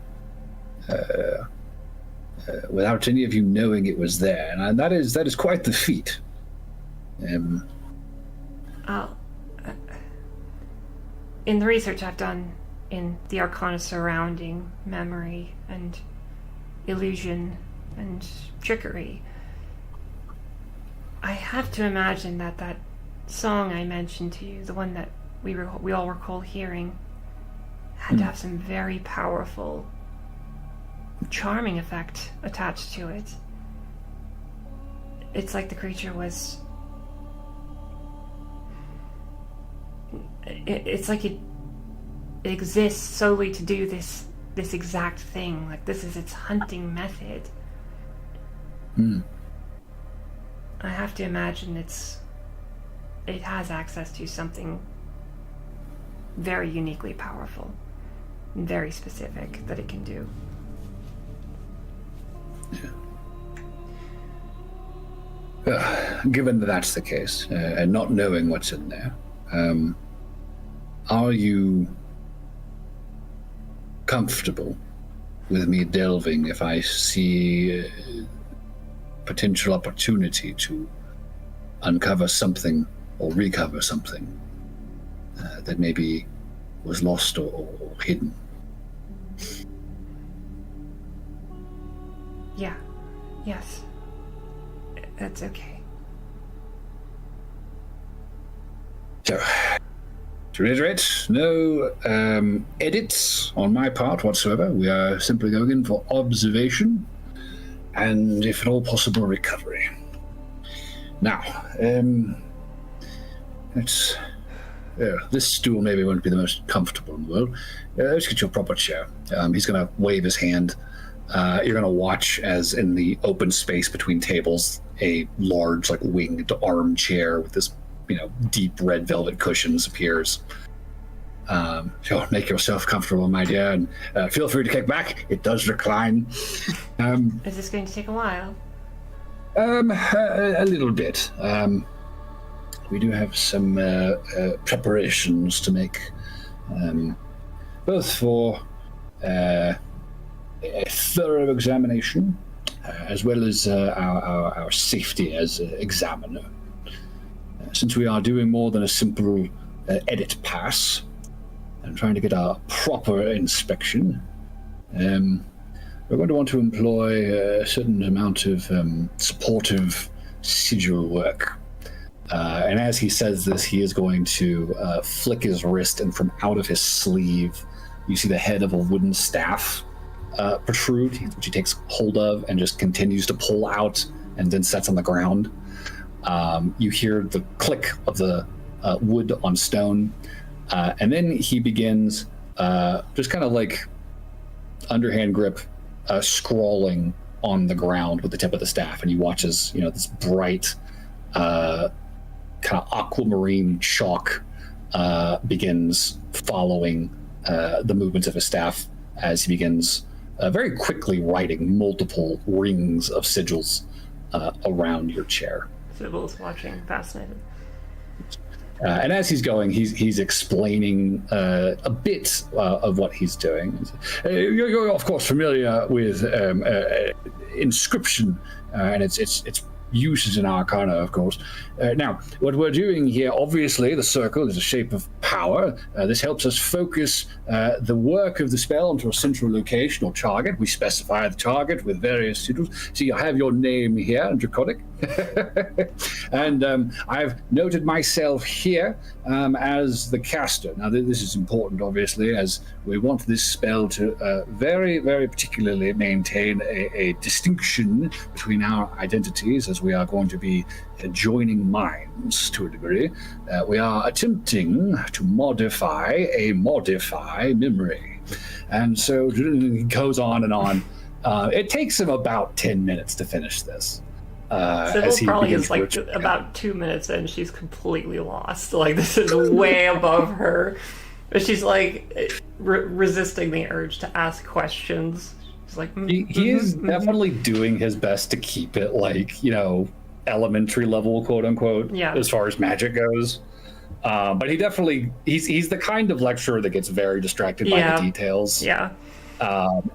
without any of you knowing it was there, and that is quite the feat. In the research I've done in the arcana surrounding memory and illusion and trickery, I have to imagine that song I mentioned to you, the one that we all recall hearing, had to have some very powerful, charming effect attached to it. It's like the creature was... It's like it exists solely to do this this exact thing. Like, this is its hunting method. I have to imagine it has access to something very uniquely powerful, and very specific that it can do. Given that that's the case, and not knowing what's in there, are you comfortable with me delving if I see potential opportunity to uncover something or recover something that maybe was lost or hidden? Yeah. Yes. That's okay. So, to reiterate, no edits on my part whatsoever. We are simply going in for observation and, if at all possible, recovery. Now, this stool maybe won't be the most comfortable in the world. Let's get you a proper chair. He's going to wave his hand. You're going to watch as in the open space between tables, a large, like, winged armchair with this, deep red velvet cushions appears. So make yourself comfortable, my dear, and feel free to kick back. It does recline. Is this going to take a while? A little bit. We do have some preparations to make, both for a thorough examination, as well as our safety as examiner. Since we are doing more than a simple edit pass and trying to get a proper inspection, we're going to want to employ a certain amount of supportive sigil work. And as he says this, he is going to flick his wrist, and from out of his sleeve, you see the head of a wooden staff protrude, which he takes hold of and just continues to pull out and then sets on the ground. You hear the click of the wood on stone, and then he begins just kind of like underhand grip, scrawling on the ground with the tip of the staff, and he watches, this bright kind of aquamarine chalk begins following the movements of his staff as he begins very quickly writing multiple rings of sigils around your chair. Sybil's watching, fascinated. And as he's going, he's explaining a bit of what he's doing. You're of course familiar with inscription and its uses in Arcana, of course. Now, what we're doing here, obviously, the circle is a shape of power. This helps us focus the work of the spell into a central location or target. We specify the target with various sigils. So you have your name here, Draconic. And I've noted myself here as the caster. Now, this is important, obviously, as we want this spell to very, very particularly maintain a distinction between our identities, as we are going to be joining minds to a degree. We are attempting to modify a modify memory. And so it goes on and on. It takes him about 10 minutes to finish this. Sybil probably is like about 2 minutes in, she's completely lost. Like, this is way above her. But she's like resisting the urge to ask questions. She's like, he is definitely doing his best to keep it like, elementary level, quote unquote, as far as magic goes. But he definitely, he's the kind of lecturer that gets very distracted by the details. Yeah.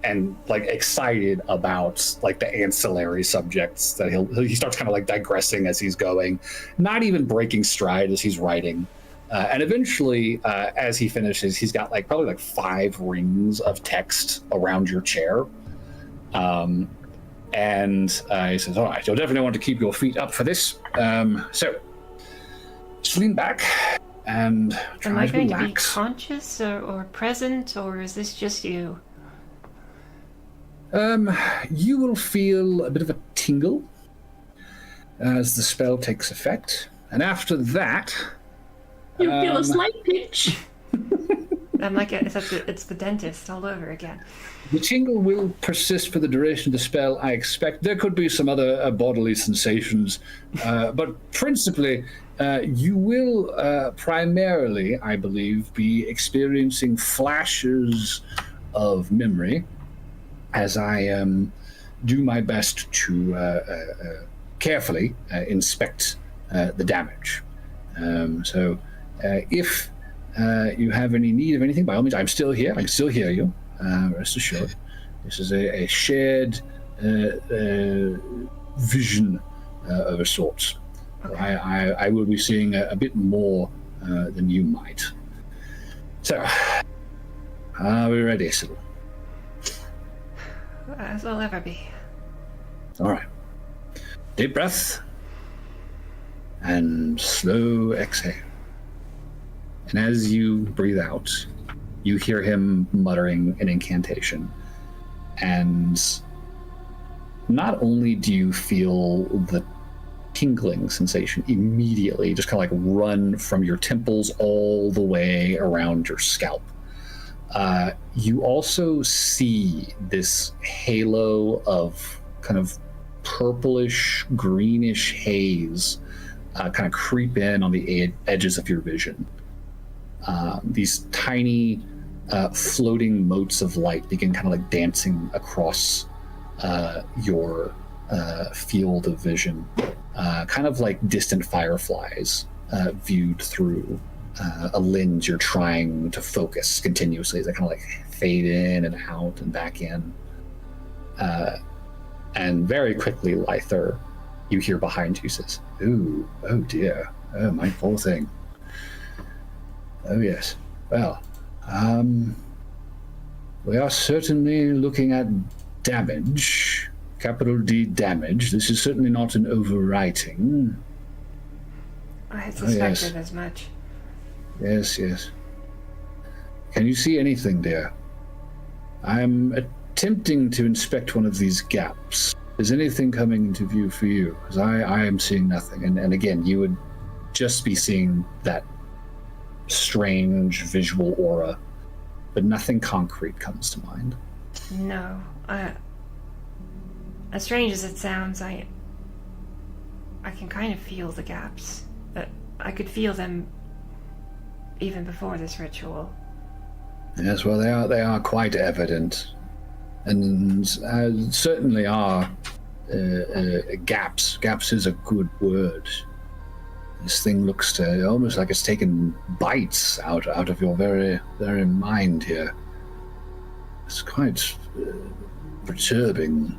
And like excited about like the ancillary subjects that he starts kind of like digressing as he's going, not even breaking stride as he's writing. And eventually, as he finishes, he's got like probably like 5 rings of text around your chair. And he says, all right, you'll definitely want to keep your feet up for this. So just lean back and try Am I to going relax. to be conscious or present, or is this just you? You will feel a bit of a tingle as the spell takes effect. And after that... You feel a slight pinch. I'm like, it's the dentist all over again. The tingle will persist for the duration of the spell, I expect. There could be some other bodily sensations, but principally, you will primarily, I believe, be experiencing flashes of memory as I do my best to carefully inspect the damage. So if you have any need of anything, by all means, I'm still here. I can still hear you. Rest assured. This is a shared vision of a sort. Okay. I will be seeing a bit more than you might. So, are we ready, Sybil? As we'll ever be. All right. Deep breath and slow exhale. And as you breathe out, you hear him muttering an incantation. And not only do you feel the tingling sensation immediately, just kind of like run from your temples all the way around your scalp, you also see this halo of kind of purplish, greenish haze kind of creep in on the edges of your vision. These tiny floating motes of light begin kind of like dancing across your field of vision, kind of like distant fireflies viewed through a lens you're trying to focus continuously. They kind of like fade in and out and back in. And very quickly, Lythor, you hear behind you says, "Ooh, oh dear, oh my poor thing. Oh yes, well, we are certainly looking at damage, capital D damage. This is certainly not an overwriting." I had suspected as much. Yes, yes. Can you see anything, dear? I'm attempting to inspect one of these gaps. Is anything coming into view for you? Because I am seeing nothing. And again, you would just be seeing that strange visual aura, but nothing concrete comes to mind. No. As strange as it sounds, I can kind of feel the gaps. I could feel them even before this ritual. Yes, well, they are quite evident, and certainly are gaps. Gaps is a good word. This thing looks to almost like it's taken bites out of your very mind here. It's quite perturbing.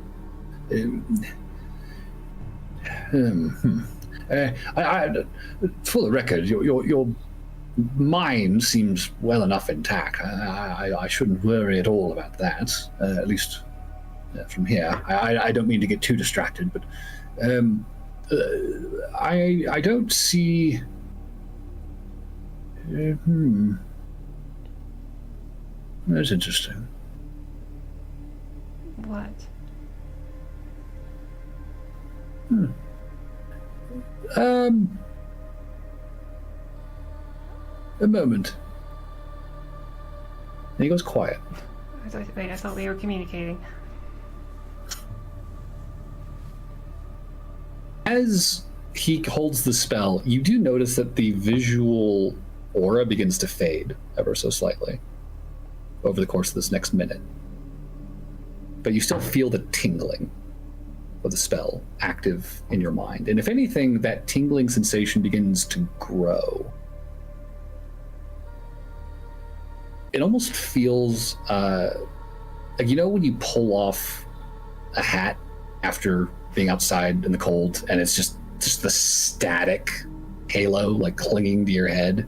For the record, your mind seems well enough intact. I shouldn't worry at all about that, at least from here. I don't mean to get too distracted, but I don't see... That's interesting. What? A moment. And he goes quiet. I thought we were communicating. As he holds the spell, you do notice that the visual aura begins to fade ever so slightly over the course of this next minute. But you still feel the tingling of the spell active in your mind. And if anything, that tingling sensation begins to grow. It almost feels like, you know, when you pull off a hat after being outside in the cold and it's just the static halo like clinging to your head.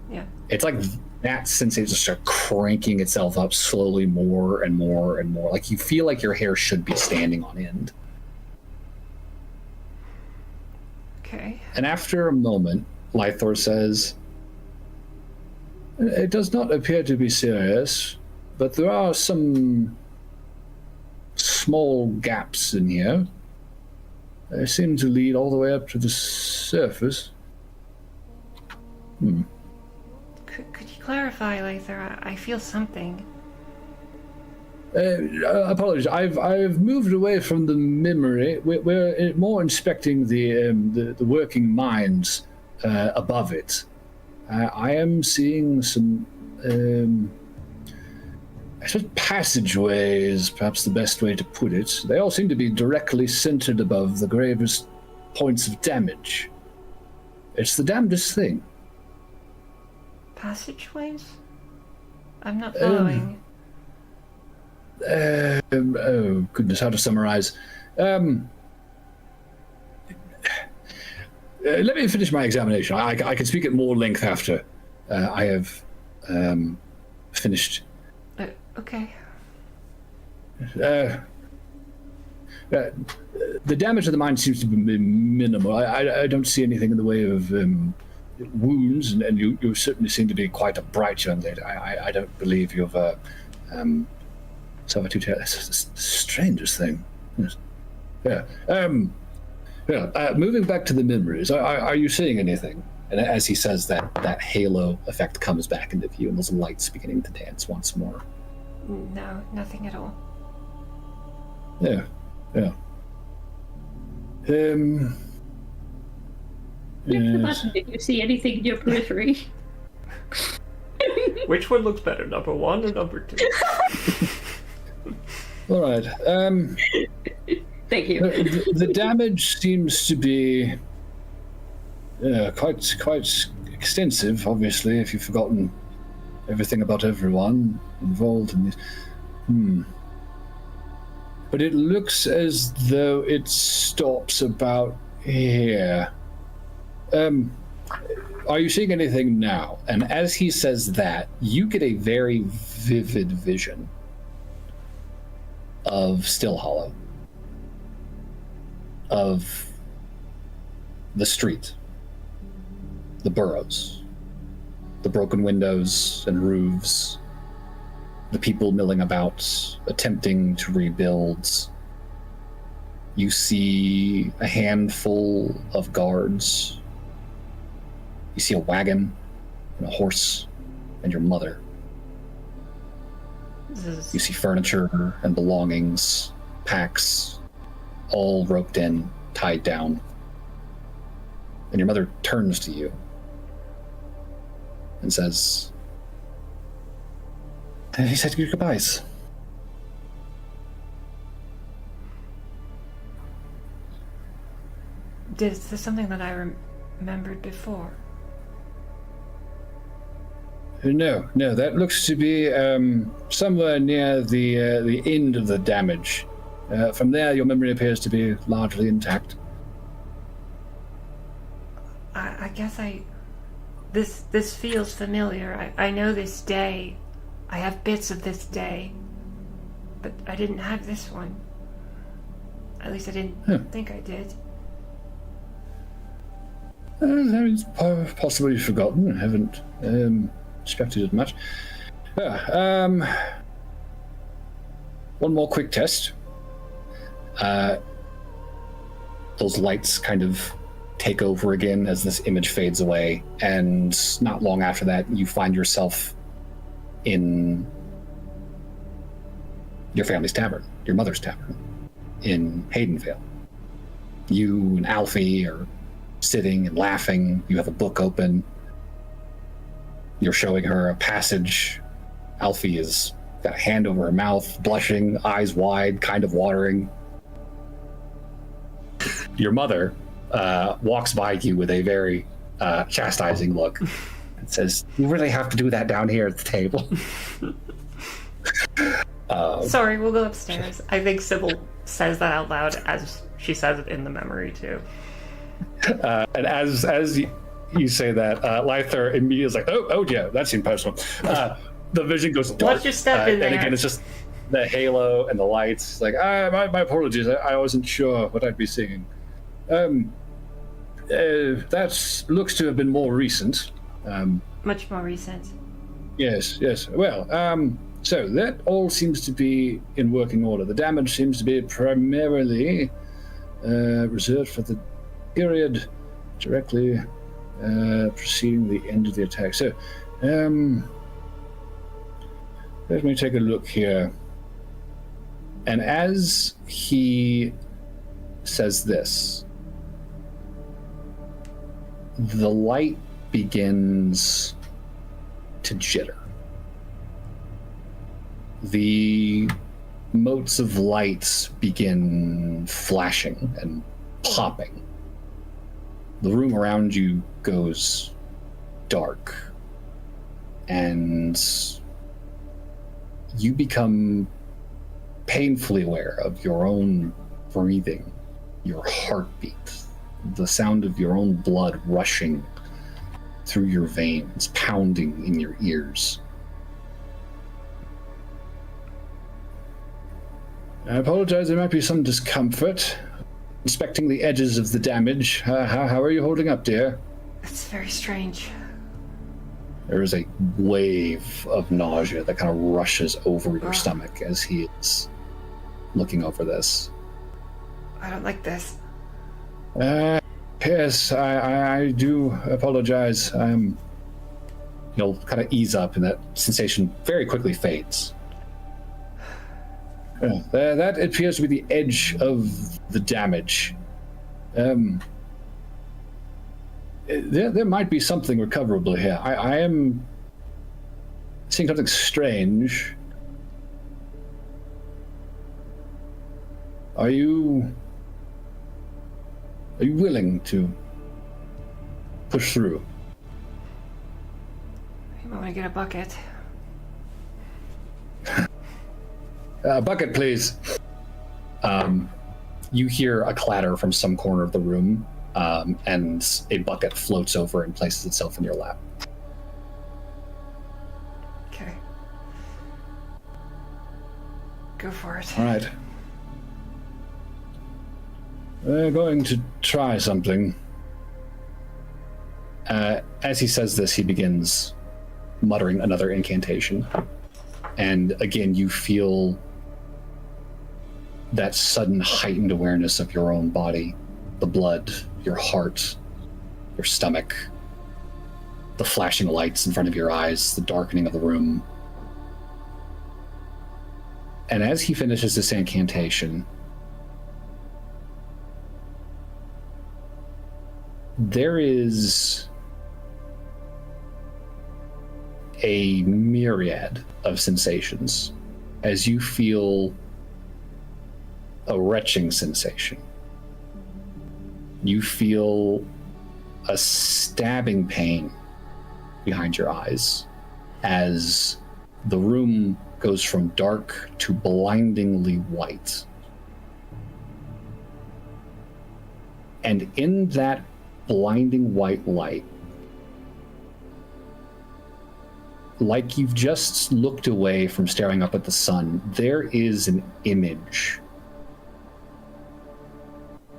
Yeah. It's like that sensation just start cranking itself up slowly more and more and more. Like you feel like your hair should be standing on end. Okay. And after a moment, Lythor says, "It does not appear to be serious, but there are some small gaps in here. They seem to lead all the way up to the surface." Could you you clarify, Lythor? I feel something. Apologies. I've moved away from the memory. We're more inspecting the working minds above it. I am seeing some. I suppose passageways, perhaps the best way to put it. They all seem to be directly centered above the gravest points of damage. It's the damnedest thing. Passageways? I'm not following. Oh, goodness, how to summarize. Let me finish my examination. I can speak at more length after I have finished. Okay. The damage to the mind seems to be minimal. I don't see anything in the way of wounds, and you certainly seem to be quite a bright young lady. I don't believe you've suffered too terrible. It's the strangest thing. Yes. Yeah. Moving back to the memories, are you seeing anything? And as he says that halo effect comes back into view, and those lights beginning to dance once more. No, nothing at all. Yeah. Lift the button if you see anything in your periphery. Which one looks better, number 1 or number 2? All right. Thank you. The damage seems to be quite extensive. Obviously, if you've forgotten everything about everyone involved in this. But it looks as though it stops about here. Are you seeing anything now? And as he says that, you get a very vivid vision of Still Hollow, of the street, the burrows, the broken windows and roofs, the people milling about, attempting to rebuild. You see a handful of guards. You see a wagon and a horse and your mother. You see furniture and belongings, packs, all roped in, tied down. And your mother turns to you and says, "He said your goodbyes." Is this something that I remembered before? No, that looks to be somewhere near the end of the damage. From there, your memory appears to be largely intact. I guess this feels familiar. I know this day. I have bits of this day. But I didn't have this one. At least I didn't think I did. It's possibly forgotten. I haven't expected it much. One more quick test. Those lights kind of take over again as this image fades away, and not long after that, you find yourself in your family's tavern, your mother's tavern, in Haydenvale. You and Alfie are sitting and laughing. You have a book open. You're showing her a passage. Alfie has got a hand over her mouth, blushing, eyes wide, kind of watering. Your mother walks by you with a very chastising look and says, "You really have to do that down here at the table." Sorry, we'll go upstairs. I think Sybil says that out loud as she says it in the memory, too. And as you say that, Lythor immediately is like, oh yeah, that seemed personal. The vision goes dark. Watch your step in there. And again, it's just the halo and the lights. Like, my apologies, I wasn't sure what I'd be seeing. That looks to have been more recent. Much more recent. Yes. Well, so that all seems to be in working order. The damage seems to be primarily reserved for the period directly preceding the end of the attack. So Let me take a look here. And as he says this, the light begins to jitter. The motes of light begin flashing and popping. The room around you goes dark, and you become painfully aware of your own breathing, your heartbeat, the sound of your own blood rushing through your veins, pounding in your ears. I apologize, there might be some discomfort. Inspecting the edges of the damage. How are you holding up, dear? It's very strange. There is a wave of nausea that kind of rushes over your stomach as he is looking over this. I don't like this. Yes, I do apologize. You'll kind of ease up, and that sensation very quickly fades. That appears to be the edge of the damage. There might be something recoverable here. I am seeing something strange. Are you willing to push through? You might want to get a bucket. Bucket, please. You hear a clatter from some corner of the room, and a bucket floats over and places itself in your lap. Okay. Go for it. All right. We're going to try something. As he says this, he begins muttering another incantation. And again, you feel that sudden heightened awareness of your own body, the blood, your heart, your stomach, the flashing lights in front of your eyes, the darkening of the room. And as he finishes this incantation, there is a myriad of sensations as you feel a retching sensation. You feel a stabbing pain behind your eyes as the room goes from dark to blindingly white. And in that blinding white light, like you've just looked away from staring up at the sun, there is an image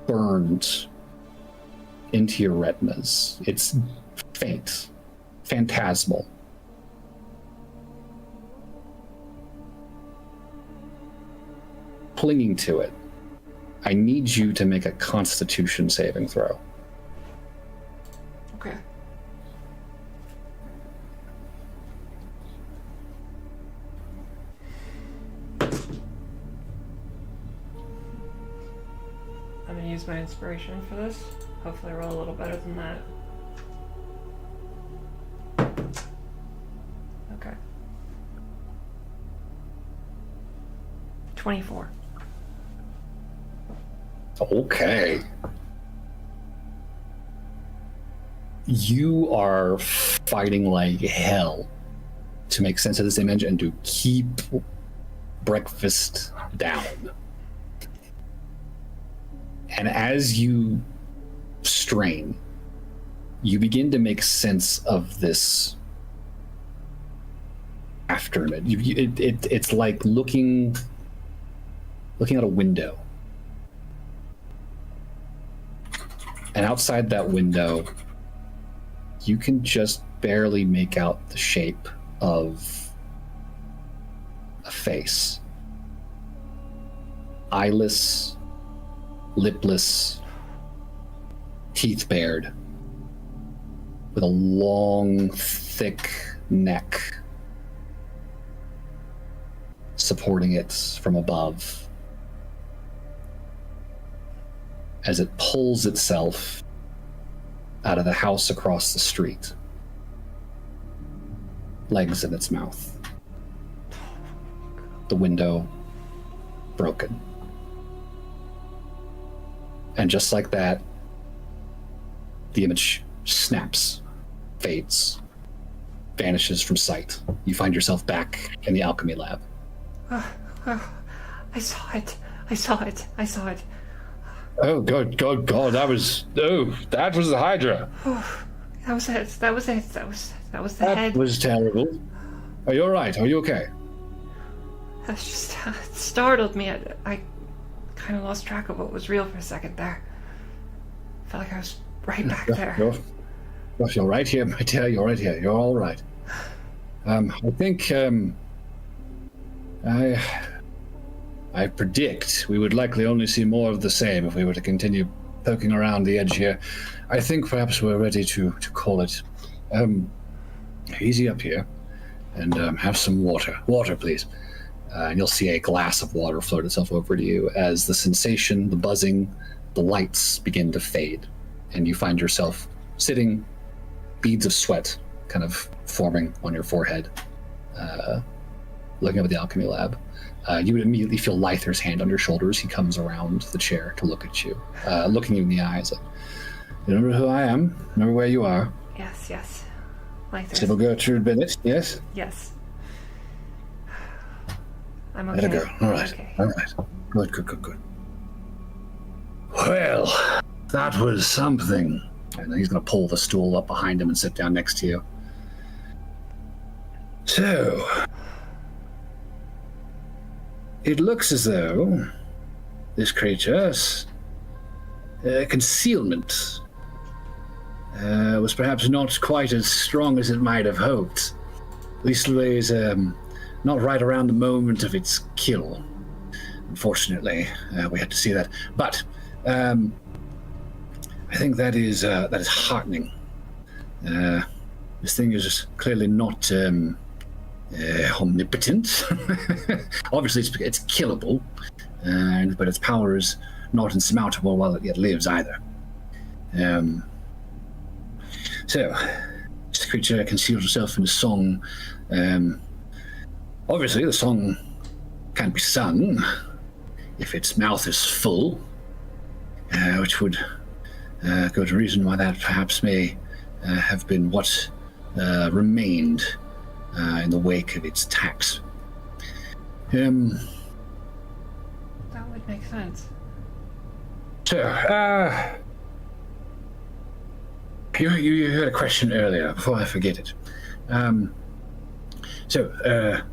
burned into your retinas. It's faint, phantasmal. Clinging to it, I need you to make a Constitution saving throw. Okay. I'm gonna use my inspiration for this. Hopefully roll a little better than that. Okay. 24. Okay. You are fighting like hell to make sense of this image and to keep breakfast down. And as you strain, you begin to make sense of this aftermath. It's like looking out a window. And outside that window, you can just barely make out the shape of a face. Eyeless, lipless, teeth bared, with a long, thick, neck supporting it from above as it pulls itself out of the house across the street, legs in its mouth, the window broken. And just like that, the image snaps, fades, vanishes from sight. You find yourself back in the alchemy lab. I saw it. I saw it. I saw it. Oh, God, that was the Hydra. That was it. That was it. That was the head. That was terrible. Are you all right? Are you okay? That was just it startled me. I kind of lost track of what was real for a second there. Felt like I was right back there. You're right here, my dear. You're right here. You're all right. I think I predict we would likely only see more of the same if we were to continue poking around the edge here. I think perhaps we're ready to call it. Easy up here, and have some water. Water, please. And you'll see a glass of water float itself over to you as the sensation, the buzzing, the lights begin to fade, and you find yourself sitting, beads of sweat kind of forming on your forehead, looking up at the alchemy lab. You would immediately feel Lythor's hand on your shoulders. He comes around the chair to look at you, looking you in the eyes. Like, you remember who I am? Remember where you are? Yes. Lythor. Sybil Gertrude Bennett, yes? Yes. I'm okay. Let her go. All right. Okay. All right. Good. Well, that was something. And he's going to pull the stool up behind him and sit down next to you. So, it looks as though this creature's concealment was perhaps not quite as strong as it might have hoped. At least it was not right around the moment of its kill. Unfortunately, we had to see that. But I think that is heartening. This thing is just clearly not omnipotent. Obviously, it's killable, but its power is not insurmountable while it yet lives either. So, this creature conceals herself in a song. Obviously, the song can't be sung if its mouth is full, which would go to reason why that perhaps may have been what remained in the wake of its attacks. That would make sense. So, you had a question earlier, before I forget it. The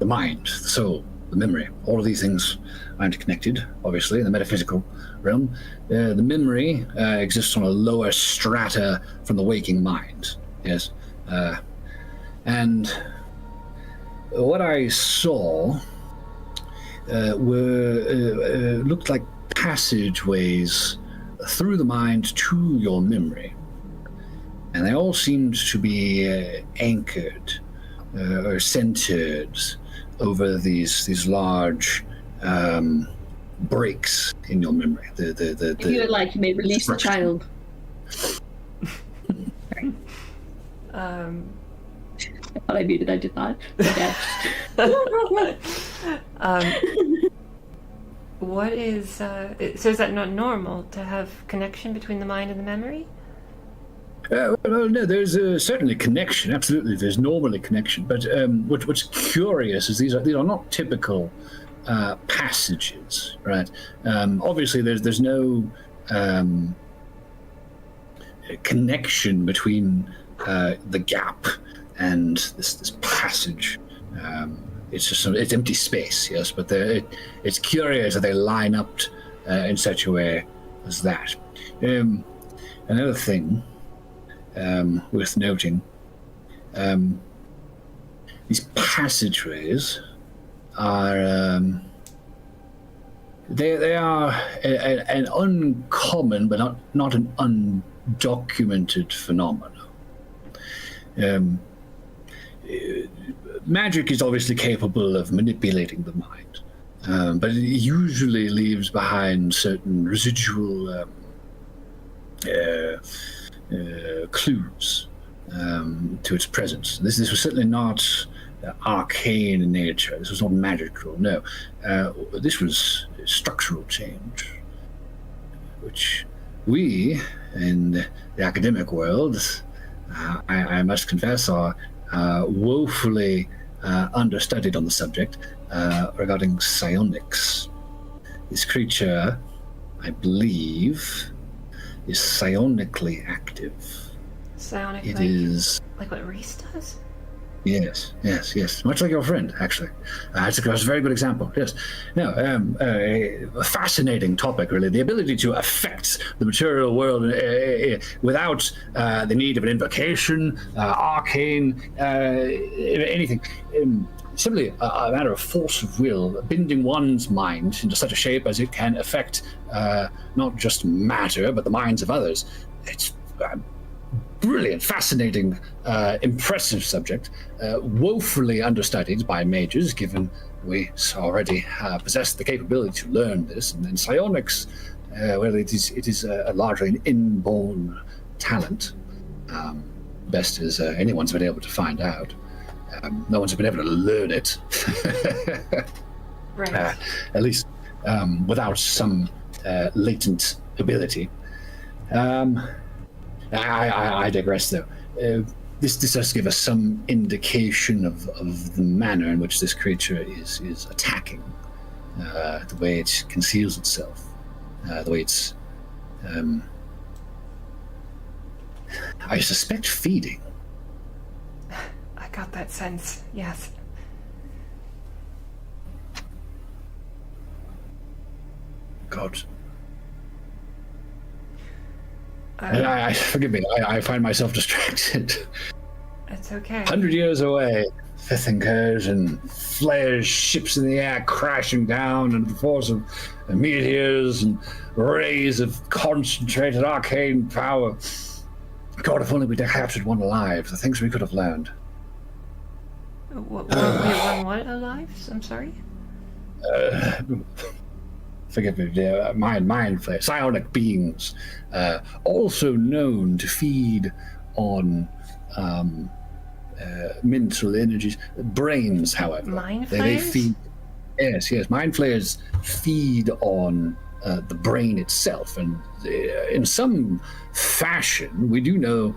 mind, the soul, the memory, all of these things are interconnected, obviously, in the metaphysical realm. The memory exists on a lower strata from the waking mind, yes. And what I saw looked like passageways through the mind to your memory. And they all seemed to be anchored or centered over these large breaks in your memory. If you would like, you may release the child. I thought I muted, I did not. What is so is that not normal to have connection between the mind and the memory? Well, no, there's certainly connection. Absolutely, there's normally connection. But what's curious is these are not typical passages, right? Obviously, there's no connection between the gap and this passage. It's just it's empty space, yes. But it's curious that they line up in such a way as that. Another thing. Worth noting, these passageways are they are an uncommon but not an undocumented phenomenon. magic is obviously capable of manipulating the mind, but it usually leaves behind certain residual clues to its presence. This was certainly not arcane in nature. This was not magical. No, this was structural change, which we in the academic world, I must confess, are woefully understudied on the subject regarding psionics. This creature, I believe, is psionically active. Psionic, It is like what Reese does? Yes. Much like your friend, actually. That's a very good example. Yes. No, a fascinating topic, really. The ability to affect the material world without the need of an invocation, arcane, anything. Simply a matter of force of will, bending one's mind into such a shape as it can affect not just matter, but the minds of others. It's brilliant, fascinating, impressive subject, woefully understudied by mages, given we already possess the capability to learn this. And then psionics, well, it is largely an inborn talent, best as anyone's been able to find out. No one's been able to learn it, Right. at least without some latent ability. I digress, though. This does give us some indication of the manner in which this creature is attacking, the way it conceals itself, the way it's, I suspect, feeding. I got that sense, yes. God. I forgive me. I find myself distracted. It's okay. 100 years away, fifth incursion, flares, ships in the air crashing down under the force of meteors and rays of concentrated arcane power. God, if only we'd captured one alive, the things we could have learned. What alive? I'm sorry? Forgive me, dear. Mind flayer, psionic beings, also known to feed on mental energies. Brains, however. Mind They flayers? feed. Yes. Mind flayers feed on the brain itself, and in some fashion, we do know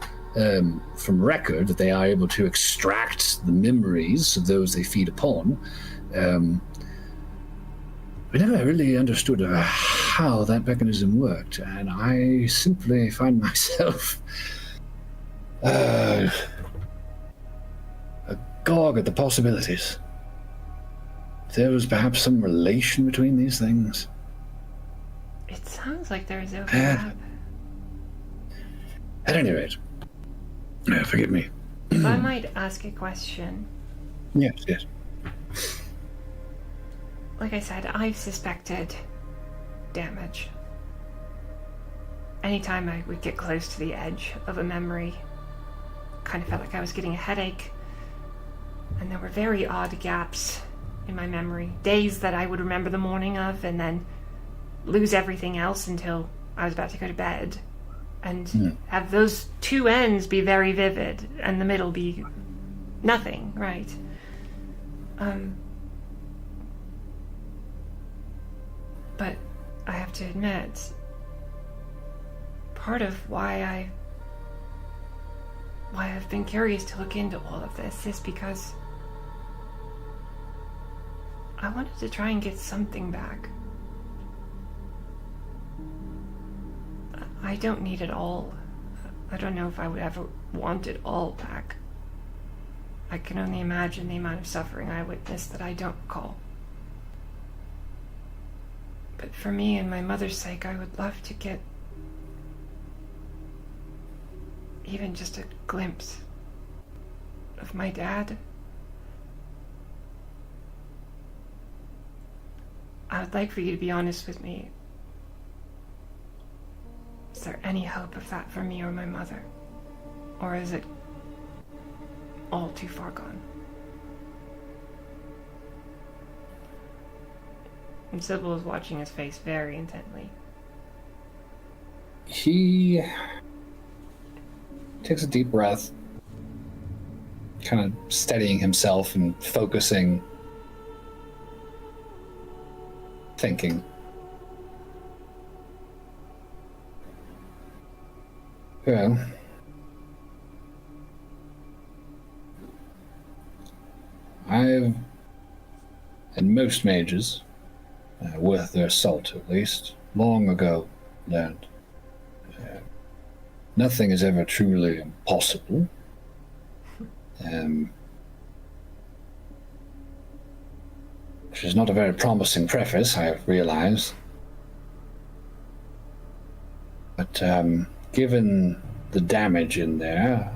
from record that they are able to extract the memories of those they feed upon. We never really understood how that mechanism worked, and I simply find myself agog at the possibilities. If there was perhaps some relation between these things. It sounds like there's overlap. At any rate, forgive me. If I might ask a question. Yes. Like I said, I've suspected damage. Anytime I would get close to the edge of a memory, kind of felt like I was getting a headache. And there were very odd gaps in my memory. Days that I would remember the morning of and then lose everything else until I was about to go to bed. And have those two ends be very vivid and the middle be nothing, right? But I have to admit, part of why I've been curious to look into all of this is because I wanted to try and get something back. I don't need it all. I don't know if I would ever want it all back. I can only imagine the amount of suffering I witnessed that I don't recall. But for me and my mother's sake, I would love to get even just a glimpse of my dad. I would like for you to be honest with me. Is there any hope of that for me or my mother? Or is it all too far gone. And Sybil is watching his face very intently. He takes a deep breath, kind of steadying himself and focusing, thinking. Well, and most mages, worth their salt at least, long ago learned nothing is ever truly impossible. Which is not a very promising preface, I realize. But given the damage in there,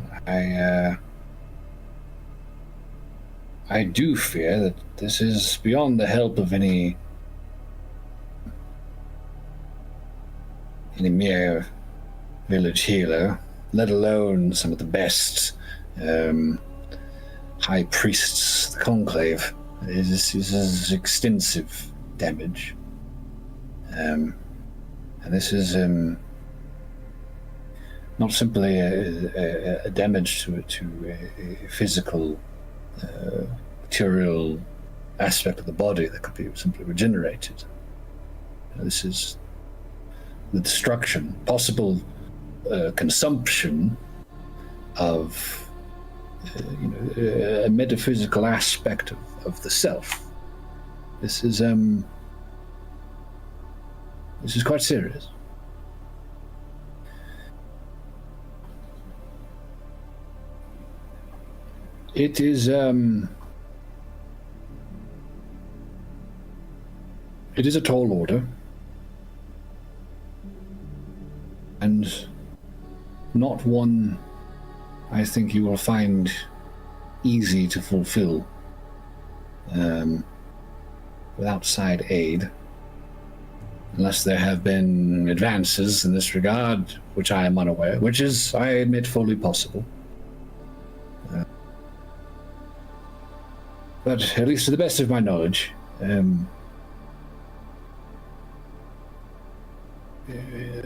I do fear that this is beyond the help of any mere village healer, let alone some of the best high priests, the conclave. This is extensive damage. And this is not simply a damage to a physical, material aspect of the body that could be simply regenerated. This is the destruction, possible consumption of a metaphysical aspect of the self. This is quite serious. It is a tall order, and not one I think you will find easy to fulfill with outside aid, unless there have been advances in this regard, which I am unaware, which is, I admit, fully possible. But at least to the best of my knowledge,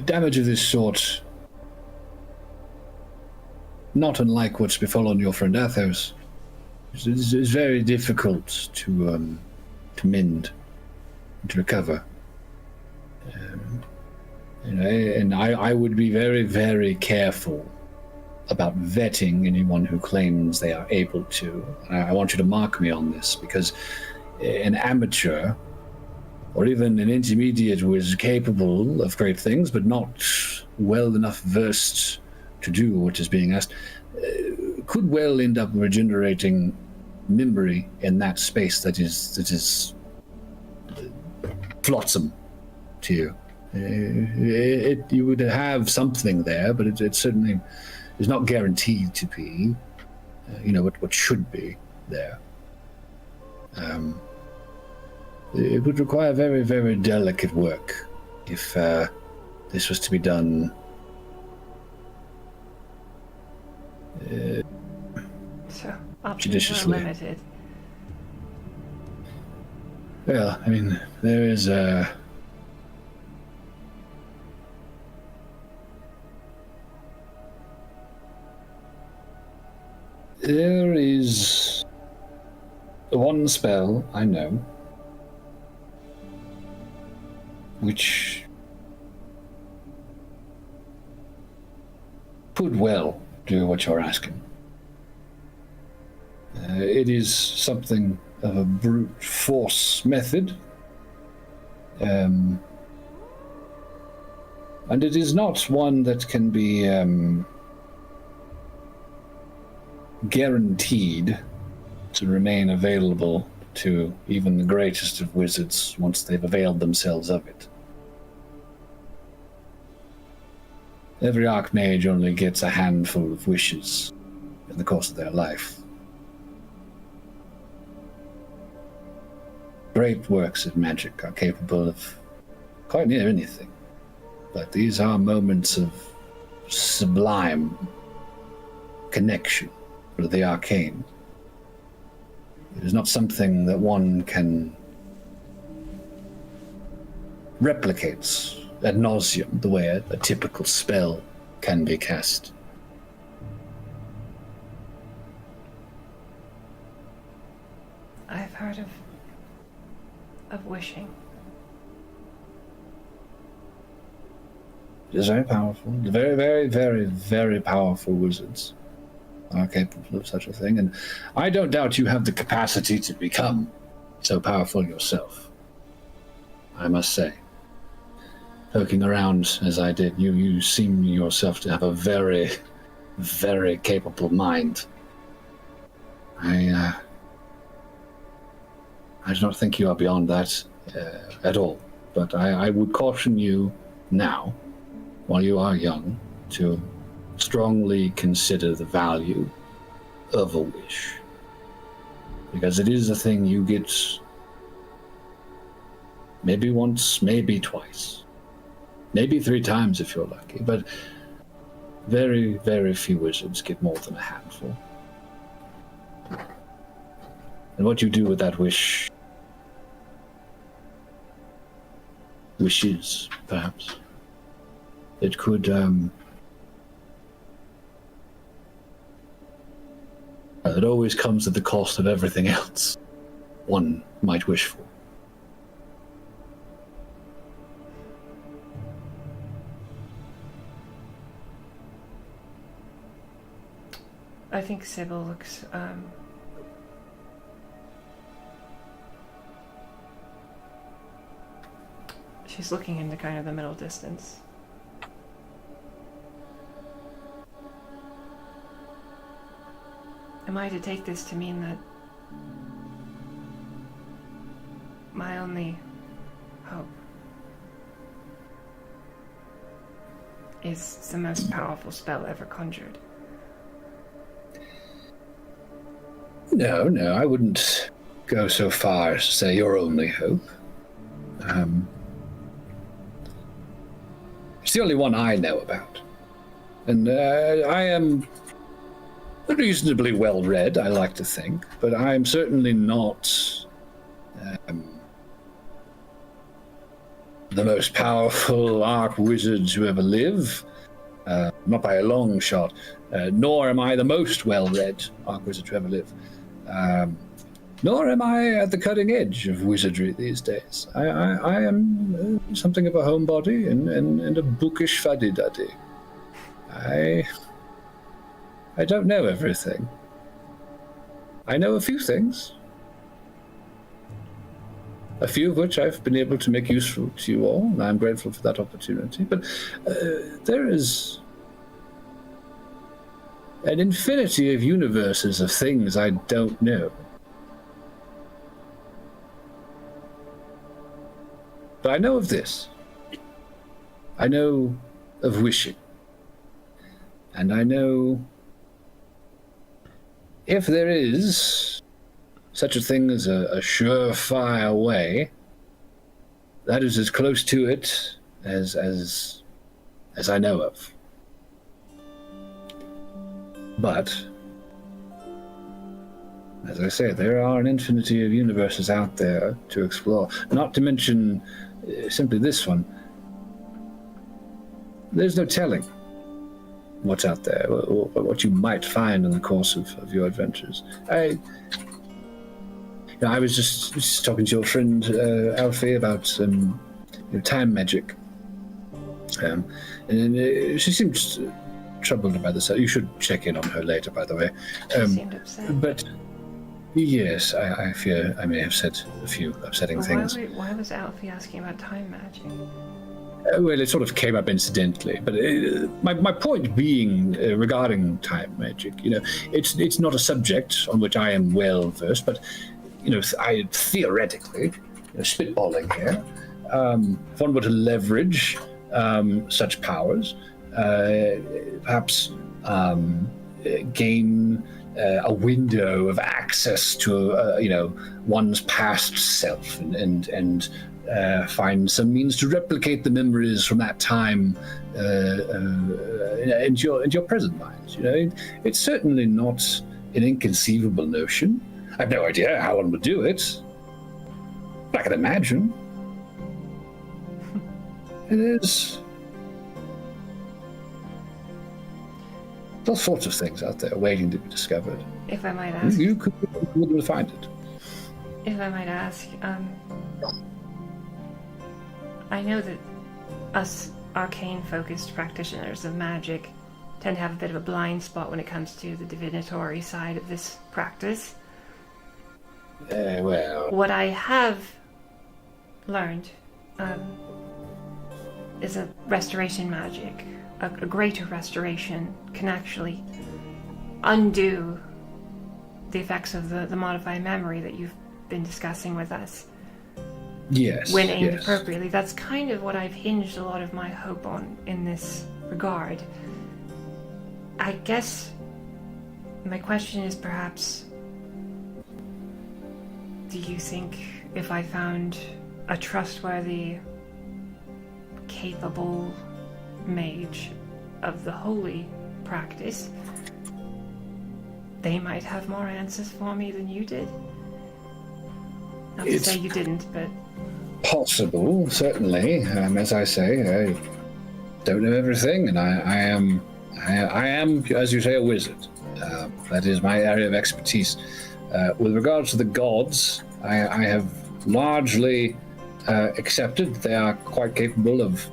damage of this sort, not unlike what's befallen your friend Athos, is very difficult to mend and to recover. And I would be very, very careful about vetting anyone who claims they are able to. I want you to mark me on this, because an amateur or even an intermediate who is capable of great things but not well enough versed to do what is being asked could well end up regenerating memory in that space that is flotsam to you. You would have something there, but it certainly is not guaranteed to be, what should be there. It would require very, very delicate work if this was to be done. So options are Judiciously. limited. Well, I mean, there is one spell I know which could well do what you're asking. It is something of a brute force method, and it is not one that can be guaranteed to remain available to even the greatest of wizards once they've availed themselves of it. Every archmage only gets a handful of wishes in the course of their life. Great works of magic are capable of quite near anything, but these are moments of sublime connection or the arcane. It is not something that one can replicate ad nauseum the way a typical spell can be cast. I've heard of wishing. It is very powerful. Very, very, very, very powerful wizards are capable of such a thing, and I don't doubt you have the capacity to become so powerful yourself. I must say, poking around as I did, you seem yourself to have a very, very capable mind. I do not think you are beyond that at all, but I would caution you now, while you are young, to strongly consider the value of a wish. Because it is a thing you get maybe once, maybe twice, maybe 3 times if you're lucky, but very, very few wizards get more than a handful. And what you do with that wishes, perhaps, it could, it always comes at the cost of everything else one might wish for. I think Sybil looks, she's looking into kind of the middle distance. Am I to take this to mean that my only hope is the most powerful spell ever conjured? No, I wouldn't go so far as to say your only hope. It's the only one I know about. And I am reasonably well read, I like to think, but I'm certainly not the most powerful arc wizard to ever live, not by a long shot, nor am I the most well read arc wizard to ever live, nor am I at the cutting edge of wizardry these days. I am something of a homebody and a bookish fuddy-duddy. I don't know everything. I know a few things. A few of which I've been able to make useful to you all, and I'm grateful for that opportunity. But there is an infinity of universes of things I don't know. But I know of this. I know of wishing. And I know if there is such a thing as a surefire way, that is as close to it as I know of. But, as I say, there are an infinity of universes out there to explore. Not to mention simply this one. There's no telling what's out there, or what you might find in the course of your adventures. I was just talking to your friend Alfie about time magic, and she seemed troubled about this. You should check in on her later, by the way. She seemed upset. But yes, I fear I may have said a few upsetting things. Why was Alfie asking about time magic? Well, it sort of came up incidentally, but my point being regarding time magic, it's not a subject on which I am well versed, but I theoretically, spitballing here, if one were to leverage such powers, perhaps gain a window of access to one's past self and find some means to replicate the memories from that time into your present mind. It's certainly not an inconceivable notion. I have no idea how one would do it. But I can imagine. There's all sorts of things out there waiting to be discovered. If I might ask. You could be able to find it. If I might ask, I know that us arcane-focused practitioners of magic tend to have a bit of a blind spot when it comes to the divinatory side of this practice. Well... What I have learned is a restoration magic, a greater restoration, can actually undo the effects of the modified memory that you've been discussing with us. Yes. When aimed yes. appropriately. That's kind of what I've hinged a lot of my hope on in this regard. I guess my question is perhaps, do you think if I found a trustworthy, capable mage of the holy practice, they might have more answers for me than you did? Not to say you didn't, but... Possible, certainly. As I say, I don't know everything, and I am, as you say, a wizard. That is my area of expertise. With regards to the gods, I have largely accepted they are quite capable of,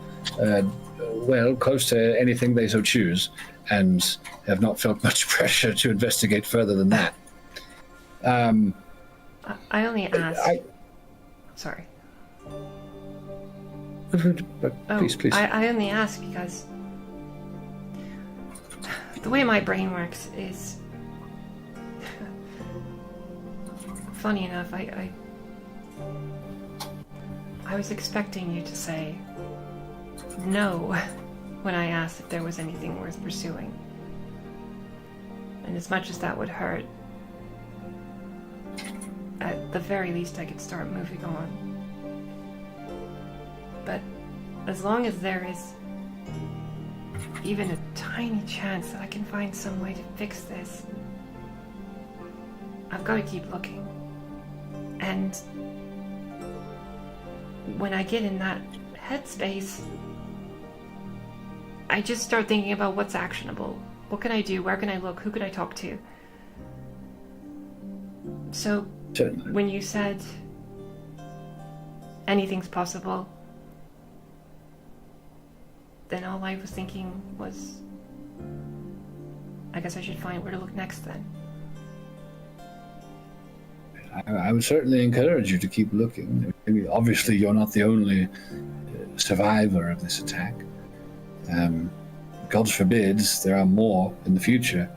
close to anything they so choose, and have not felt much pressure to investigate further than that. I only asked... Sorry. Please. I only ask because the way my brain works is... Funny enough, I was expecting you to say no when I asked if there was anything worth pursuing. And as much as that would hurt, at the very least I could start moving on. But as long as there is even a tiny chance that I can find some way to fix this, I've got to keep looking. And when I get in that headspace, I just start thinking about what's actionable. What can I do? Where can I look? Who could I talk to? So, when you said anything's possible, then all I was thinking was, I guess I should find where to look next then. I would certainly encourage you to keep looking. I mean, obviously, you're not the only survivor of this attack. God forbids there are more in the future.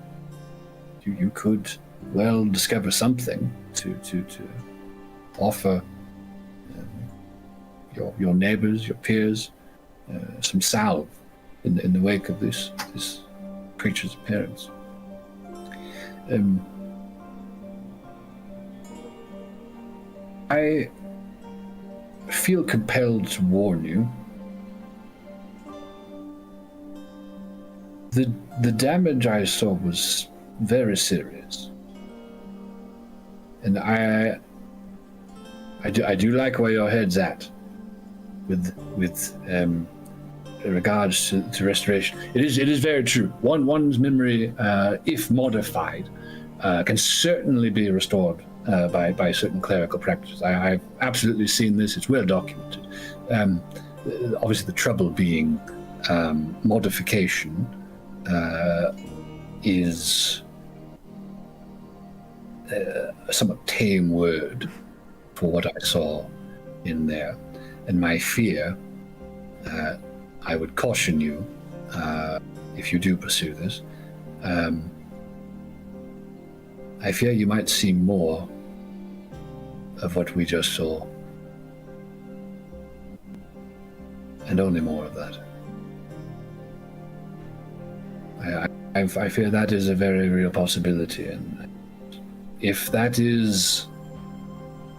You could well discover something to offer your neighbors, your peers, some salve in the wake of this creature's appearance. I feel compelled to warn you. The damage I saw was very serious, and I do like where your head's at with regards to restoration. It is very true. One's memory, if modified, can certainly be restored by certain clerical practices. I've absolutely seen this. It's well documented. Obviously, the trouble being modification is a somewhat tame word for what I saw in there. And my fear, I would caution you, if you do pursue this, I fear you might see more of what we just saw. And only more of that. I fear that is a very real possibility, and if that is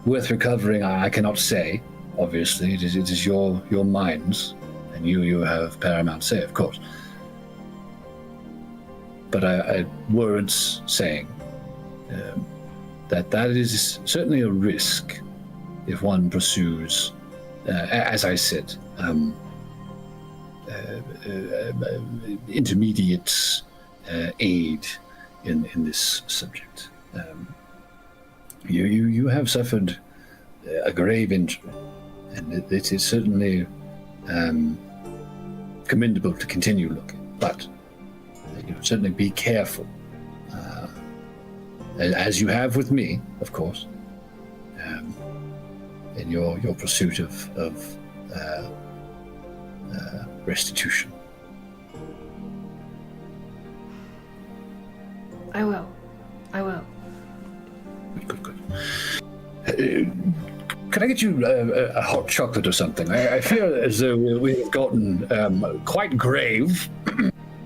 worth recovering, I cannot say. Obviously, it is your minds, and you have paramount say, of course. But words saying, that is certainly a risk if one pursues, as I said, intermediate aid in this subject. You have suffered a grave injury, and it is certainly commendable to continue looking, but certainly be careful, as you have with me, of course, in your pursuit of restitution. I will. Good. Can I get you a hot chocolate or something? I feel as though we've gotten quite grave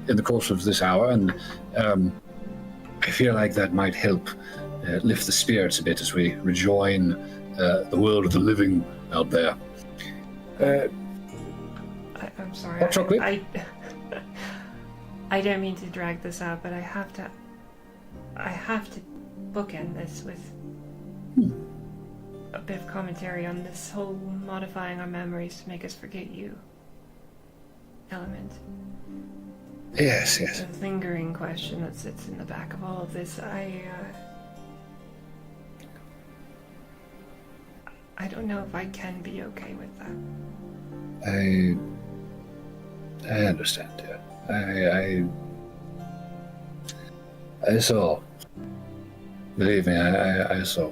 in the course of this hour, and I feel like that might help lift the spirits a bit as we rejoin the world of the living out there. I'm sorry. Hot chocolate? I don't mean to drag this out, but I have to bookend this with a bit of commentary on this whole modifying our memories to make us forget you element. Yes. The lingering question that sits in the back of all of this. I don't know if I can be okay with that. I understand, dear. I saw. Believe me, I saw.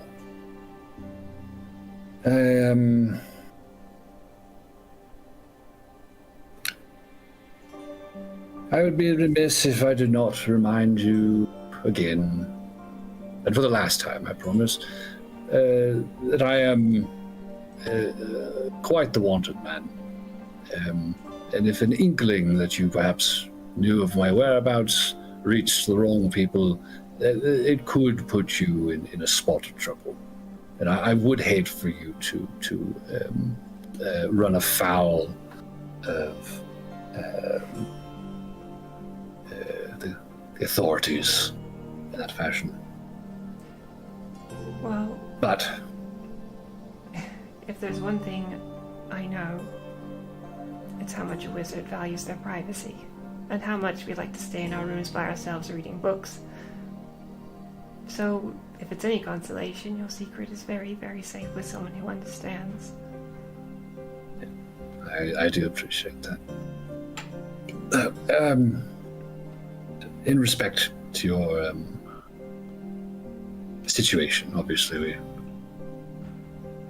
I would be remiss if I did not remind you again, and for the last time, I promise, that I am quite the wanted man. And if an inkling that you perhaps knew of my whereabouts reached the wrong people, it could put you in a spot of trouble. And I would hate for you to run afoul of the authorities in that fashion. Well, but if there's one thing I know, it's how much a wizard values their privacy, and how much we like to stay in our rooms by ourselves reading books. So, if it's any consolation, your secret is very, very safe with someone who understands. I do appreciate that. In respect to your situation, obviously, we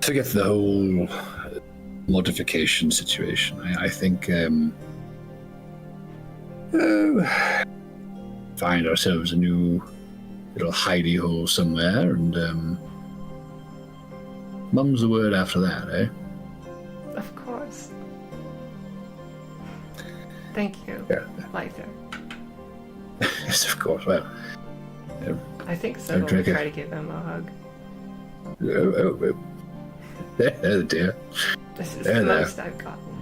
forget the whole modification situation. I think find ourselves a new little hidey hole somewhere, and mum's the word after that, eh? Of course. Thank you, Lythor. Yes, of course. Well, I think Sybil would try to give him a hug. Oh, dear. This is the most I've gotten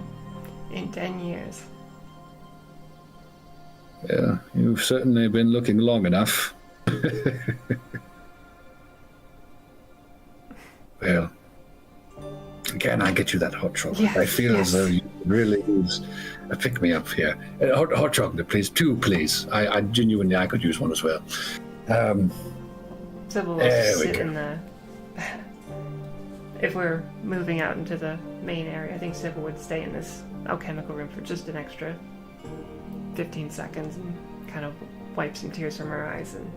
in 10 years. Yeah, you've certainly been looking long enough. Well, can I get you that hot chocolate? Yes, I feel as though you really use a pick-me-up here. Hot chocolate, please. 2, please. I genuinely, I could use one as well. Sybil will sit in the... If we're moving out into the main area, I think Sybil would stay in this alchemical room for just an extra 15 seconds and kind of wipe some tears from her eyes and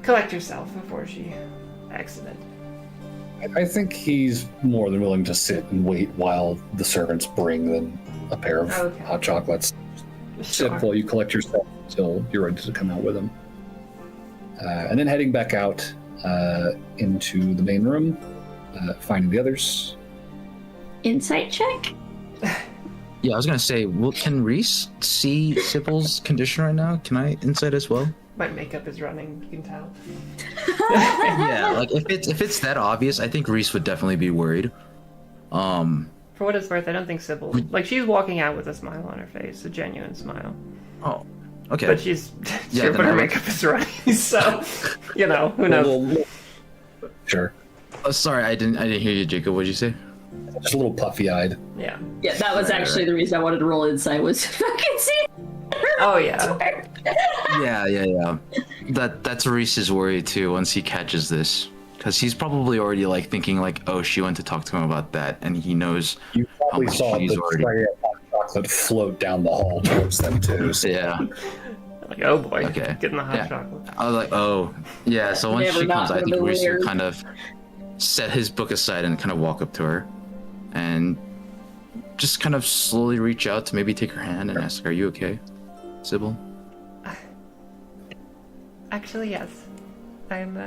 collect herself before she exited. I think he's more than willing to sit and wait while the servants bring them a pair of hot chocolates. Sip while you collect yourself until you're ready to come out with them. And then heading back out into the main room, finding the others. Insight check? Yeah, I was gonna say, can Reese see Sybil's condition right now? Can I insight as well? My makeup is running, you can tell. Yeah, like if it's that obvious, I think Reese would definitely be worried. For what it's worth, I don't think Sybil... Like, she's walking out with a smile on her face, a genuine smile. Oh, Okay. But she's Yeah, sure, then but her I would- makeup is running, so who knows? Sure. Oh, sorry, I didn't hear you, Jacob. What'd you say? Just a little puffy-eyed. Yeah. Yeah, that was actually the reason I wanted to roll insight was if I could see. Oh yeah. Yeah. That's Reese's worry too. Once he catches this, because he's probably already like thinking like, oh, she went to talk to him about that, and he knows You how probably much saw she's the already. tray of hot chocolate float down the hall towards them too. So. Yeah. Like, oh boy. Okay. Getting the hot Yeah. chocolate. I was like, oh, yeah. So once Never she comes, not I think gonna Reese wear- will kind of set his book aside and kind of walk up to her, and just kind of slowly reach out to maybe take her hand and ask, "Are you okay, Sybil?" Actually, yes. I'm.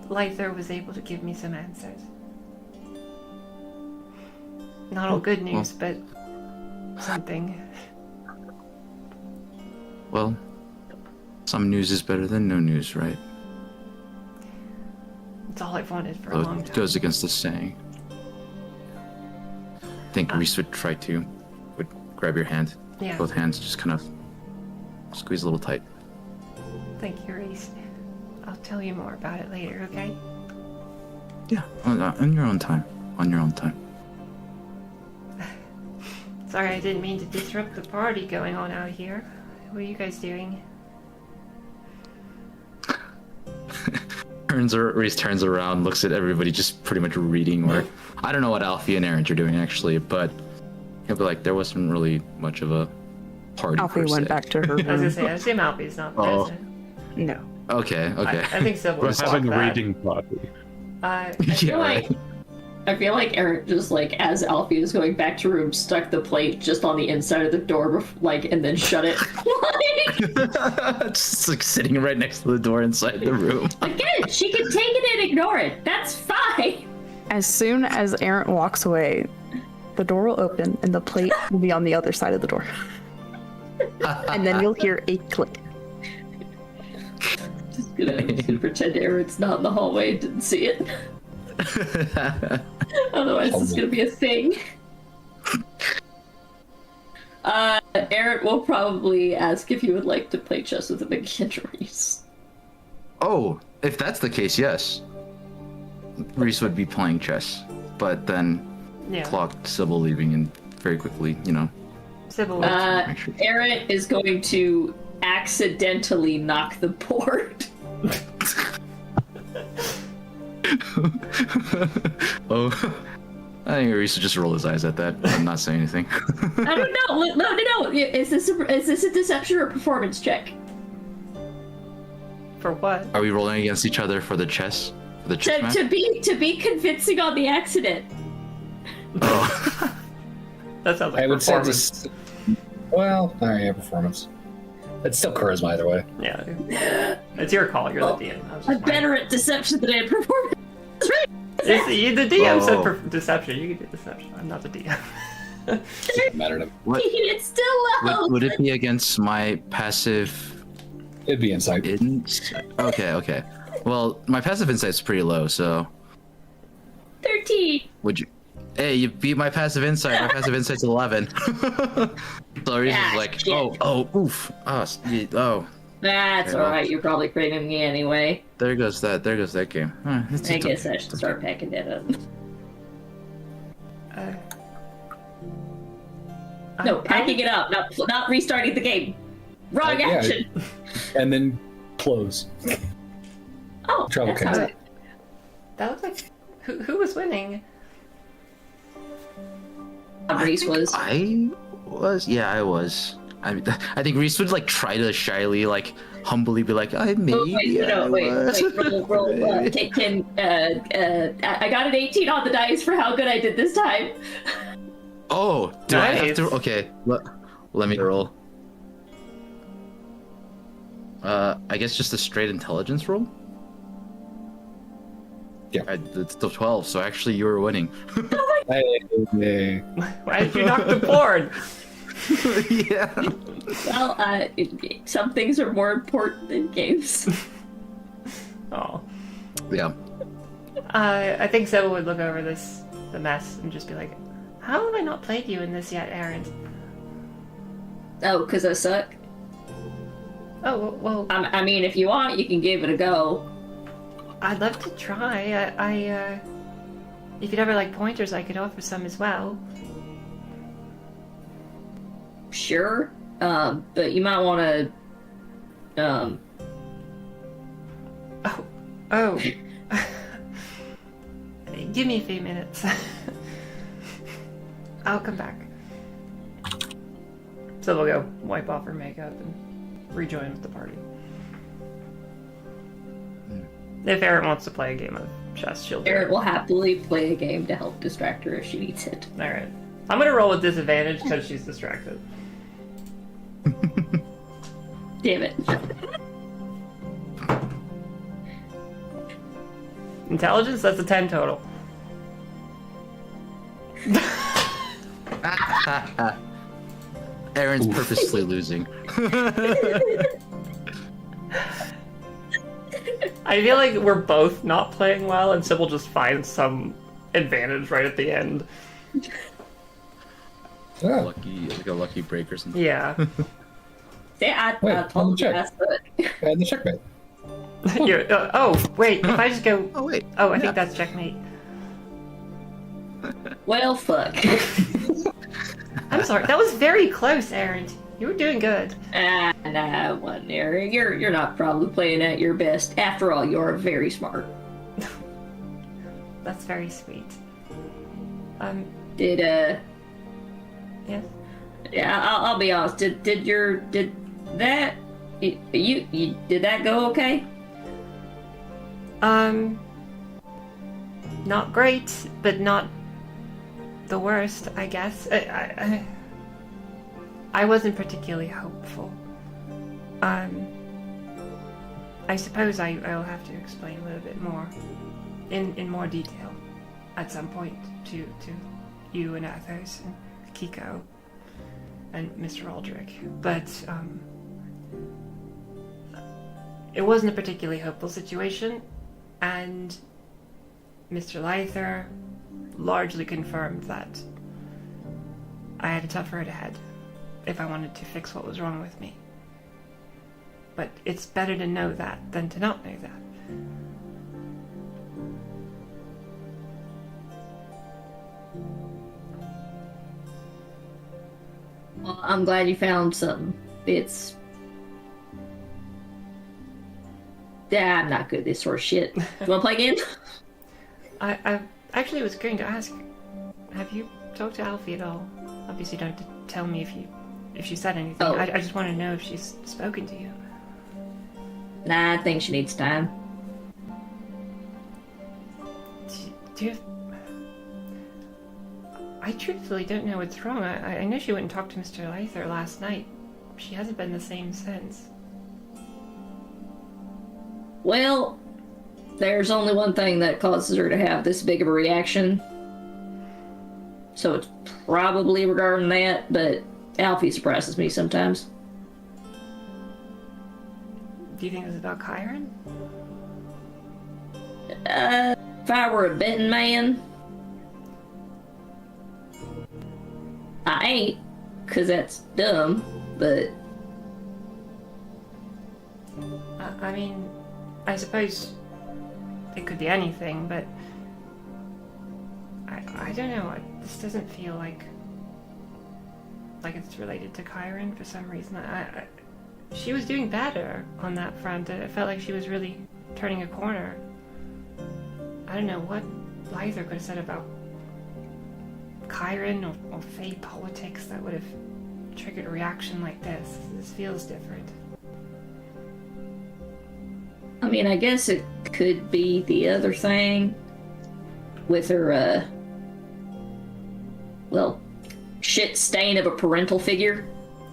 Lythor was able to give me some answers. Not all good news, but something. Well, some news is better than no news, right? It's all I've wanted for a Well, long it time. goes against the saying. I think Reese would grab your hand, Yeah. both hands, just kind of squeeze a little tight. Thank you, Reese. I'll tell you more about it later, okay? Yeah, on your own time. On your own time. Sorry, I didn't mean to disrupt the party going on out here. What are you guys doing? Reese turns around, looks at everybody, just pretty much reading. Or I don't know what Alfie and Aaron are doing actually, but he'll be like, there wasn't really much of a party. Alfie per went se. back to her I was gonna room. say, I assume Alfie's not Oh. present. No. Okay. I think Sybil We're would having block a that. reading party. I Yeah, feel right. I feel like Eric just like as Alfie is going back to room stuck the plate just on the inside of the door and then shut it. Just like sitting right next to the door inside the room. Again, she can take it and ignore it. That's fine. As soon as Aaron walks away, the door will open and the plate will be on the other side of the door. And then you'll hear a click. Just gonna pretend Eric's not in the hallway and didn't see it. Otherwise, this is gonna be a thing. Eric will probably ask if you would like to play chess with him again, Reese. Oh, if that's the case, yes. Reese would be playing chess, but then yeah. clocked Sybil leaving and very quickly, Sybil would make sure. Eric is going to accidentally knock the board. Oh, I think Reese would just roll his eyes at that and not say anything. I don't know. No. Is this a deception or a performance check? For what? Are we rolling against each other for the chess? For the chess match? To be convincing on the accident. Oh. That sounds like I would say performance. this. Well, all right, performance. It's still charisma either way. Yeah. It's your call, you're the DM. I was I'm just better at deception than at performance. The DM said Oh. deception. You can do deception. I'm not the DM. Doesn't matter to me. What It's still low. would it be against my passive It'd be insight. insight? Okay. Well, my passive insight's pretty low, so 13. would you? Hey, you beat my passive insight. My passive insight's 11. So Reese is like, shit. oh, oof, oh. That's Yeah. alright. You're probably creating me anyway. There goes that game. It's I okay. guess I should start packing that up. No, packing it up, not restarting the game. Wrong Yeah. action. And then close. Oh, Trouble that's cast. how That looks like who was winning? Reese was. I was. Yeah, I was. I think Reese would like try to shyly, like humbly be like, I maybe I was. Roll. Take 10. I got an 18 on the dice for how good I did this time. Oh, do I have to? Nice. Okay, let me roll. I guess just a straight intelligence roll. Yeah. It's the 12, so actually you were winning. Hey. Why did you knock the board? Yeah. Well, some things are more important than games. Oh. Yeah. I think Sybil would look over the mess and just be like, how have I not played you in this yet, Aaron? Oh, because I suck? Oh, well, I mean, if you want, you can give it a go. I'd love to try. If you'd ever like pointers, I could offer some as well. Sure. But you might want to, Oh. Give me a few minutes. I'll come back. So we'll go wipe off her makeup and rejoin with the party. If Erin wants to play a game of chess, she'll do Erin it. will happily play a game to help distract her if she needs it. Alright. I'm gonna roll with disadvantage because she's distracted. Damn it. Intelligence, that's a 10 total. Aaron's purposely losing. I feel like we're both not playing well, and Sybil just finds some advantage right at the end. Yeah. Like a lucky break or something. Yeah. Yeah, Wait, I told you I check. suck. And the checkmate. Oh, wait, if I just go... Oh wait. Oh, I think that's checkmate. Well, fuck. I'm sorry, that was very close, Aaron. You were doing good. Nah, one there. You're not probably playing at your best. After all, you're very smart. That's very sweet. Did Yes? yeah, I'll be honest. Did that you did that go okay? Not great, but not the worst, I guess. I wasn't particularly hopeful. I suppose I'll have to explain a little bit more, in more detail, at some point to you and Athos and Kiko and Mr. Aldrich. But it wasn't a particularly hopeful situation, and Mr. Lythor largely confirmed that I had a tough road ahead if I wanted to fix what was wrong with me. But it's better to know that than to not know that. Well, I'm glad you found something. Yeah, I'm not good at this sort of shit. You wanna play again? I actually was going to ask, have you talked to Alfie at all? Obviously, you don't have to tell me if she said anything. Oh. I just want to know if she's spoken to you. Nah, I think she needs time. Do you... I truthfully don't know what's wrong. I know she went and talked to Mr. Lythor last night. She hasn't been the same since. Well, there's only one thing that causes her to have this big of a reaction. So it's probably regarding that, but Alfie surprises me sometimes. Do you think it was about Chiron? If I were a betting man, I ain't, 'cause that's dumb, but I mean, I suppose it could be anything, but I don't know. This doesn't feel like it's related to Chiron for some reason. She was doing better on that front. It felt like she was really turning a corner. I don't know what Lythor could have said about Chiron or Fey politics that would have triggered a reaction like this. This feels different. I mean, I guess it could be the other thing with her, well, shit stain of a parental figure.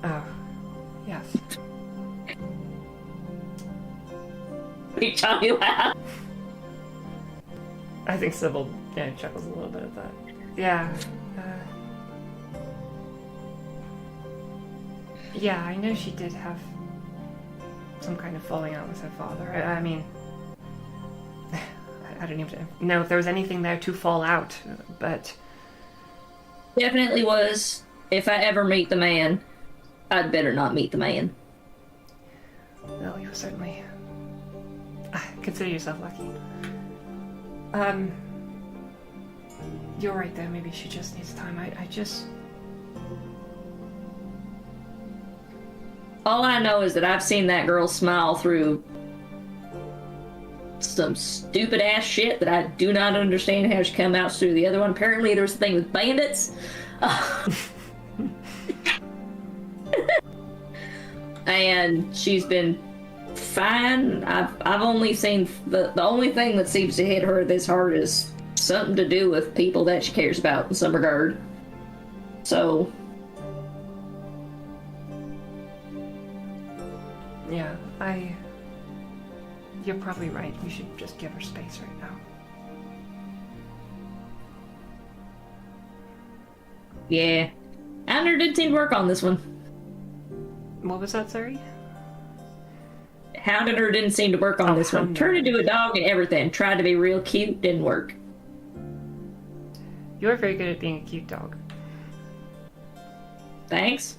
Oh, yes. You tell me laugh. I think Sybil chuckles a little bit at that. Yeah. Yeah, I know she did have some kind of falling out with her father. I mean, I don't even know if there was anything there to fall out, but... Definitely was. If I ever meet the man, I'd better not meet the man. Well, you certainly consider yourself lucky. You're right though, maybe she just needs time. I just... All I know is that I've seen that girl smile through some stupid ass shit that I do not understand how she come out through the other one. Apparently there was a thing with bandits. And she's been fine. I've only seen the only thing that seems to hit her this hard is something to do with people that she cares about in some regard. So Yeah, you're probably right. We should just give her space right now. yeah, Anner did seem to work on this one. What was that, sorry? Houndinger didn't seem to work on this one. Houndinger. Turned into a dog and everything. Tried to be real cute, didn't work. You're very good at being a cute dog. Thanks.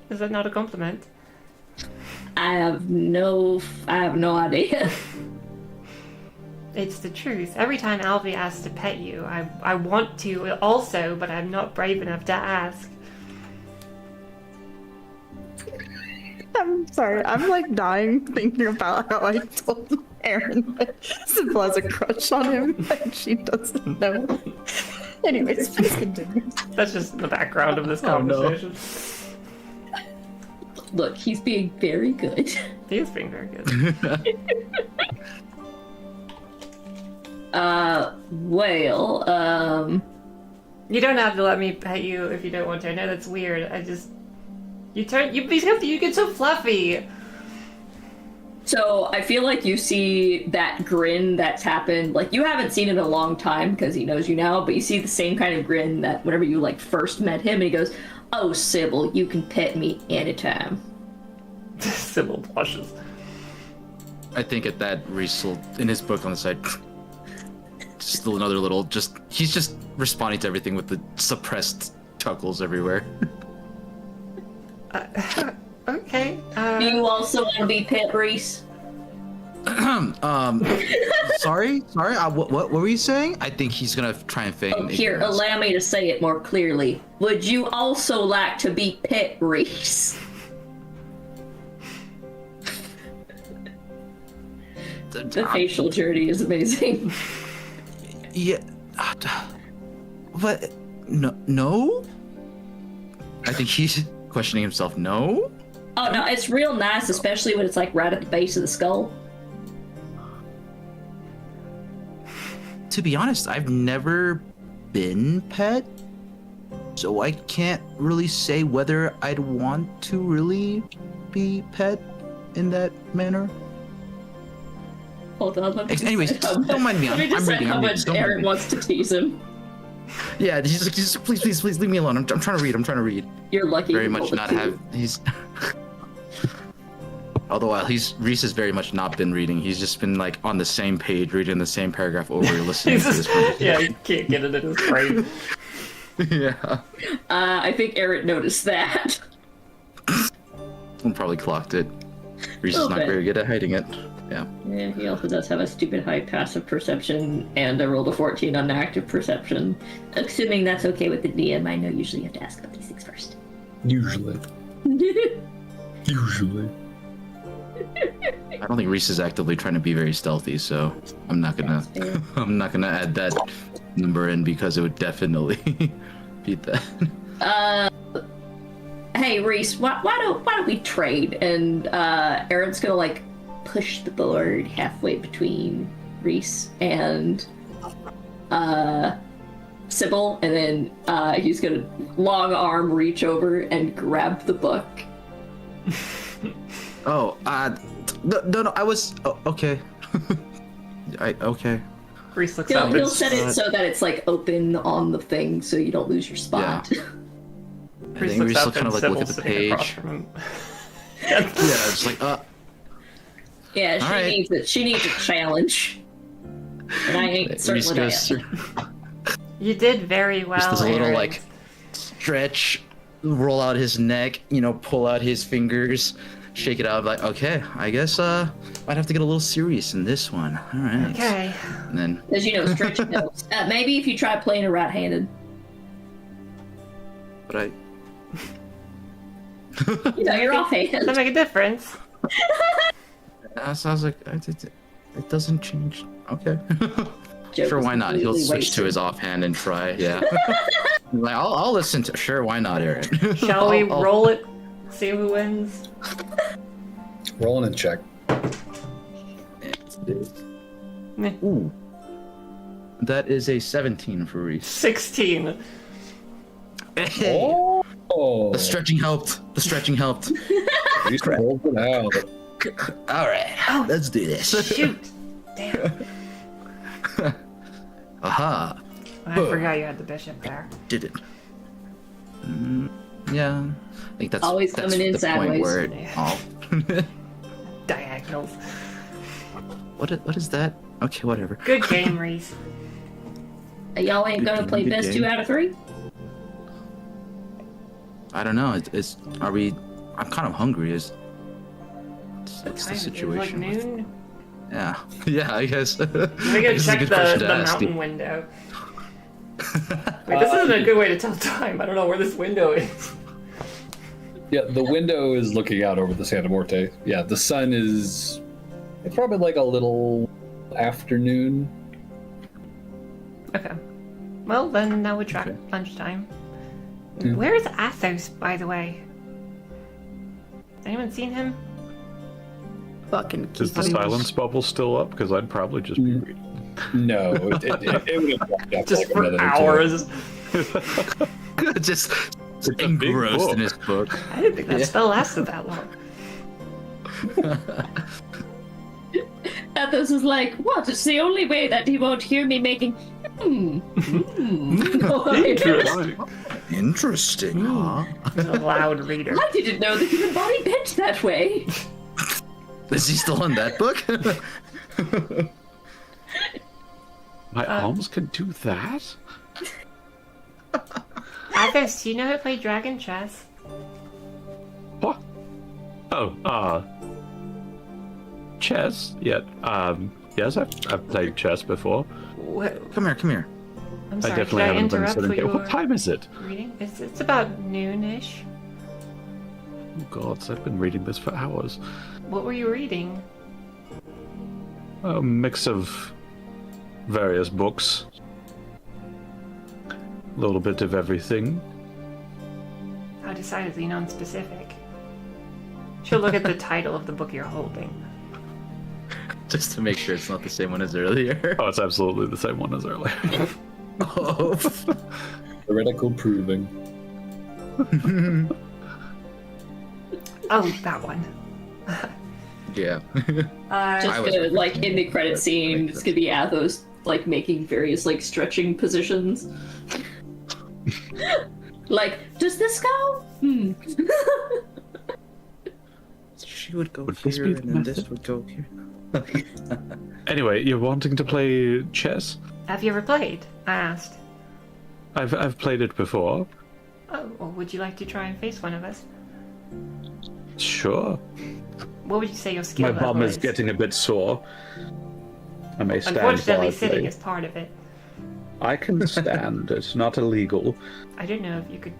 Is that not a compliment? I have no idea. It's the truth. Every time Alfie asks to pet you, I want to also, but I'm not brave enough to ask. I'm sorry. I'm like dying thinking about how I told Aaron that Sybil has a crush on him and she doesn't know. Anyways, please continue. That's just the background of this Oh, no. conversation. Look, he's being very good. He is being very good. You don't have to let me pet you if you don't want to. I know that's weird. You get so fluffy. So I feel like you see that grin that's happened. Like, you haven't seen it in a long time because he knows you now, but you see the same kind of grin that whenever you like first met him, and he goes, "Oh, Sybil, you can pet me anytime." Sybil blushes. I think at that, Reese will, in his book on the side, just another little, he's just responding to everything with the suppressed chuckles everywhere. Okay. Do you also want to be pet, Reese? Sorry. What were you saying? I think he's gonna try and feign. Oh, here, ignorance. allow me to say it more clearly. Would you also like to be pet, Reese? The facial journey is amazing. Yeah, but no. I think he's questioning himself. No. Oh no, it's real nice, especially when it's like right at the base of the skull. To be honest, I've never been pet, so I can't really say whether I'd want to really be pet in that manner. Hold on, let me just Anyways, say how don't mind me. Let me I'm just say reading. how much Don't mind Aaron me. wants to tease him. Yeah, he's just please leave me alone. I'm trying to read. You're lucky. Very you much rolled a not 2. have. He's. Although Reese has very much not been reading. He's just been like on the same page, reading the same paragraph over, listening to this conversation. Yeah, you can't get it in his brain. Yeah. I think Aaron noticed that. Someone probably clocked it. Reese is not Okay. very good at hiding it. Yeah. Yeah, he also does have a stupid high passive perception, and I rolled a 14 on active perception. Assuming that's okay with the DM, I know usually you have to ask about these things first. Usually. Usually. I don't think Reese is actively trying to be very stealthy, so I'm not gonna That's fair. I'm not gonna add that number in because it would definitely beat that. Hey Reese, why don't we trade? And Aaron's gonna like push the board halfway between Reese and Sybil, and then he's gonna long arm reach over and grab the book. Oh, no, I was okay. Okay. Reese looks He'll up. set it so that it's like open on the thing, so you don't lose your spot. I Reese think looks Reese will up kind and of like look at Sybil's the sitting across page. from him. Yeah, it's like Yeah, she All right. needs it. She needs a challenge, and I ain't Reese certainly goes that. You did very well, Reese does a little Aaron. like stretch, roll out his neck, pull out his fingers, shake it out, like, okay, I guess might have to get a little serious in this one. All right. Okay. And then, As stretching helps. Maybe if you try playing it right-handed. but I. You're offhand. Does that make a difference? So I was like, it doesn't change. Okay. Joke Sure, was why not? He'll completely switch to wasted. his offhand and try. Yeah. Like, I'll listen to. Sure, why not, Aaron? Shall we I'll- roll it? See who wins? Rolling and check. Meh. Ooh. That is a 17 for Reese. 16. Hey. Oh, The stretching helped. you rolled it out. All right. Oh. Let's do this. Shoot. Damn. Aha. I forgot you had the bishop there. Did it. Yeah. I think that's Always that's coming in the sideways. point where it all. Diagonals. What is that? Okay, whatever. Good game, Reese. Y'all ain't gonna play Good best game. 2 out of 3? I don't know. Are we? I'm kind of hungry. What's What the time is it? situation? Like noon? Yeah. Yeah, I guess. Let me go This is a check good the question to ask mountain you. window. Wait, this isn't a good way to tell time. I don't know where this window is. Yeah, the window is looking out over the Santa Muerte. Yeah, the sun is. It's probably like a little afternoon. Okay. Well, then that would track Okay. lunchtime. Yeah. Where is Athos, by the way? Anyone seen him? Fucking Is the keep him- silence bubble still up? Because I'd probably just be reading. No, it would have dropped out Just like a for minute or two. hours. Just It's a big engrossed book. in his book. I didn't think that Yeah. spell lasted that long. Athos is like, what? It's the only way that he won't hear me making. Interesting, huh? He's a loud reader. I didn't know the human body bent that way. Is he still in that book? My arms can do that? Athos, do you know how to play dragon chess? What? Oh, chess? Yeah, yes, I've played chess before. What? Come here. I'm I sorry, definitely did I haven't been interrupt sitting what here. you What were time is it? reading? It's about noonish. Oh gods, I've been reading this for hours. What were you reading? A mix of various books. A little bit of everything. How decidedly non-specific. She'll look at the title of the book you're holding. Just to make sure it's not the same one as earlier. Oh, it's absolutely the same one as earlier. Oh. Theoretical proving. Oh, that one. Yeah. Uh, Just was gonna, referring like, to in the credit that. scene, it's gonna be Athos, like, making various, like, stretching positions. Like, does this go? She would go Would this here, be and the then this method? would go here. Anyway, you're wanting to play chess? have you ever played? I asked. I've played it before. Oh, well, would you like to try and face one of us? Sure. What would you say your skill My level bum is getting a bit sore. I may stand while Unfortunately, I sitting play. is part of it. I can stand. It's not illegal. I don't know if you could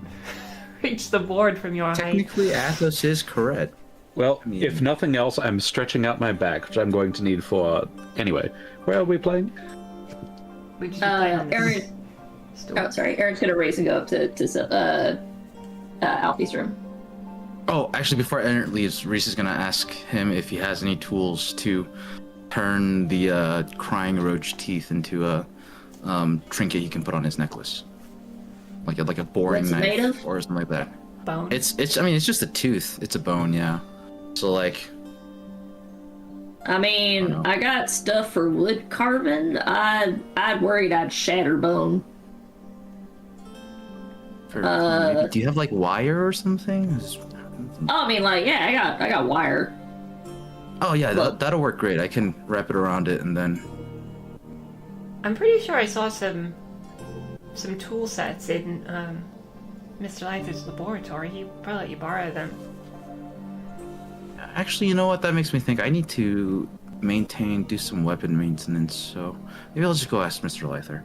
reach the board from your height. Technically, Athos is correct. Well, mean- if nothing else, I'm stretching out my back, which I'm going to need for... Anyway, where are we playing? We just play on this Aaron. stool. Oh, sorry. Aaron's gonna raise and go up to Alfie's room. Oh, actually, before Aaron leaves, Reese is gonna ask him if he has any tools to turn the crying roach teeth into a trinket he can put on his necklace, like a boring What's it knife made of? or something like that. Bone. It's I mean, it's just a tooth. It's a bone, yeah. So like, I mean, Oh, no. I got stuff for wood carving. I'd worried I'd shatter bone. maybe, do you have like wire or something? Oh, I mean, like, yeah, I got wire. Oh yeah, Well- that'll work great. I can wrap it around it and then. I'm pretty sure I saw some tool sets in Mr. Lythor's laboratory. He probably let you borrow them. Actually, you know what? That makes me think I need to do some weapon maintenance. So maybe I'll just go ask Mr. Lythor.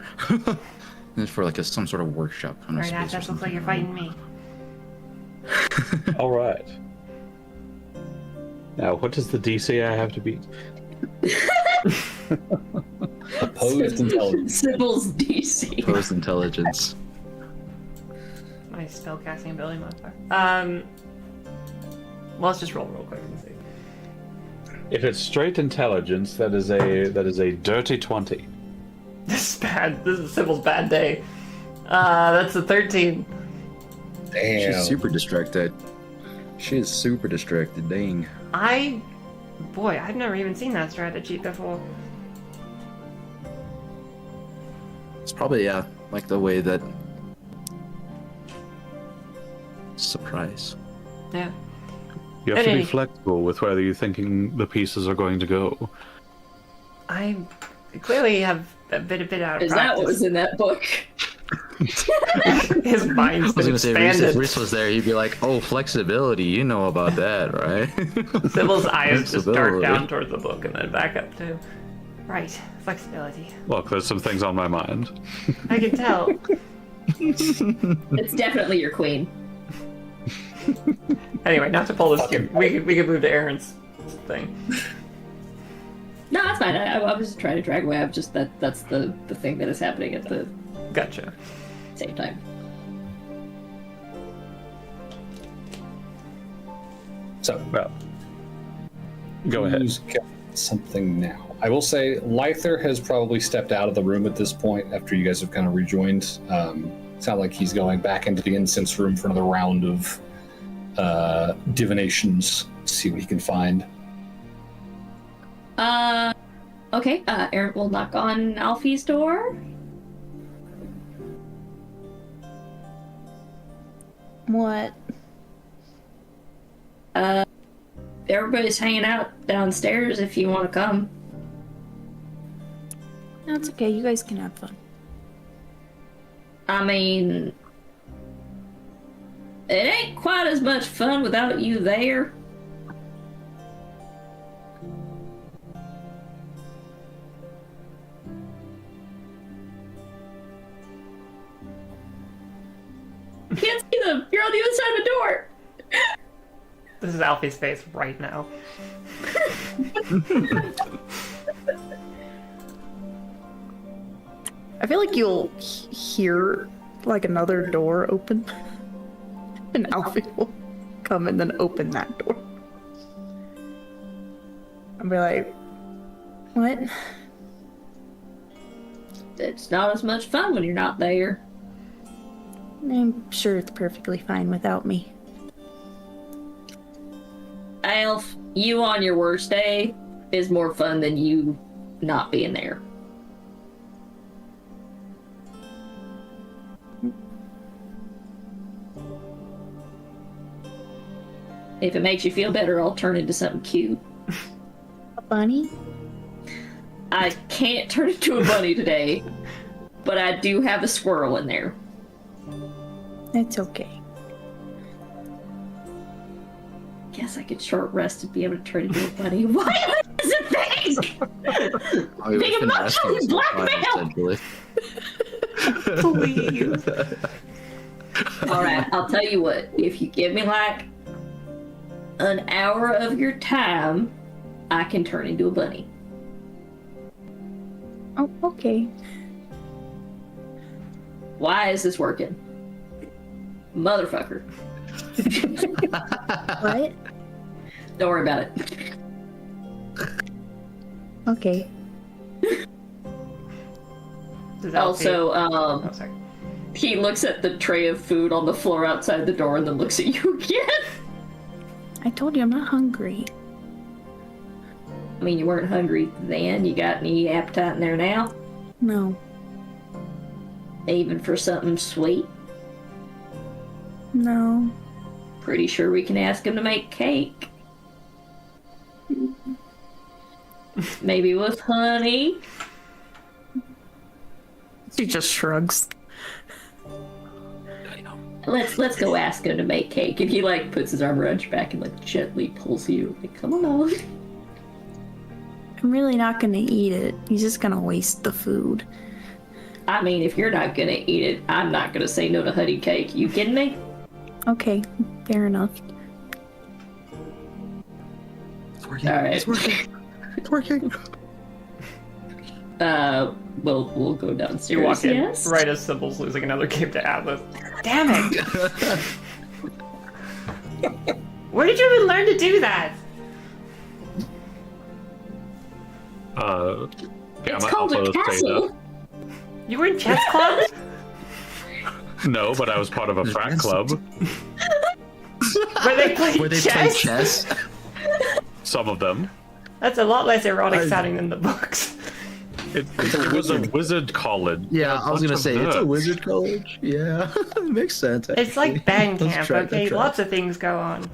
And for like some sort of workshop kind of Right, space. that looks like you're fighting me. All right. Now, what is the DC I have to beat? Opposed intelligence. Sybil's DC. Opposed intelligence. My spellcasting ability modifier. Well, let's just roll real quick and see. If it's straight intelligence, that is a dirty 20. This is bad. This is Sybil's bad day. That's a 13. Damn. She's super distracted. She is super distracted, dang. Boy, I've never even seen that strategy before. It's probably, yeah, like the way that... Surprise. Yeah. You have to be Any- flexible with whether you're thinking the pieces are going to go. I clearly have a bit out of Is that practice. what was in that book? His mind's I was been gonna say, if expanded. Reese was there, he'd be like, oh, flexibility, you know about that, right? Sybil's eyes just dart Flexibility. down towards the book and then back up too. Right, flexibility. Look, there's some things on my mind. I can tell. It's definitely your queen. Anyway, not to pull this. We could move to Aaron's thing. No, that's fine. I was trying to drag away. I'm just that's the thing that is happening at the Gotcha. same time. So, Well, go ahead. who's got something now? I will say Lythor has probably stepped out of the room at this point after you guys have kind of rejoined. Sounds like he's going back into the incense room for another round of divinations. See what he can find. Okay. Aaron will knock on Alfie's door. What? Everybody's hanging out downstairs if you want to come. No, it's okay. You guys can have fun. I mean, it ain't quite as much fun without you there. Can't see them. You're on the other side of the door. This is Alfie's face right now. I feel like you'll hear like another door open, and Alfie will come and then open that door. I'll be like, "What?" It's not as much fun when you're not there. I'm sure it's perfectly fine without me. Alf, you on your worst day is more fun than you not being there. If it makes you feel better, I'll turn into something cute. A bunny? I can't turn into a bunny today, but I do have a squirrel in there. It's okay. Guess I could short rest and be able to turn into a bunny. Why am I this a thing? Oh, he was Being gonna ask emotionally us blackmailed. said, Billy. Please. Alright, I'll tell you what. If you give me like an hour of your time, I can turn into a bunny. Oh, okay. Why is this working? Motherfucker. What? Don't worry about it. Okay. Does Alfie... Also, Oh, sorry. he looks at the tray of food on the floor outside the door and then looks at you again. I told you I'm not hungry. I mean, you weren't hungry then. You got any appetite in there now? No. Even for something sweet? No. Pretty sure we can ask him to make cake. Maybe with honey. She just shrugs. At let's go ask him to make cake. And he like puts his arm around your back and like gently pulls you. Like, come along. I'm really not gonna eat it. He's just gonna waste the food. I mean, if you're not gonna eat it, I'm not gonna say no to honey cake. You kidding me? Okay, fair enough. It's working. All right. It's working. It's working. We'll go downstairs. You walk in Yes. right as Sybil's losing another game to Atlas. Damn it! Where did you even learn to do that? Yeah, It's my called a elbows say castle. You were in chess club? that. No, but I was part of a frat club. Where they play Where they chess? play chess. Some of them. That's a lot less erotic sounding than the books. It was a wizard college. Yeah, I was gonna Bunch of say it's a nerds. wizard college. Yeah, makes sense. It's like band Let's camp, try- okay? let's try. Lots of things go on.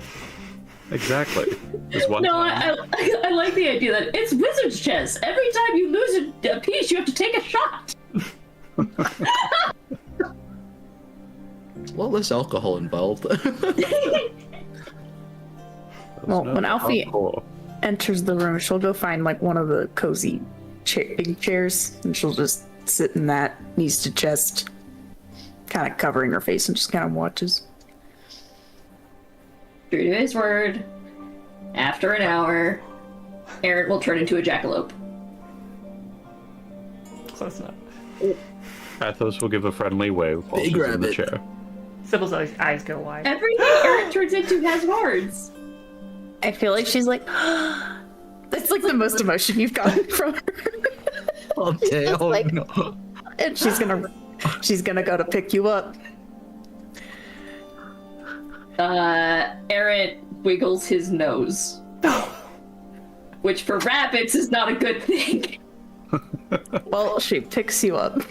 Exactly. There's one No, time. I like the idea that it's wizard's chess. Every time you lose a piece, you have to take a shot. Well, less alcohol involved. Well, when Alfie Hardcore. enters the room, she'll go find like one of the cozy big chairs, and she'll just sit in that, knees to chest, kind of covering her face, and just kind of watches. True to his word, after an hour, Aaron will turn into a jackalope. Close enough. Athos will give a friendly wave while Big she's in the rabbit. chair. Sybil's eyes go wide. Everything Aaron turns into has words. I feel like she's like, that's like the most emotion you've gotten from her. Okay. Oh like- no. And she's gonna go to pick you up. Aaron wiggles his nose. Which for rabbits is not a good thing. Well, she picks you up.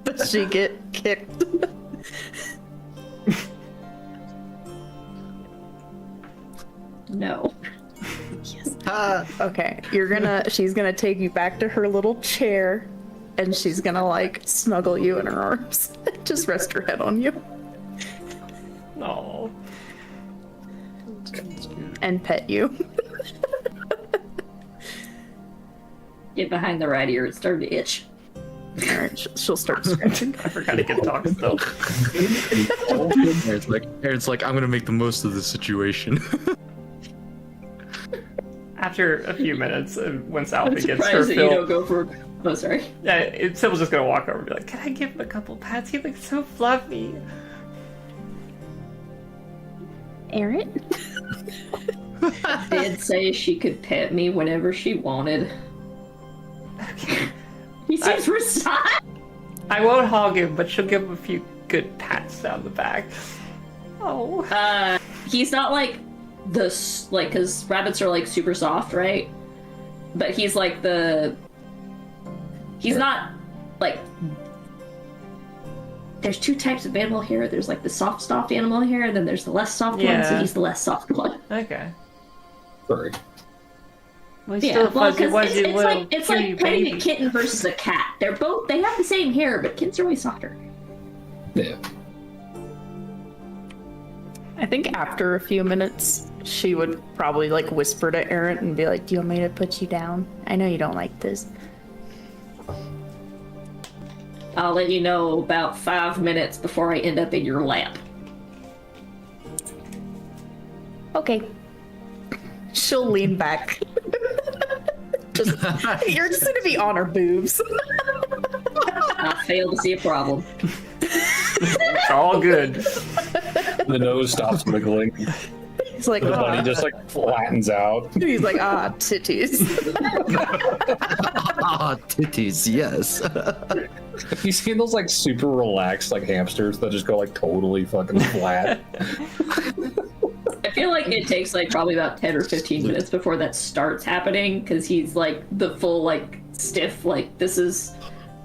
Does she get kicked? No. Okay, she's gonna take you back to her little chair, and she's gonna like snuggle you in her arms. Just rest her head on you No. and pet you. Get behind the right ear, it's starting to itch. Alright, she'll start scratching. I forgot he can talk still. Aaron's like, I'm gonna make the most of the situation. After a few minutes, once I'm Alfie gets her surprised that you don't fill, go for... Oh, sorry. Sybil's just gonna walk over and be like, "Can I give him a couple pats? He looks so fluffy." Aaron? Did say she could pet me whenever she wanted. He seems resigned. I won't hog him, but she'll give him a few good pats down the back. Oh. He's not like because rabbits are like super soft, right? But he's like he's not like, there's two types of animal hair. There's like the soft animal hair, and then there's the less soft one, so Yeah. he's the less soft one. Okay. Sorry. Well, he's still a fuzzy, wuzzy it's little like it's cutie like petting baby. a kitten versus a cat. They have the same hair, but kittens are way softer. Yeah. I think after a few minutes, she would probably like whisper to Aaron and be like, "Do you want me to put you down? I know you don't like this." I'll let you know about 5 minutes before I end up in your lap. Okay. She'll lean back. You're just gonna be on her boobs. I fail to see a problem. It's all good. The nose stops wiggling. He's like, The bunny ah. just like flattens out. He's like, ah, titties. Ah, titties, yes. You seen those like super relaxed like hamsters that just go like totally fucking flat? I feel like it takes like probably about 10 or 15 minutes before that starts happening, because he's like the full like stiff, like this is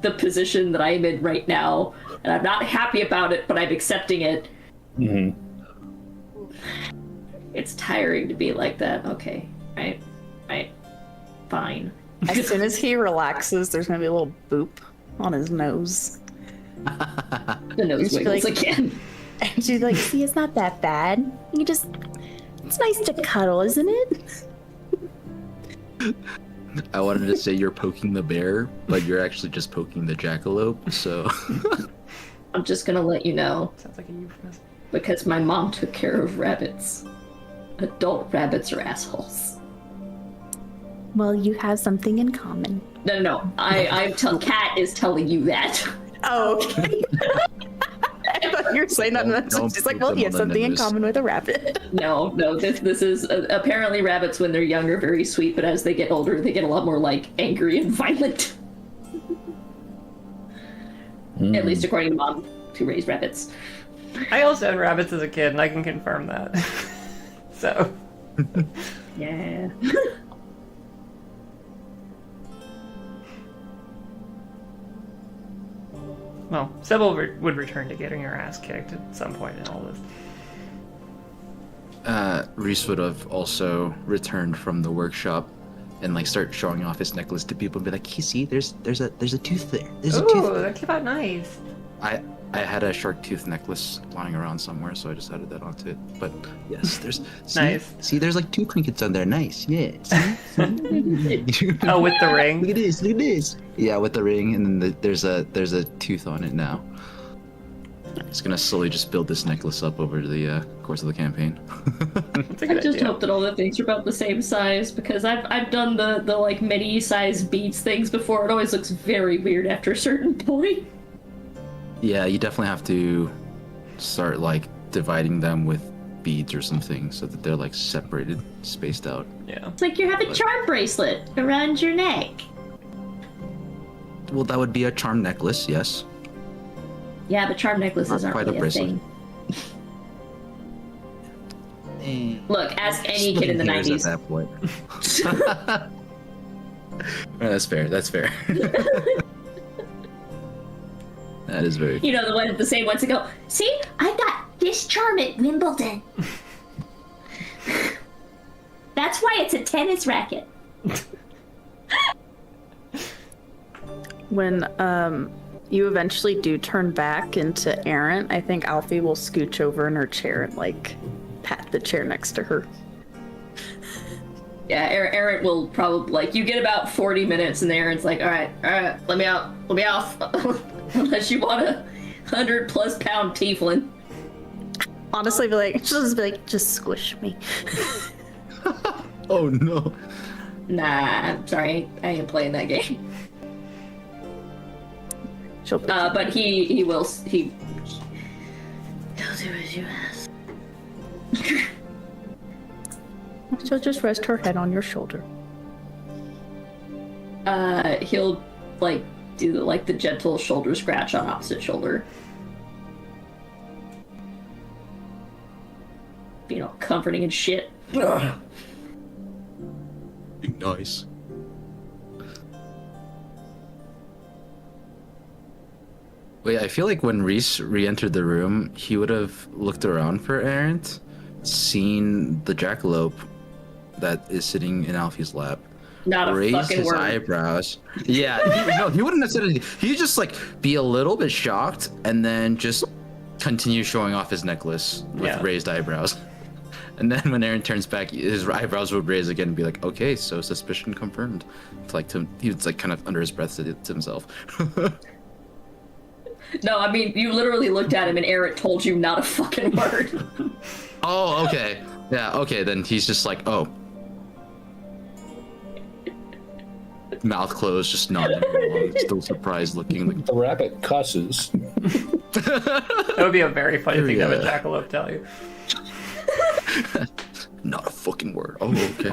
the position that I'm in right now, and I'm not happy about it, but I'm accepting it. Mm-hmm. It's tiring to be like that. Okay, right, fine. As soon as he relaxes, there's gonna be a little boop on his nose. The nose Just be wiggles like- again. And she's like, see, it's not that bad. It's nice to cuddle, isn't it? I wanted to say you're poking the bear, but you're actually just poking the jackalope, so... I'm just gonna let you know, Sounds like a euphemism. because my mom took care of rabbits. Adult rabbits are assholes. Well, you have something in common. No. Cat is telling you that. Oh, okay. I thought you were saying that, and that's Don't she's like, put well, them you have on the something in news. common with a rabbit. No, this is apparently rabbits when they're younger very sweet, but as they get older, they get a lot more like angry and violent. At least according to mom, who raised rabbits. I also had rabbits as a kid, and I can confirm that. So, Yeah. well, Sybil would return to getting her ass kicked at some point in all this. Reese would have also returned from the workshop and like start showing off his necklace to people and be like, "Hey, see, there's a tooth there. There's a tooth Ooh, there." that came out nice. I had a shark tooth necklace lying around somewhere, so I just added that onto it. But yes, there's Nice. See, there's like 2 trinkets on there. Nice, yeah. See? Oh, with the ring? Look at this. Look at this. Yeah, with the ring, and then there's a tooth on it now. Just gonna slowly just build this necklace up over the course of the campaign. That's a I good just idea. hope that all the things are about the same size, because I've done the like mini size beads things before. It always looks very weird after a certain point. Yeah, you definitely have to start like dividing them with beads or something so that they're like separated, spaced out. Yeah. It's like you have a charm bracelet around your neck. Well, that would be a charm necklace, yes. Yeah, but charm necklaces Not aren't quite a really a bracelet. thing. Look, ask any kid in the Splitting hairs 90s. At that point. Yeah, that's fair. That's fair. That is very. You know, the same ones that go, see, I got this charm at Wimbledon. That's why it's a tennis racket. When you eventually do turn back into Erin, I think Alfie will scooch over in her chair and like pat the chair next to her. Yeah, Aaron will probably, like, you get about 40 minutes and Aaron's like, all right, let me off. Unless you want a 100+ pound tiefling. Honestly, she'll just be like, just squish me. Oh no. Nah, I'm sorry, I ain't playing that game. She'll be But he'll do as you ask. she'll just rest her head on your shoulder. He'll like do the gentle shoulder scratch on opposite shoulder. You know, comforting and shit. Nice. Wait, I feel like when Reese re-entered the room, he would have looked around for Errant, seen the jackalope that is sitting in Alfie's lap, Not a raised fucking his word. eyebrows. Yeah, he wouldn't necessarily. He'd just like be a little bit shocked and then just continue showing off his necklace with Yeah. raised eyebrows. And then when Aaron turns back, his eyebrows would raise again and be like, "Okay, so suspicion confirmed." He was like kind of under his breath to himself. No, I mean, you literally looked at him and Eric told you not a fucking word. Oh, okay. Yeah, okay, then he's just like, oh. Mouth closed, just nodding along, still surprised looking. Like, The rabbit cusses. That would be a very funny thing to have a Yeah. jackalope tell you. not a fucking word. Oh, okay.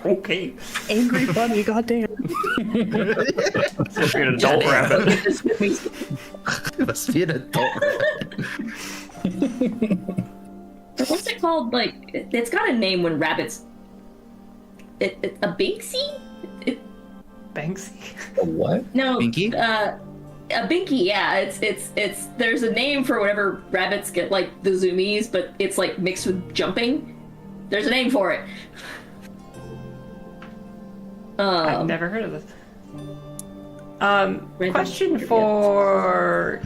Okay. Angry bunny, goddamn. Supposed to be an adult rabbit. Must be an adult. What's it called? Like, it's got a name when rabbits. It's a Binksy? Banksy. A what? No. Binky? A binky, yeah. It's. There's a name for whenever rabbits get like the zoomies, but it's like mixed with jumping. There's a name for it. I've never heard of this. Random Question trivia. for...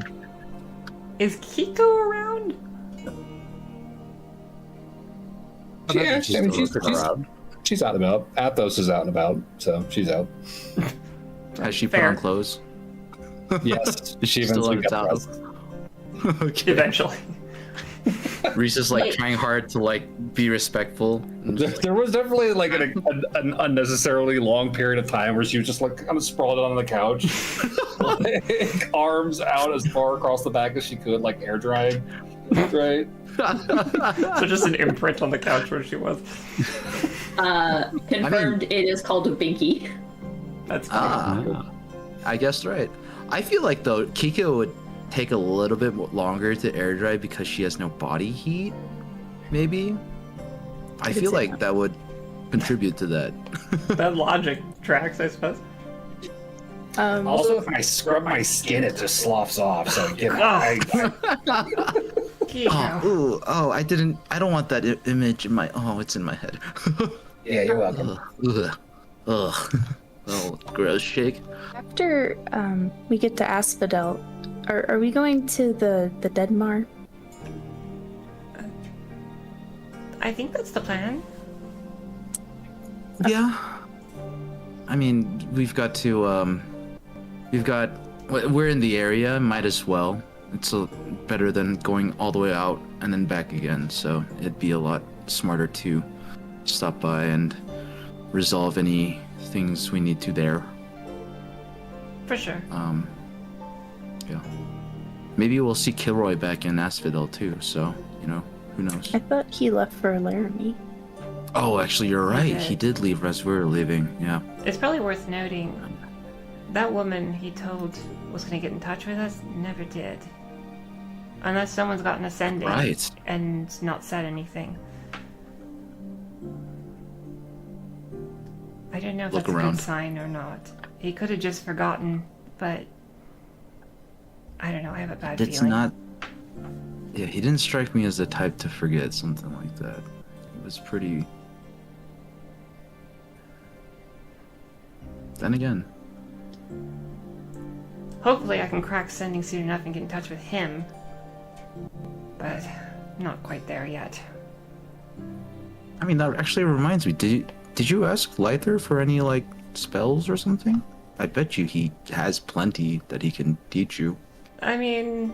Is Kiko around? Yeah, She's I mean, still looking around. she's out and about. Athos is out and about, so she's out. Has she put Fair. on clothes? Yes, she Still eventually has got towels. dressed. Okay. Eventually. Reese is like trying hard to like be respectful. And just, There was definitely like an unnecessarily long period of time where she was just like kind of sprawled on the couch, like, arms out as far across the back as she could, like air drying. Right? So just an imprint on the couch where she was. Confirmed it is called a binky. That's cool. I guessed right. I feel like though Kiko would take a little bit longer to air dry because she has no body heat. Maybe. I feel like that would contribute to that. That logic tracks, I suppose. Also, if I scrub my skin, it just sloughs off. So you know, I don't want that image in my. Oh, it's in my head. yeah, you're welcome. Ugh. Oh, gross shake. After we get to Asphodel, are we going to the Deadmar? I think that's the plan. Yeah. I mean, we're in the area, might as well. It's better than going all the way out and then back again, so it'd be a lot smarter to stop by and resolve any things we need to there. For sure. Yeah. Maybe we'll see Kilroy back in Asphodel too, so, who knows. I thought he left for Laramie. Oh, actually, you're right. Okay. He did leave as we were leaving, yeah. It's probably worth noting that woman he told was going to get in touch with us never did. Unless someone's gotten ascending Right. and not said anything. I don't know if Look that's a around. good sign or not. He could have just forgotten, but I don't know, I have a bad It's feeling. not... Yeah, he didn't strike me as the type to forget something like that. He was pretty... Then again, Hopefully I can crack sending soon enough and get in touch with him. But not quite there yet. I mean, that actually reminds me. Did you ask Lythor for any, like, spells or something? I bet you he has plenty that he can teach you. I mean,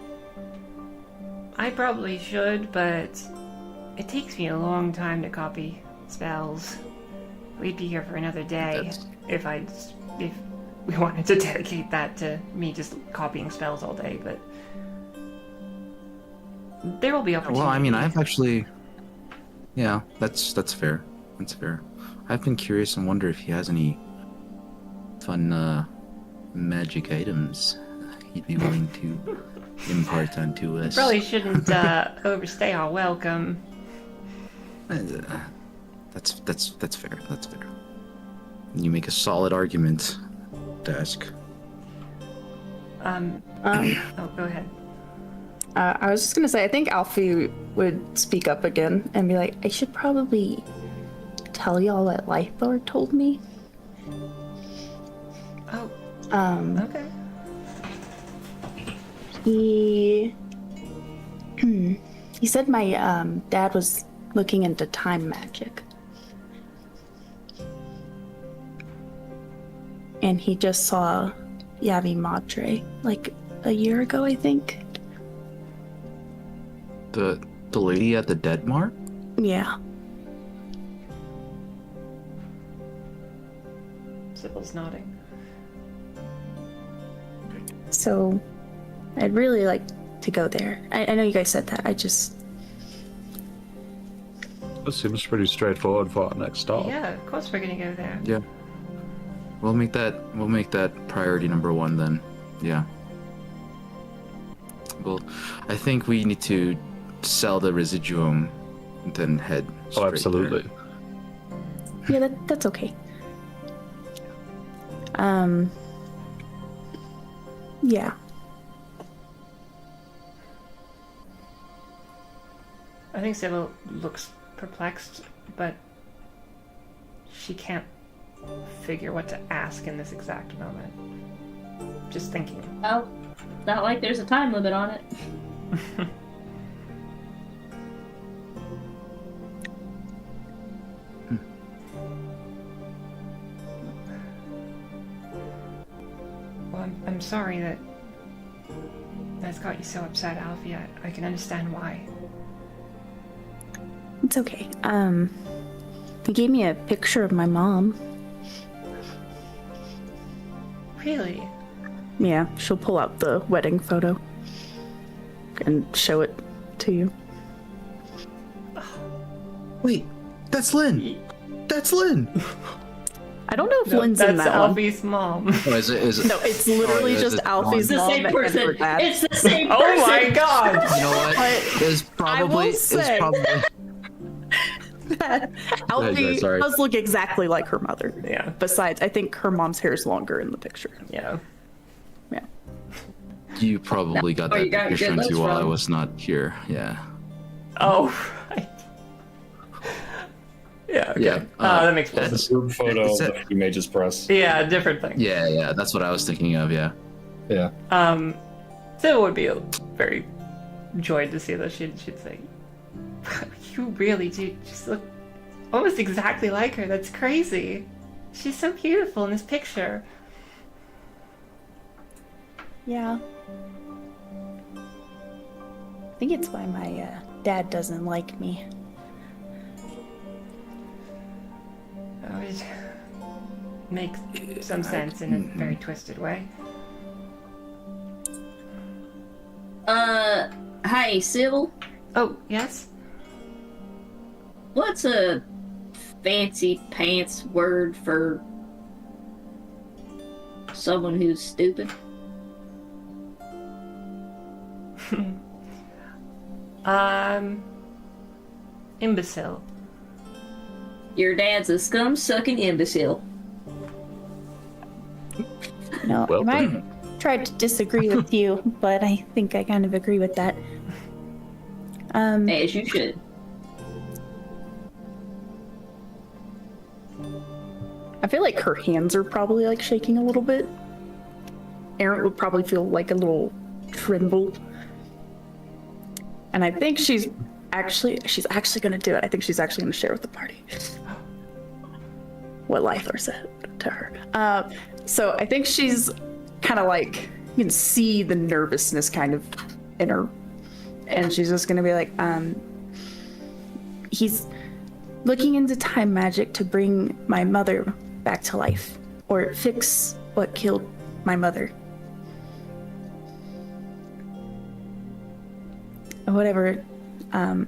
I probably should, but it takes me a long time to copy spells. We'd be here for another day if we wanted to dedicate that to me just copying spells all day, but there will be opportunity. Well, I mean, I've actually... Yeah, that's fair. That's fair. I've been curious and wonder if he has any fun magic items he'd be willing to impart onto us. Probably shouldn't overstay our welcome. That's fair. That's fair. You make a solid argument, Dask. Oh, go ahead. I was just gonna say, I think Alfie would speak up again and be like, I should probably tell y'all what Lythor told me. Oh, okay. He said my dad was looking into time magic. And he just saw Yavi Madre like a year ago, I think. The lady at the dead mark? Yeah. Sybil's nodding. So I'd really like to go there. I know you guys said that. I just... That seems pretty straightforward for our next stop. Yeah, of course we're gonna go there. Yeah. We'll make that priority number one then. Yeah. Well, I think we need to sell the residuum and then head straight Oh, absolutely. there. Yeah, that's okay. Yeah. I think Sybil looks perplexed, but she can't figure what to ask in this exact moment. Just thinking. Well, not like there's a time limit on it. I'm sorry that that's got you so upset, Alfie. I can understand why. It's okay. He gave me a picture of my mom. Really? Yeah, she'll pull out the wedding photo and show it to you. Wait, that's Lynn. That's Lynn. I don't know if No, Lynn's in that's that one. Alfie's mom. Oh, is it? No, it's literally is just it Alfie's It's the mom same and her person. dad. It's the same person. Oh my god! You know what? It's probably. say- It's probably. Alfie sorry. does look exactly like her mother. Yeah. Besides, I think her mom's hair is longer in the picture. Yeah. Yeah. You probably got Oh, that you got picture good looks into while I from. was not here. Yeah. Oh, right. Yeah, okay. Yeah, that makes more that's- sense. Group photo It's a- of the Mage's Press. Yeah, different thing. Yeah. That's what I was thinking of. Yeah. Yeah. Sybil would be very joyed to see that. She'd say, "You really do just look almost exactly like her. That's crazy. She's so beautiful in this picture." Yeah. I think it's why my dad doesn't like me. Oh, it makes some sense in a very twisted way. Hey, Sybil. Oh, yes? What's a fancy pants word for someone who's stupid? Imbecile. Your dad's a scum-sucking imbecile. No, Well I might try to disagree with you, but I think I kind of agree with that. As you should. I feel like her hands are probably like shaking a little bit. Aaron would probably feel like a little tremble. And I think she's actually gonna do it. I think she's actually gonna share with the party what Lythor said to her. So I think she's kind of like, you can see the nervousness kind of in her, and she's just gonna be like, he's looking into time magic to bring my mother back to life, or fix what killed my mother. Whatever. And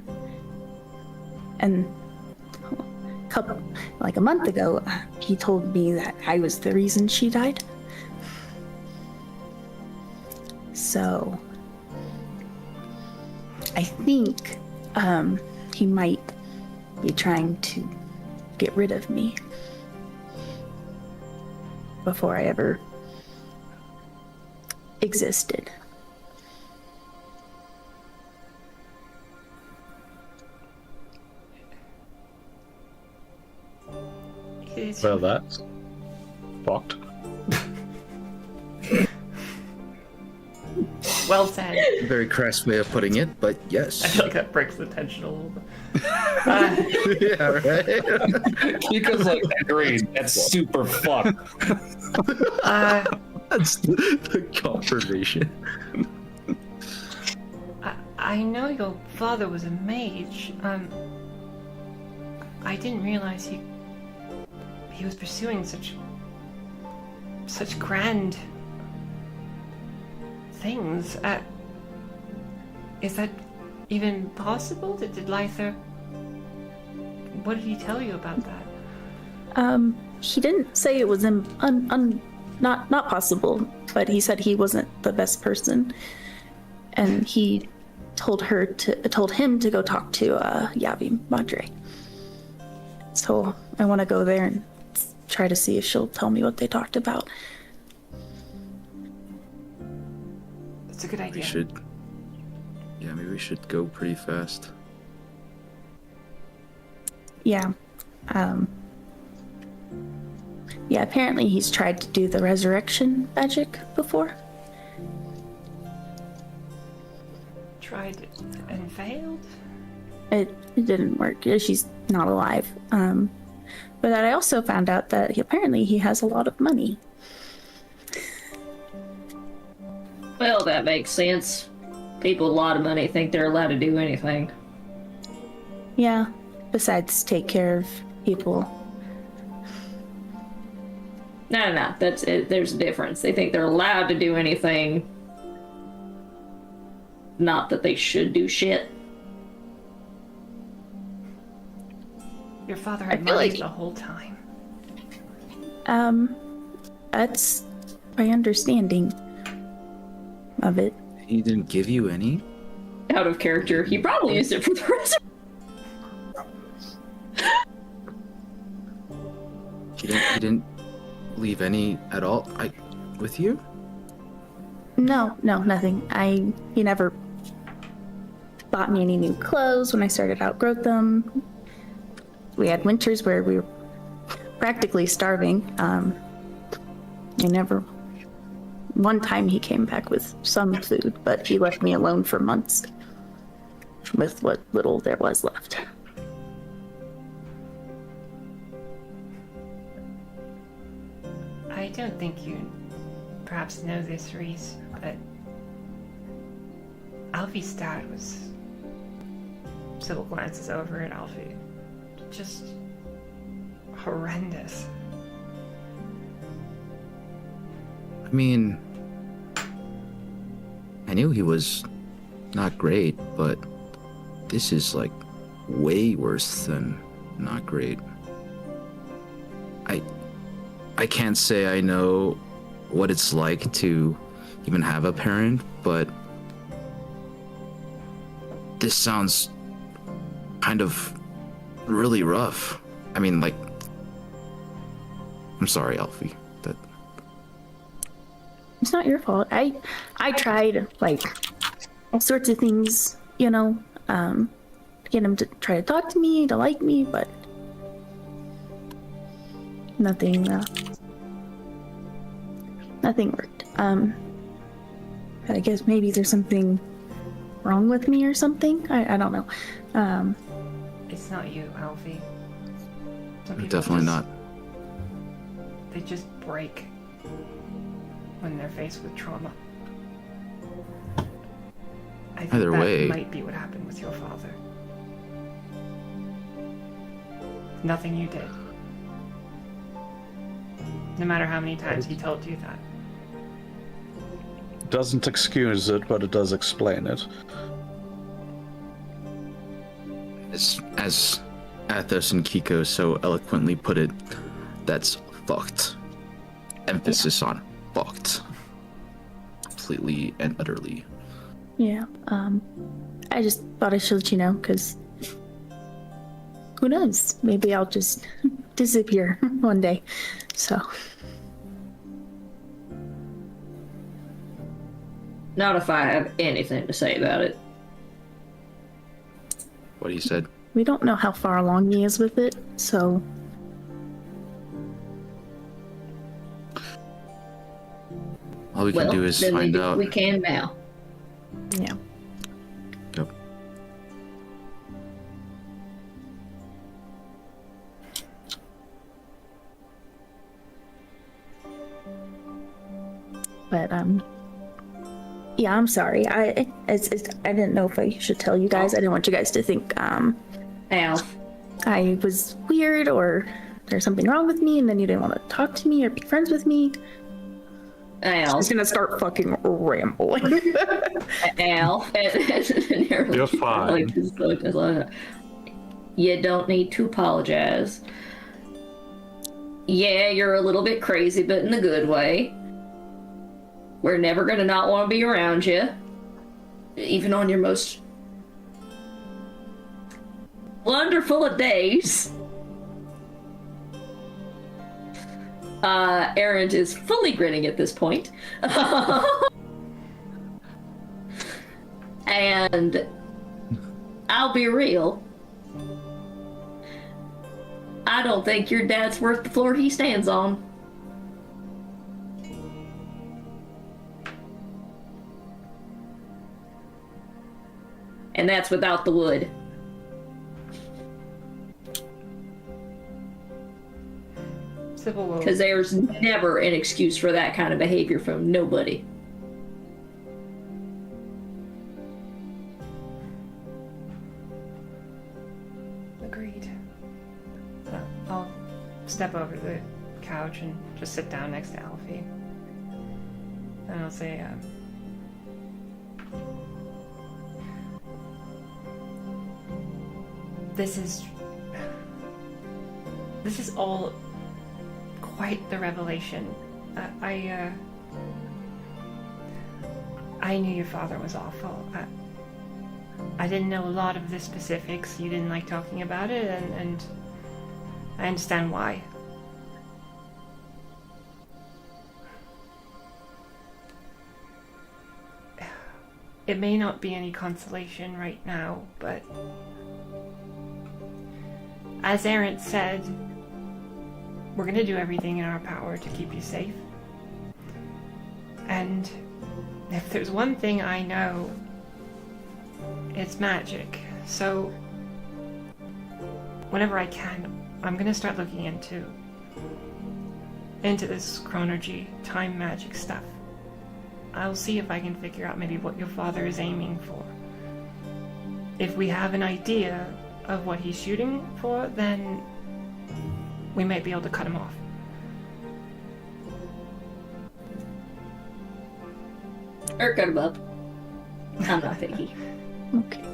a month ago, he told me that I was the reason she died. So I think he might be trying to get rid of me before I ever existed. Well, that's fucked. Well said. Very crass way of putting it, but I yes. feel like that breaks the tension a little bit. Yeah, right. Because like, agreed, that's super fucked. That's the confirmation. I know your father was a mage. I didn't realize he was pursuing such grand things. Is that even possible? Did Lythor? What did he tell you about that? He didn't say it was not possible, but he said he wasn't the best person, and he told him to go talk to Yavi Madre. So I want to go there and try to see if she'll tell me what they talked about. It's a good idea. Maybe we should go pretty fast. Yeah. Yeah, apparently he's tried to do the resurrection magic before. Tried it and failed. It didn't work. She's not alive. But I also found out that apparently he has a lot of money. Well, that makes sense. People with a lot of money think they're allowed to do anything. Yeah. Besides, take care of people. No. That's it. There's a difference. They think they're allowed to do anything. Not that they should do shit. Your father I had feel money like- the whole time. That's my understanding of it. He didn't give you any? Out of character. He probably used it for the rest He didn't leave any at all? With you? No, nothing. He never bought me any new clothes when I started to outgrow them. We had winters where we were practically starving. One time he came back with some food, but he left me alone for months with what little there was left. I don't think you perhaps know this, Reese, but Alfie's dad was... Sybil glances over at Alfie. Just horrendous. I mean, I knew he was not great, but this is like way worse than not great. I can't say I know what it's like to even have a parent, but this sounds kind of really rough. I mean, like, I'm sorry, Alfie. That It's not your fault. I tried like all sorts of things, to get him to try to talk to me, to like me, but nothing worked. I guess maybe there's something wrong with me or something. I don't know. It's not you, Alfie. Some people definitely not. They just break when they're faced with trauma. I think Either that way. might be what happened with your father. Nothing you did. No matter how many times he told you that. Doesn't excuse it, but it does explain it. As Athos and Kiko so eloquently put it, that's fucked. Emphasis on fucked. Completely and utterly. Yeah. I just thought I should let you know, because who knows? Maybe I'll just disappear one day. So. Not if I have anything to say about it. What he said. We don't know how far along he is with it, so. All we can do is then find out. we can now. Yeah. Yep. But yeah, I'm sorry. I didn't know if I should tell you guys. I didn't want you guys to think Alf. I was weird or there's something wrong with me, and then you didn't want to talk to me or be friends with me. Alf. He's gonna start fucking rambling. Alf. You're fine. You don't need to apologize. Yeah, you're a little bit crazy, but in a good way. We're never gonna not want to be around you. Even on your most wonderful of days. Aaron is fully grinning at this point. And I'll be real. I don't think your dad's worth the floor he stands on. And that's without the wood. Sybil will... Because there's never an excuse for that kind of behavior from nobody. step over to the couch and just sit down next to Alfie. And I'll say, This is all quite the revelation. I knew your father was awful. I didn't know a lot of the specifics. You didn't like talking about it, and I understand why. It may not be any consolation right now, but as Aaron said, we're going to do everything in our power to keep you safe. And if there's one thing I know, it's magic. So whenever I can, I'm going to start looking into this chronergy, time magic stuff. I'll see if I can figure out maybe what your father is aiming for. If we have an idea of what he's shooting for, then we might be able to cut him off. Or cut him up. I'm not picky. Okay.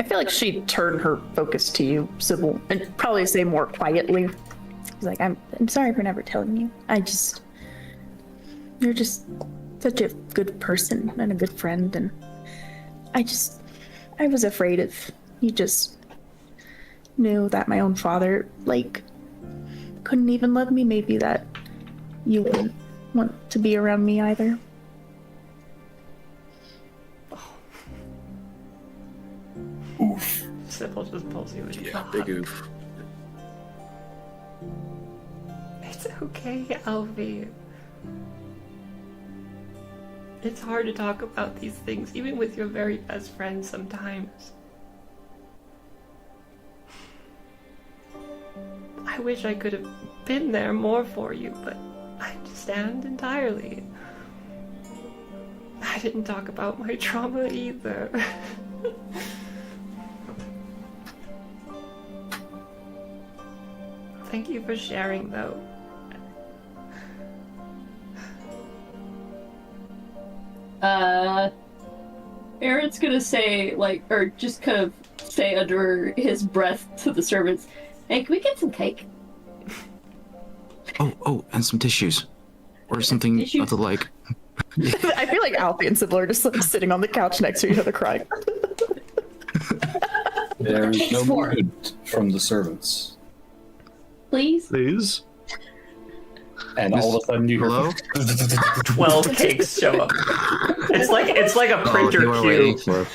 I feel like she'd turn her focus to you, Sybil, and probably say more quietly. She's like, I'm sorry for never telling you. You're just such a good person and a good friend, and I was afraid if you just knew that my own father, couldn't even love me, maybe that you wouldn't want to be around me either. Oof. Sybil just pulls you in. Yeah, big oof. It's okay, Alfie. It's hard to talk about these things, even with your very best friend sometimes. I wish I could have been there more for you, but I understand entirely. I didn't talk about my trauma either. Thank you for sharing, though. Aaron's gonna say, or just kind of say under his breath to the servants, hey, can we get some cake? Oh, and some tissues. Or something of the like. I feel like Alfie and Sybil are just sitting on the couch next to each other crying. There's no movement from the servants. Please? Please? And all of a sudden you hear... Hello? 12 cakes show up. It's like a printer you are waiting queue. for.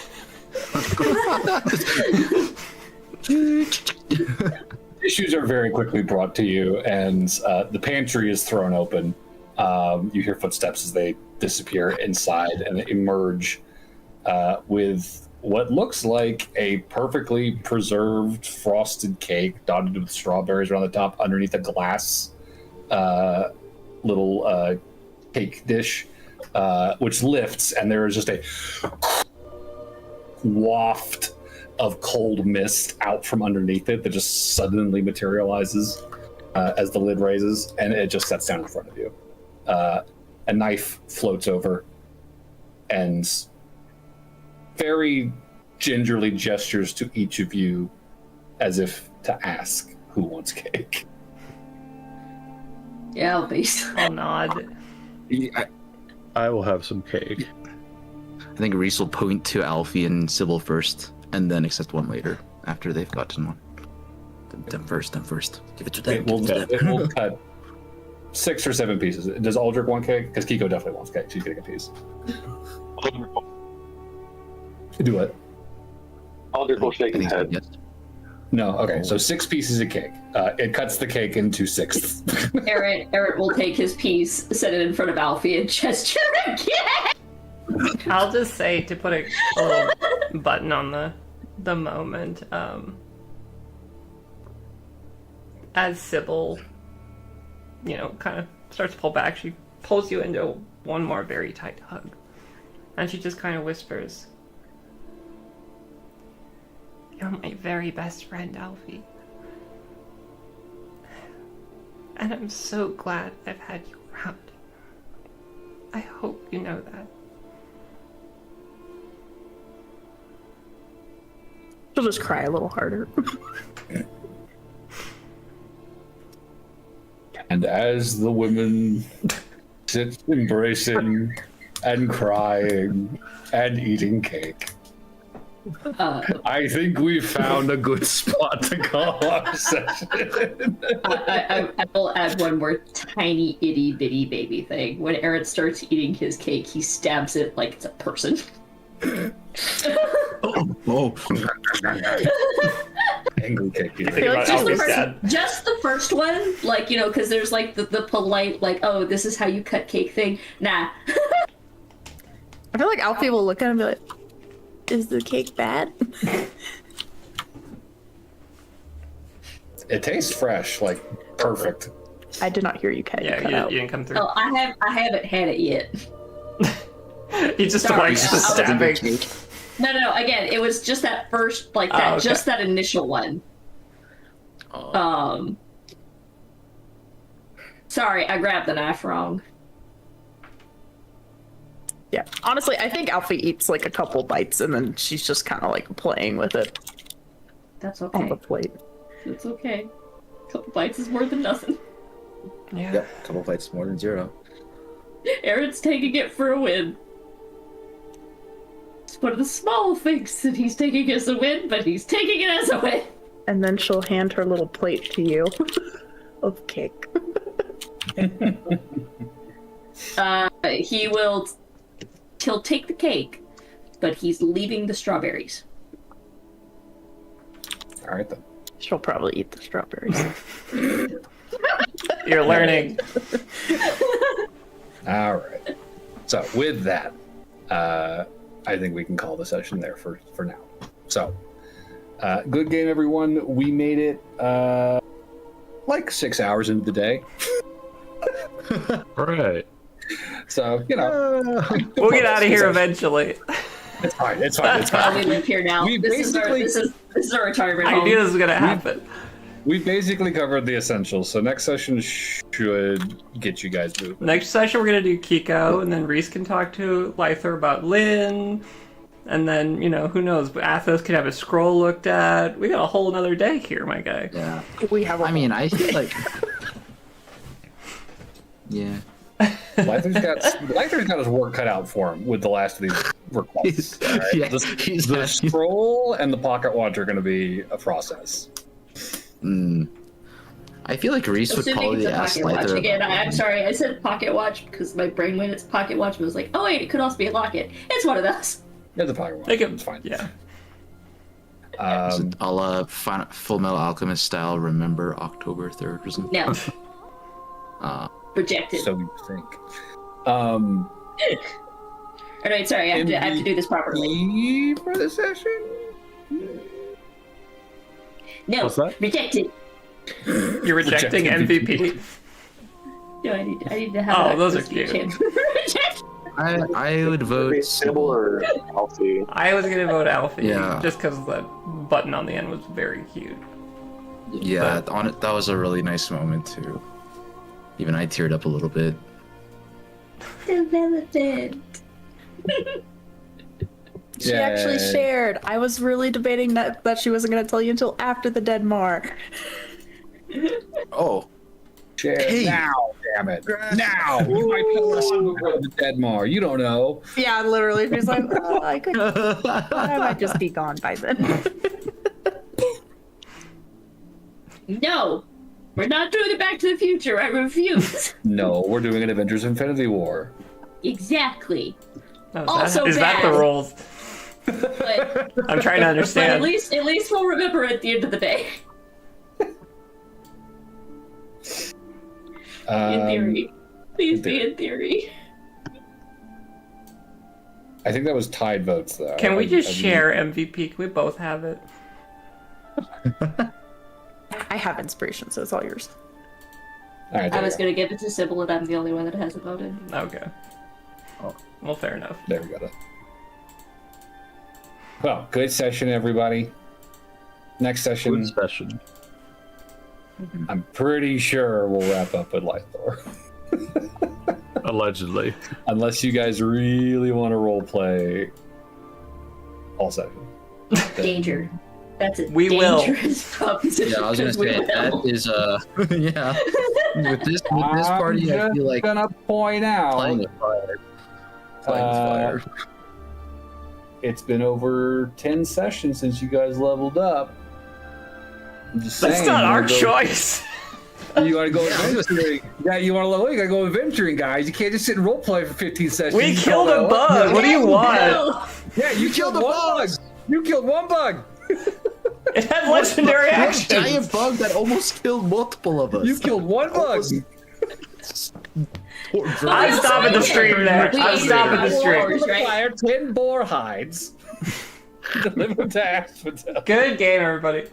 Issues are very quickly brought to you, and the pantry is thrown open. You hear footsteps as they disappear inside and emerge with what looks like a perfectly preserved frosted cake dotted with strawberries around the top underneath a glass little cake dish, which lifts, and there is just a waft of cold mist out from underneath it that just suddenly materializes as the lid raises, and it just sets down in front of you. A knife floats over and very gingerly gestures to each of you as if to ask who wants cake. Yeah, I'll be. I'll nod. I will have some cake. I think Reese will point to Alfie and Sybil first, and then accept one later, after they've gotten one. Them first. Give it to them. It will cut 6 or 7 pieces. Does Aldrich want cake? Because Kiko definitely wants cake. She's getting a piece. Do what? Aldrich will shake his head. Yes. No, okay, so 6 pieces of cake. It cuts the cake into 6. Aaron will take his piece, set it in front of Alfie, and gesture again. I'll just say, to put a little button on the moment, as Sybil, kind of starts to pull back, she pulls you into one more very tight hug. And she just kind of whispers, "You're my very best friend, Alfie. And I'm so glad I've had you around. I hope you know that. She'll just cry a little harder. And as the women sit embracing and crying and eating cake, I think we found a good spot to call our session. I will add one more tiny itty bitty baby thing. When Aaron starts eating his cake, he stabs it like it's a person. Oh. Angry cake. You think about just, the Alfie's first, dad. just the first one, like, you know, because there's like the polite, like, oh, this is how you cut cake thing. Nah. I feel like Alfie will look at him and be like, is the cake bad? It tastes fresh, like perfect. I did not hear you cut, Yeah, cut you out. didn't come through. Oh, I haven't had it yet. He just Sorry, likes the I'll- stabbing. No. Again, it was just that first, like that, okay. just that initial one. Sorry, I grabbed the knife wrong. Yeah, honestly, I think Alfie eats like a couple bites and then she's just kind of like playing with it That's on the okay. plate. It's okay. A couple bites is more than nothing. Yeah. Yep, a couple bites more than 0. Aaron's taking it for a win. It's one of the small things that he's taking as a win, but he's taking it as a win. And then she'll hand her little plate to you of cake. He'll take the cake, but he's leaving the strawberries. All right then. She'll probably eat the strawberries. You're learning. All right. So with that, I think we can call the session there for now. So, good game, everyone. We made it like 6 hours into the day. All right. So, you know. We'll get out of here eventually. It's fine. It's fine. It's That's why we fine. live here now. We This is our retirement I home. knew this was gonna happen. We basically covered the essentials. So next session should get you guys moving. Next session we're gonna do Kiko, and then Reese can talk to Lythor about Lynn, and then, you know, who knows, Athos could have a scroll looked at. We got a whole another day here, my guy. Yeah. We have a I mean, I feel like. Yeah. Lythor's got his work cut out for him with the last of these requests. All right? Yeah, The scroll and the pocket watch are going to be a process. I feel like Reese would Assuming probably it's a ask pocket watch. Lythor. Again, I'm sorry, I said pocket watch because my brain went it's pocket watch and was like, oh wait, it could also be a locket. It's one of those. Yeah, the pocket watch. They can, It's fine. yeah. I'll Full Metal Alchemist style. Remember October 3rd or something. No. Rejected. So you think. Alright, sorry, I have to do this properly. For the session? No, What's that? rejected. You're rejecting Rejecting MVP. No, I need to have Oh, a those are speech cute. him. Reject. I would vote Sybil or Alfie? I was gonna vote Alfie, Yeah. just because the button on the end was very cute. Yeah, on it, that was a really nice moment too. Even I teared up a little bit. Development. She actually Yay. shared. I was really debating that she wasn't going to tell you until after the dead Mar. Oh, Share Hey. now, damn it. Now! You might tell us before the dead Mar. You don't know. Yeah, literally. She's like, oh, I could. I might just be gone by then. No, we're not doing it Back to the Future. I refuse. No, we're doing an Avengers Infinity War. Exactly. Oh, Also is that the bad. rules? But, I'm trying to but understand. at least we'll remember at the end of the day. In theory. Please be in theory. I think that was tied votes, though. Can we just I mean- share MVP? Can we both have it? I have inspiration, so it's all yours. All right, I there, was we go. gonna give it to Sybil, and I'm the only one that hasn't voted. Okay. Well, fair enough. There we go. Well, good session, everybody. Next session. Good session. I'm pretty sure we'll wrap up with Lythor. Allegedly. Unless you guys really want to roleplay all session. Danger. That's a We will. dangerous proposition. Yeah, I was gonna 'cause we say that will. is yeah. With this party, I feel like I'm gonna point out playing with fire. Playing with fire. it's been over 10 sessions since you guys leveled up. I'm just That's saying, not you our wanna go- choice. You want to go adventuring? Yeah, you want to level? You gotta go adventuring, guys. You can't just sit and roleplay for 15 sessions. We You killed call a that bug. one. What do you want? No. Yeah, you killed one bug. You killed one bug. It had legendary What a action. giant bug that almost killed multiple of us. You killed one bug. I'm stopping the stream there. I'm stopping the stream. Multiplier 10 boar hides. Delivered to Asphodel. Good game, everybody.